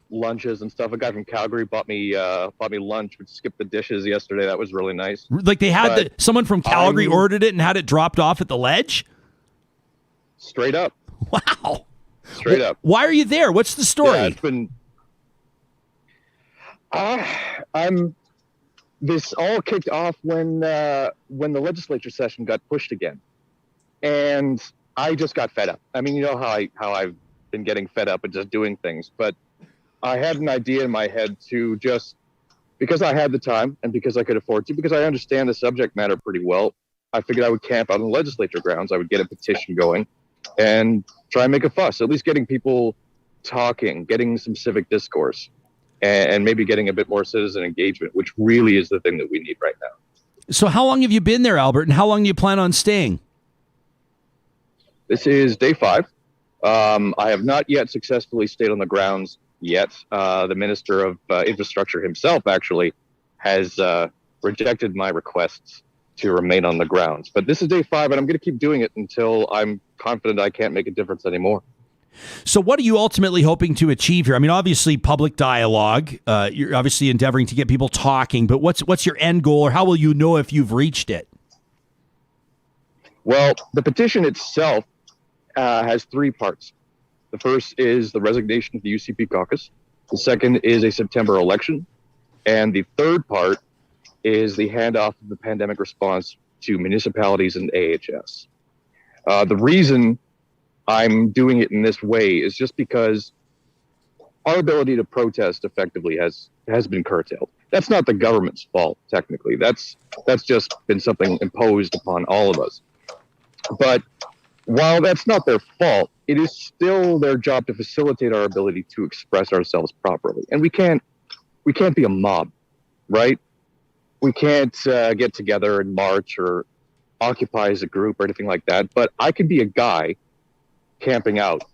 lunches and stuff. A guy from Calgary bought me lunch, which skipped the dishes yesterday. That was really nice. Like they had someone from Calgary ordered it and had it dropped off at the ledge? Straight up. Wow. Straight up. Why are you there? What's the story? Yeah, it's been. This all kicked off when the legislature session got pushed again, and I just got fed up. I mean, you know how I've been getting fed up and just doing things, but I had an idea in my head to just, because I had the time and because I could afford to, because I understand the subject matter pretty well, I figured I would camp out on the legislature grounds. I would get a petition going and try and make a fuss, at least getting people talking, getting some civic discourse, and maybe getting a bit more citizen engagement, which really is the thing that we need right now. So how long have you been there, Albert, and how long do you plan on staying? This is day 5. I have not yet successfully stayed on the grounds yet. The Minister of Infrastructure himself actually has rejected my requests to remain on the grounds. But this is day 5, and I'm going to keep doing it until I'm confident I can't make a difference anymore. So what are you ultimately hoping to achieve here? I mean, obviously public dialogue, you're obviously endeavoring to get people talking, but what's your end goal, or how will you know if you've reached it? Well, the petition itself has 3 parts. The first is the resignation of the UCP caucus. The second is a September election. And the third part is the handoff of the pandemic response to municipalities and AHS. The reason I'm doing it in this way is just because our ability to protest effectively has been curtailed. That's not the government's fault, technically. That's just been something imposed upon all of us. But while that's not their fault, it is still their job to facilitate our ability to express ourselves properly. And we can't be a mob, right? We can't get together and march or occupy as a group or anything like that. But I could be a guy camping out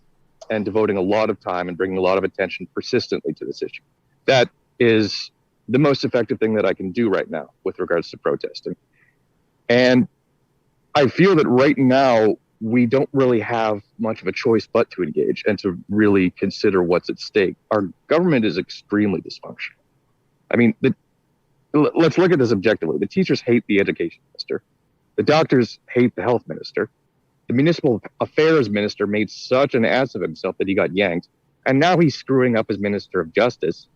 and devoting a lot of time and bringing a lot of attention persistently to this issue. That is the most effective thing that I can do right now with regards to protesting. And I feel that right now we don't really have much of a choice but to engage and to really consider what's at stake. Our government is extremely dysfunctional. I mean, let's look at this objectively. The teachers hate the education minister. The doctors hate the health minister. The municipal affairs minister made such an ass of himself that he got yanked. And now he's screwing up as minister of justice.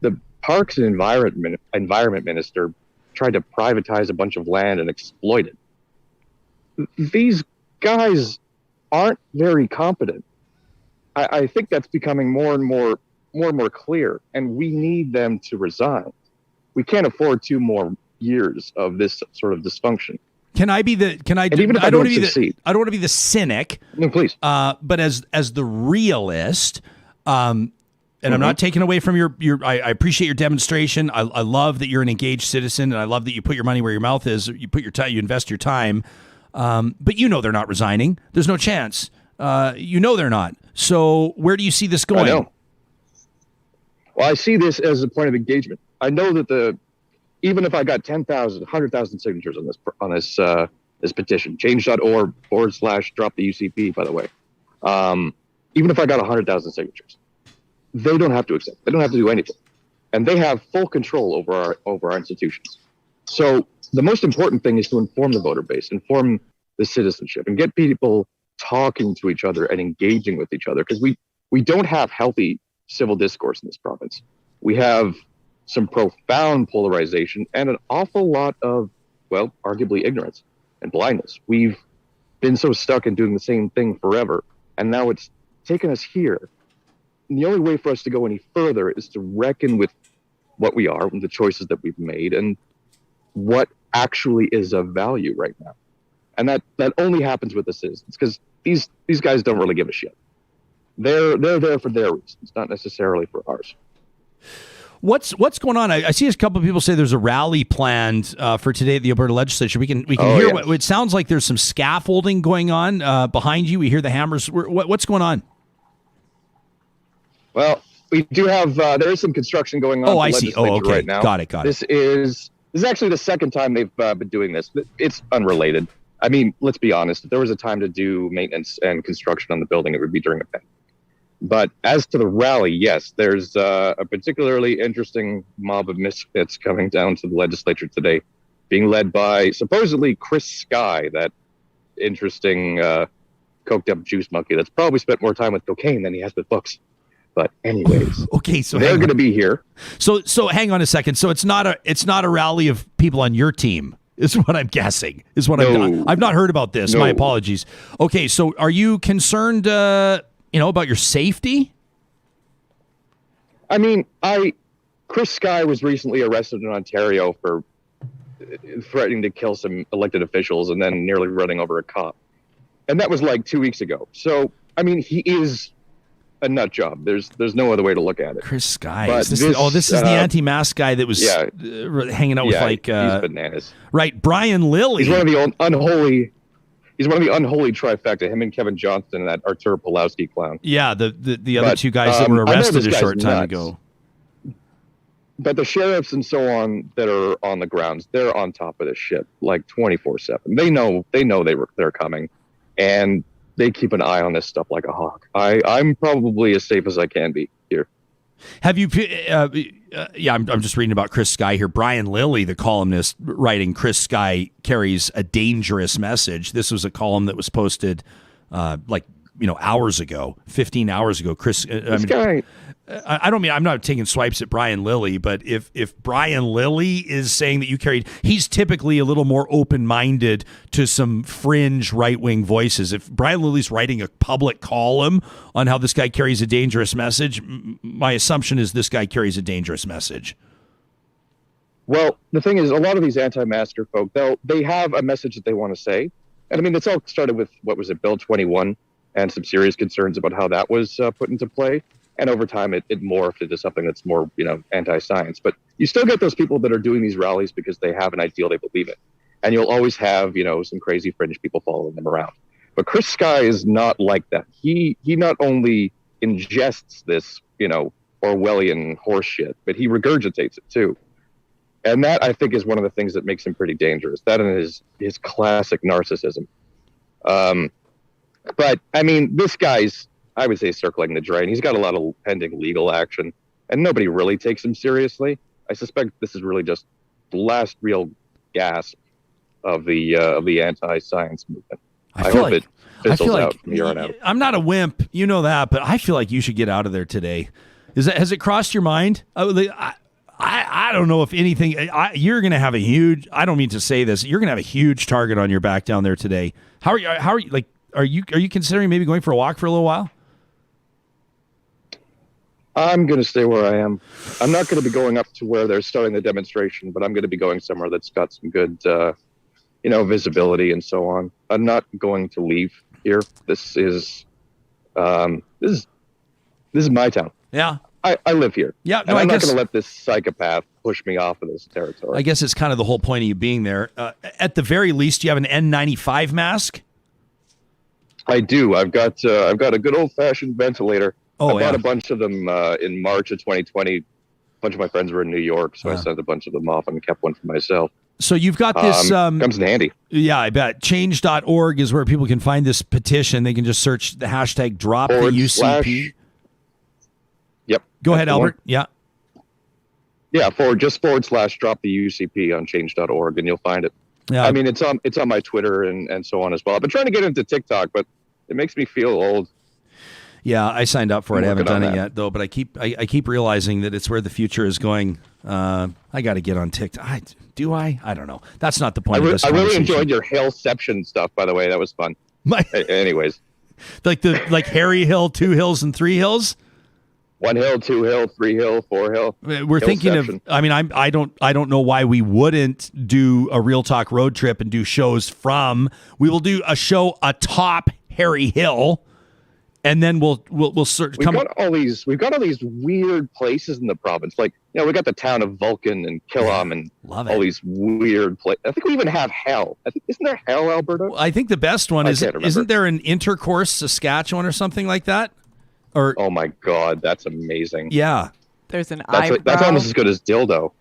The parks and environment minister tried to privatize a bunch of land and exploit it. These guys aren't very competent. I think that's becoming more and more clear, and we need them to resign. We can't afford 2 more years of this sort of dysfunction. Can I be the? Even if I don't succeed, I don't want to be the cynic. No, please. But as the realist, and I'm not taking away from your. I appreciate your demonstration. I love that you're an engaged citizen, and I love that you put your money where your mouth is. You put your time. You invest your time. But they're not resigning. There's no chance. They're not. So where do you see this going? I know. Well, I see this as a point of engagement. I know that even if I got 10,000, 100,000 signatures on this petition, change.org/drop the UCP, by the way. Even if I got 100,000 signatures, they don't have to accept. They don't have to do anything, and they have full control over our institutions. So the most important thing is to inform the voter base, inform the citizenship, and get people talking to each other and engaging with each other, because we don't have healthy civil discourse in this province. We have some profound polarization and an awful lot of, well, arguably ignorance and blindness. We've been so stuck in doing the same thing forever, and now it's taken us here. And the only way for us to go any further is to reckon with what we are, and the choices that we've made, and what actually is of value right now. And that only happens with the citizens, because these guys don't really give a shit. They're there for their reasons, not necessarily for ours. What's going on? I see a couple of people say there's a rally planned for today at the Alberta Legislature. We can hear yes. what it sounds like. There's some scaffolding going on behind you. We hear the hammers. What's going on? Well, we do have there is some construction going on. Oh, I see. Oh, okay. Right now. Got it. This is actually the second time they've been doing this. It's unrelated. I mean, let's be honest. If there was a time to do maintenance and construction on the building, it would be during a pandemic. But as to the rally, yes, there's a particularly interesting mob of misfits coming down to the legislature today, being led by supposedly Chris Sky, that interesting coked up juice monkey that's probably spent more time with cocaine than he has with books. But anyways, okay, so they're going to be here. So hang on a second. So it's not a rally of people on your team, is what I'm guessing. I've not heard about this. No. My apologies. Okay, so are you concerned about your safety? I mean, Chris Sky was recently arrested in Ontario for threatening to kill some elected officials and then nearly running over a cop. And that was like 2 weeks ago. So, I mean, he is a nut job. There's no other way to look at it. Chris Sky. This is the anti-mask guy that was hanging out with he's bananas. Right, Brian Lilly. He's one of the unholy trifecta, him and Kevin Johnston and that Artur Pawlowski clown. Yeah, the other two guys that were arrested a short time ago. But the sheriffs and so on that are on the grounds, they're on top of this shit like 24/7. They know they're coming, and they keep an eye on this stuff like a hawk. I'm probably as safe as I can be here. Have you? I'm just reading about Chris Sky here. Brian Lilly, the columnist, writing Chris Sky carries a dangerous message. This was a column that was posted hours ago, 15 hours ago. I'm not taking swipes at Brian Lilly, but if Brian Lilly is saying that you carried, he's typically a little more open-minded to some fringe right-wing voices. If Brian Lilly's writing a public column on how this guy carries a dangerous message, my assumption is this guy carries a dangerous message. Well, the thing is, a lot of these anti-masker folk, they have a message that they want to say. And I mean, it's all started with, Bill 21, and some serious concerns about how that was put into play. And over time, it morphed into something that's more, anti-science. But you still get those people that are doing these rallies because they have an ideal they believe in. And you'll always have, some crazy fringe people following them around. But Chris Sky is not like that. He not only ingests this, Orwellian horse shit, but he regurgitates it too. And that, I think, is one of the things that makes him pretty dangerous. That and his classic narcissism. But, I mean, this guy's, I would say, circling the drain. He's got a lot of pending legal action, and nobody really takes him seriously. I suspect this is really just the last real gasp of the anti-science movement. I hope it fizzles out from here on out. I'm not a wimp, you know that, but I feel like you should get out of there today. Has it crossed your mind? I don't know if anything. You're going to have a huge. I don't mean to say this. You're going to have a huge target on your back down there today. How are you? Like, are you considering maybe going for a walk for a little while? I'm going to stay where I am. I'm not going to be going up to where they're starting the demonstration, but I'm going to be going somewhere that's got some good, visibility and so on. I'm not going to leave here. This is my town. Yeah. I live here. Yeah. No, I'm not going to let this psychopath push me off of this territory. I guess it's kind of the whole point of you being there. At the very least, you have an N95 mask? I do. I've got a good old-fashioned ventilator. I bought a bunch of them in March of 2020. A bunch of my friends were in New York, so I sent a bunch of them off and kept one for myself. So you've got this... comes in handy. Yeah, I bet. Change.org is where people can find this petition. They can just search the hashtag drop the UCP. Yep. Go that's ahead, the one. Albert. Yeah. Yeah, just / drop the UCP on change.org and you'll find it. Yeah. I mean, it's on my Twitter and so on as well. I've been trying to get into TikTok, but it makes me feel old. Yeah, I signed up for it. I'm I haven't working done on it that. yet, though. But I keep realizing that it's where the future is going. I got to get on TikTok. Do I? I don't know. That's not the point of this I really conversation. enjoyed your Hillception stuff, by the way. That was fun. Anyways, like Harry Hill, 2 hills, and 3 hills. 1 hill, 2 hill, 3 hill, 4 hill. We're thinking of. Hillception. I mean, I don't know why we wouldn't do a Real Talk road trip and do shows from. We will do a show atop Harry Hill. And then we'll search. We've got all these weird places in the province. Like, we got the town of Vulcan and Killam and all these weird places. I think we even have hell. Isn't there hell, Alberta? I think the best one isn't there an Intercourse, Saskatchewan, or something like that? Or oh my God, that's amazing. Yeah, there's an that's almost as good as dildo.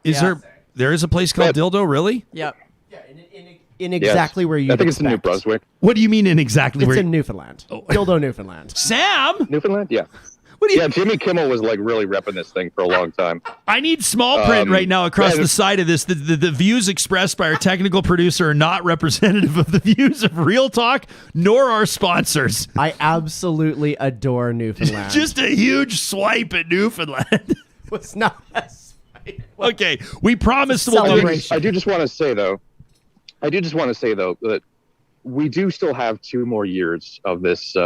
Is there is a place called Dildo? Really? Yep. In exactly where you. I think it's in New Brunswick. What do you mean in exactly It's where? in Newfoundland. Dildo, Newfoundland. Sam? Newfoundland? Yeah. Yeah, Jimmy Kimmel was like really repping this thing for a long time. I need small print right now across the side of this. The views expressed by our technical producer are not representative of the views of Real Talk, nor our sponsors. I absolutely adore Newfoundland. Just a huge swipe at Newfoundland. Was not. Okay, we promised we'll do it. I do just want to say though that we do still have 2 more years of this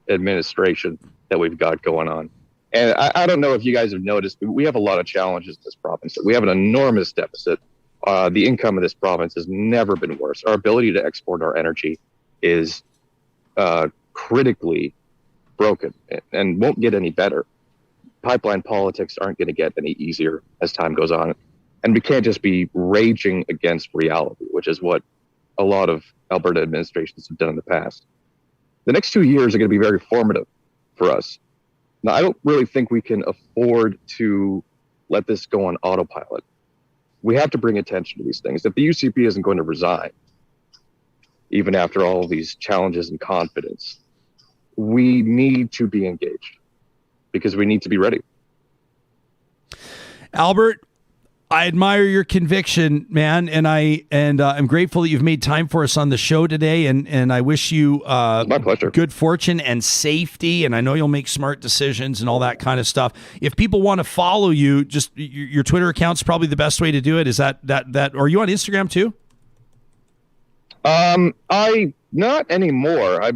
administration that we've got going on. And I don't know if you guys have noticed, but we have a lot of challenges in this province. We have an enormous deficit. The income of this province has never been worse. Our ability to export our energy is critically broken and won't get any better. Pipeline politics aren't going to get any easier as time goes on. And we can't just be raging against reality, which is what a lot of Alberta administrations have done in the past. The next 2 years are going to be very formative for us. Now, I don't really think we can afford to let this go on autopilot. We have to bring attention to these things. If the UCP isn't going to resign, even after all of these challenges and confidence, we need to be engaged because we need to be ready. Albert, I admire your conviction, man, and I'm grateful that you've made time for us on the show today, and I wish you my pleasure. Good fortune and safety, and I know you'll make smart decisions and all that kind of stuff. If people want to follow you, just your Twitter account's probably the best way to do it. Is that are you on Instagram too? I not anymore. I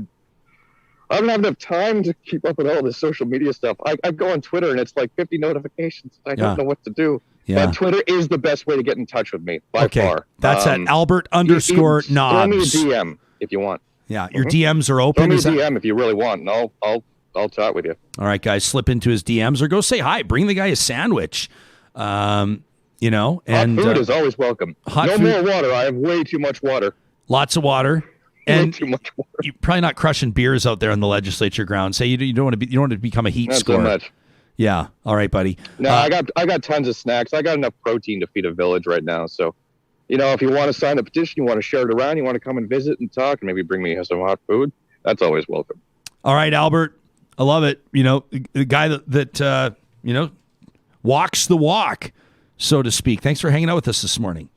don't have enough time to keep up with all this social media stuff. I go on Twitter and it's like 50 notifications. I don't know what to do. Yeah. But Twitter is the best way to get in touch with me by far. That's at Albert _Nobbs. Throw me a DM if you want. Yeah, your DMs are open. Throw me a DM if you really want, and I'll chat with you. All right, guys, slip into his DMs or go say hi. Bring the guy a sandwich. And hot food is always welcome. No more water. I have way too much water. Lots of water. And too much water. You're probably not crushing beers out there on the legislature grounds. Say you don't want to become a heat Not scorer. so much. Yeah. All right, buddy. No, I got tons of snacks. I got enough protein to feed a village right now. So, if you want to sign a petition, you want to share it around, you want to come and visit and talk, and maybe bring me some hot food, that's always welcome. All right, Albert. I love it. The guy that walks the walk, so to speak. Thanks for hanging out with us this morning.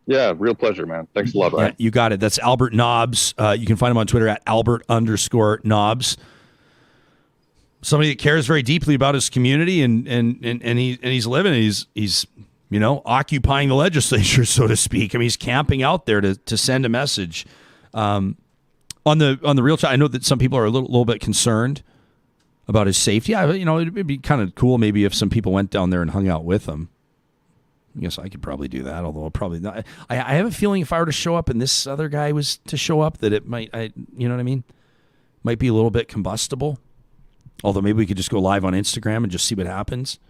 Yeah, real pleasure, man. Thanks a lot, Ryan. Yeah, you got it. That's Albert Nobbs. You can find him on Twitter at Albert _Nobbs. Somebody that cares very deeply about his community and he's living. He's occupying the legislature, so to speak. I mean, he's camping out there to send a message. On the Real Talk, I know that some people are a little bit concerned about his safety. It'd be kind of cool maybe if some people went down there and hung out with him. I guess I could probably do that, although I'll probably not. I have a feeling if I were to show up and this other guy was to show up, that it might, you know what I mean? Might be a little bit combustible. Although maybe we could just go live on Instagram and just see what happens.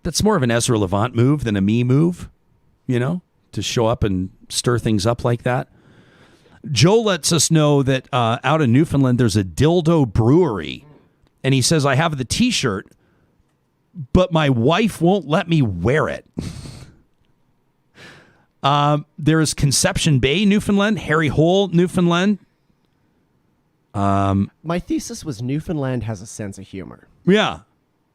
That's more of an Ezra Levant move than a me move, to show up and stir things up like that. Joe lets us know that out in Newfoundland, there's a dildo brewery. And he says, I have the T-shirt, but my wife won't let me wear it. There is Conception Bay, Newfoundland, Harry Hole, Newfoundland. My thesis was Newfoundland has a sense of humor. Yeah.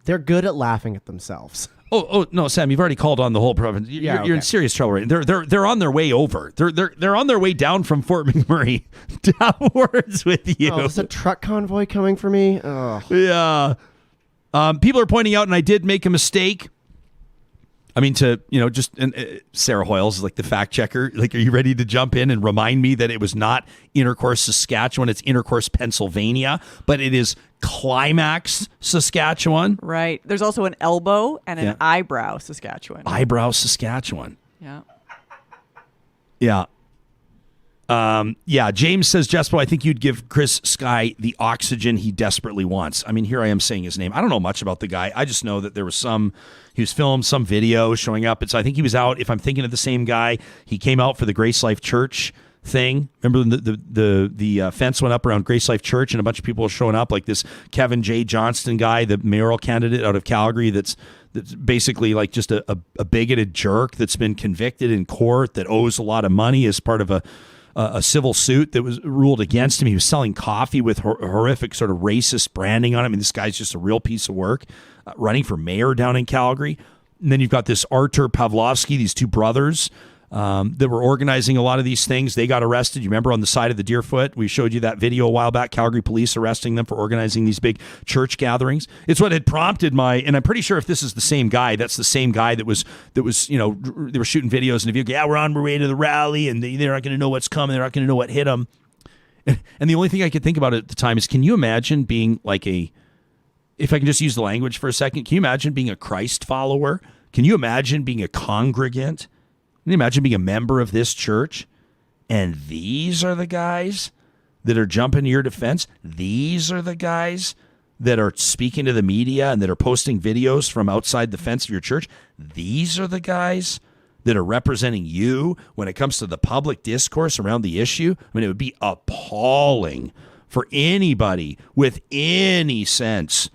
They're good at laughing at themselves. Oh no, Sam! You've already called on the whole province. You're in serious trouble right now. They're on their way over. They're on their way down from Fort McMurray downwards with you. Oh, there's a truck convoy coming for me. Oh. Yeah. People are pointing out, and I did make a mistake. I mean, Sarah Hoyles is like the fact checker. Like, are you ready to jump in and remind me that it was not Intercourse, Saskatchewan? It's Intercourse, Pennsylvania, but it is Climax, Saskatchewan. Right. There's also an elbow and an eyebrow, Saskatchewan. Eyebrow, Saskatchewan. Yeah. Yeah. James says, Jespo, I think you'd give Chris Sky the oxygen he desperately wants. I mean, here I am saying his name. I don't know much about the guy. I just know that there was he was filmed some video showing up. I think he was out, if I'm thinking of the same guy, he came out for the Grace Life Church thing. Remember the fence went up around Grace Life Church and a bunch of people were showing up, like this Kevin J. Johnston guy, the mayoral candidate out of Calgary that's basically like just a bigoted jerk that's been convicted in court, that owes a lot of money as part of a civil suit that was ruled against him. He was selling coffee with horrific sort of racist branding on it. I mean, this guy's just a real piece of work, running for mayor down in Calgary. And then you've got this Artur Pavlovsky, these two brothers that were organizing a lot of these things. They got arrested. You remember on the side of the Deerfoot? We showed you that video a while back, Calgary police arresting them for organizing these big church gatherings. It's what had prompted and I'm pretty sure if this is the same guy, that's the same guy that was, they were shooting videos and the video, we're on our way to the rally and they're not going to know what's coming. They're not going to know what hit them. And the only thing I could think about at the time is, can you imagine being like if I can just use the language for a second, can you imagine being a Christ follower? Can you imagine being a congregant? Can you imagine being a member of this church? And these are the guys that are jumping to your defense. These are the guys that are speaking to the media and that are posting videos from outside the fence of your church. These are the guys that are representing you when it comes to the public discourse around the issue. I mean, it would be appalling for anybody with any sense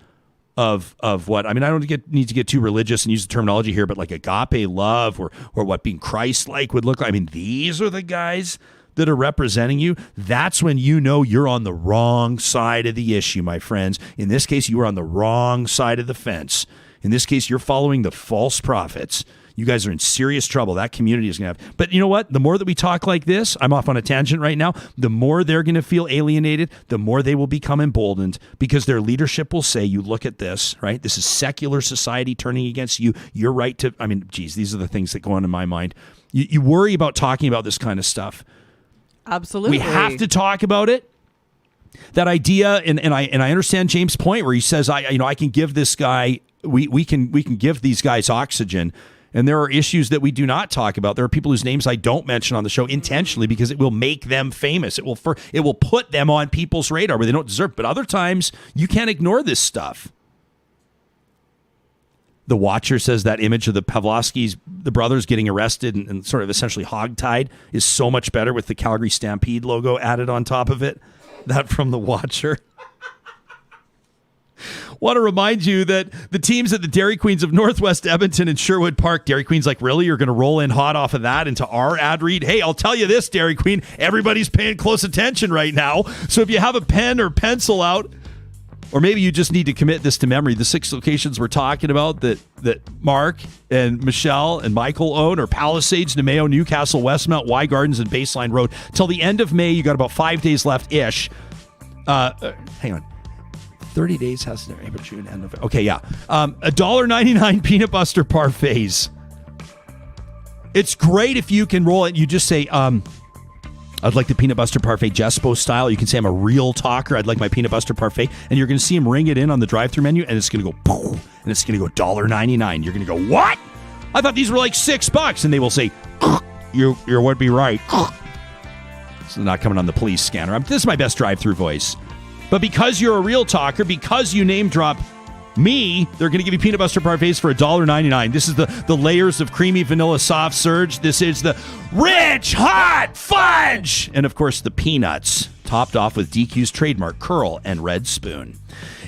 of what, I mean, I don't need to get too religious and use the terminology here, but like agape love or what being Christ-like would look like. I mean, these are the guys that are representing you. That's when you know you're on the wrong side of the issue, my friends. In this case, you are on the wrong side of the fence. In this case, you're following the false prophets. You guys are in serious trouble. That community is going to have. But you know what? The more that we talk like this, I'm off on a tangent right now, the more they're going to feel alienated, the more they will become emboldened, because their leadership will say, you look at this, right? This is secular society turning against you. You're right to, I mean, geez, these are the things that go on in my mind. You worry about talking about this kind of stuff. Absolutely. We have to talk about it. That idea, and I understand James' point where he says, I can give this guy, we can give these guys oxygen. And there are issues that we do not talk about. There are people whose names I don't mention on the show intentionally because it will make them famous. It will put them on people's radar where they don't deserve. But other times, you can't ignore this stuff. The Watcher says that image of the Pavlovskys, the brothers getting arrested and sort of essentially hogtied, is so much better with the Calgary Stampede logo added on top of it. That from the Watcher. Want to remind you that the teams at the Dairy Queens of Northwest Edmonton and Sherwood Park, Dairy Queen's like, really? You're going to roll in hot off of that into our ad read? Hey, I'll tell you this, Dairy Queen, everybody's paying close attention right now. So if you have a pen or pencil out, or maybe you just need to commit this to memory, the 6 locations we're talking about that Mark and Michelle and Michael own are Palisades, Nemeo, Newcastle, Westmount, Y Gardens, and Baseline Road. Till the end of May, you got about 5 days left-ish. Hang on. 30 days has to April, June, and November. Okay, yeah. $1.99 peanut butter parfaits. It's great if you can roll it. You just say, I'd like the peanut butter parfait Jespo style. You can say, I'm a real talker. I'd like my peanut butter parfait. And you're going to see him ring it in on the drive-thru menu, and it's going to go, poof, and it's going to go $1.99. You're going to go, what? I thought these were like $6. And they will say, you would be right. So they're not coming on the police scanner. This is my best drive-thru voice. But because you're a real talker, because you name drop me, they're going to give you peanut butter parfaits for $1.99. This is the layers of creamy vanilla soft surge. This is the rich hot fudge. And of course, the peanuts, topped off with DQ's trademark curl and red spoon.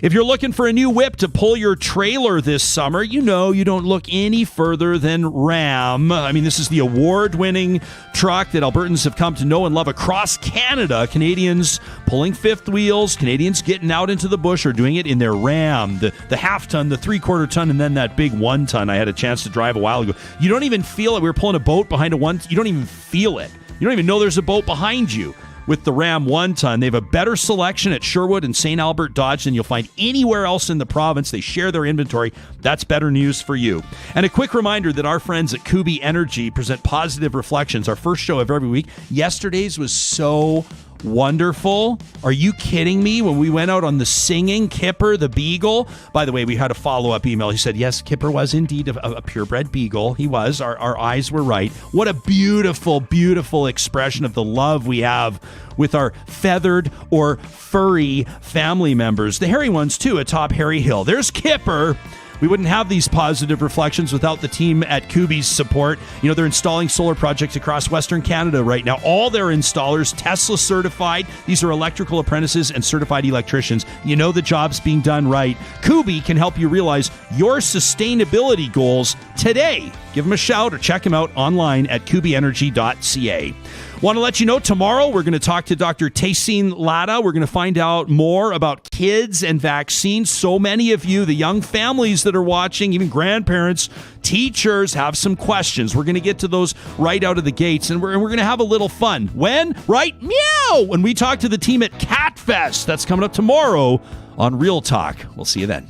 If you're looking for a new whip to pull your trailer this summer, you know you don't look any further than Ram. I mean, this is the award-winning truck that Albertans have come to know and love across Canada. Canadians pulling fifth wheels, Canadians getting out into the bush are doing it in their Ram. The half-ton, the three-quarter-ton, and then that big one-ton I had a chance to drive a while ago. You don't even feel it. We were pulling a boat behind a one. You don't even feel it. You don't even know there's a boat behind you. With the Ram 1-ton, they have a better selection at Sherwood and St. Albert Dodge than you'll find anywhere else in the province. They share their inventory. That's better news for you. And a quick reminder that our friends at Kubi Energy present Positive Reflections, our first show of every week. Yesterday's was so wonderful. Are you kidding me? When we went out on the singing, Kipper, the beagle. By the way, we had a follow-up email. He said, yes, Kipper was indeed a purebred beagle. He was. Our eyes were right. What a beautiful, beautiful expression of the love we have with our feathered or furry family members. The hairy ones, too, atop Harry Hill. There's Kipper. We wouldn't have these Positive Reflections without the team at Kubi's support. You know, they're installing solar projects across Western Canada right now. All their installers, Tesla certified. These are electrical apprentices and certified electricians. You know the job's being done right. Kubi can help you realize your sustainability goals today. Give them a shout or check them out online at kubienergy.ca. Want to let you know, tomorrow we're going to talk to Dr. Taysine Lada. We're going to find out more about kids and vaccines. So many of you, the young families that are watching, even grandparents, teachers, have some questions. We're going to get to those right out of the gates, and we're going to have a little fun. When? Right? Meow! When we talk to the team at CatFest. That's coming up tomorrow on Real Talk. We'll see you then.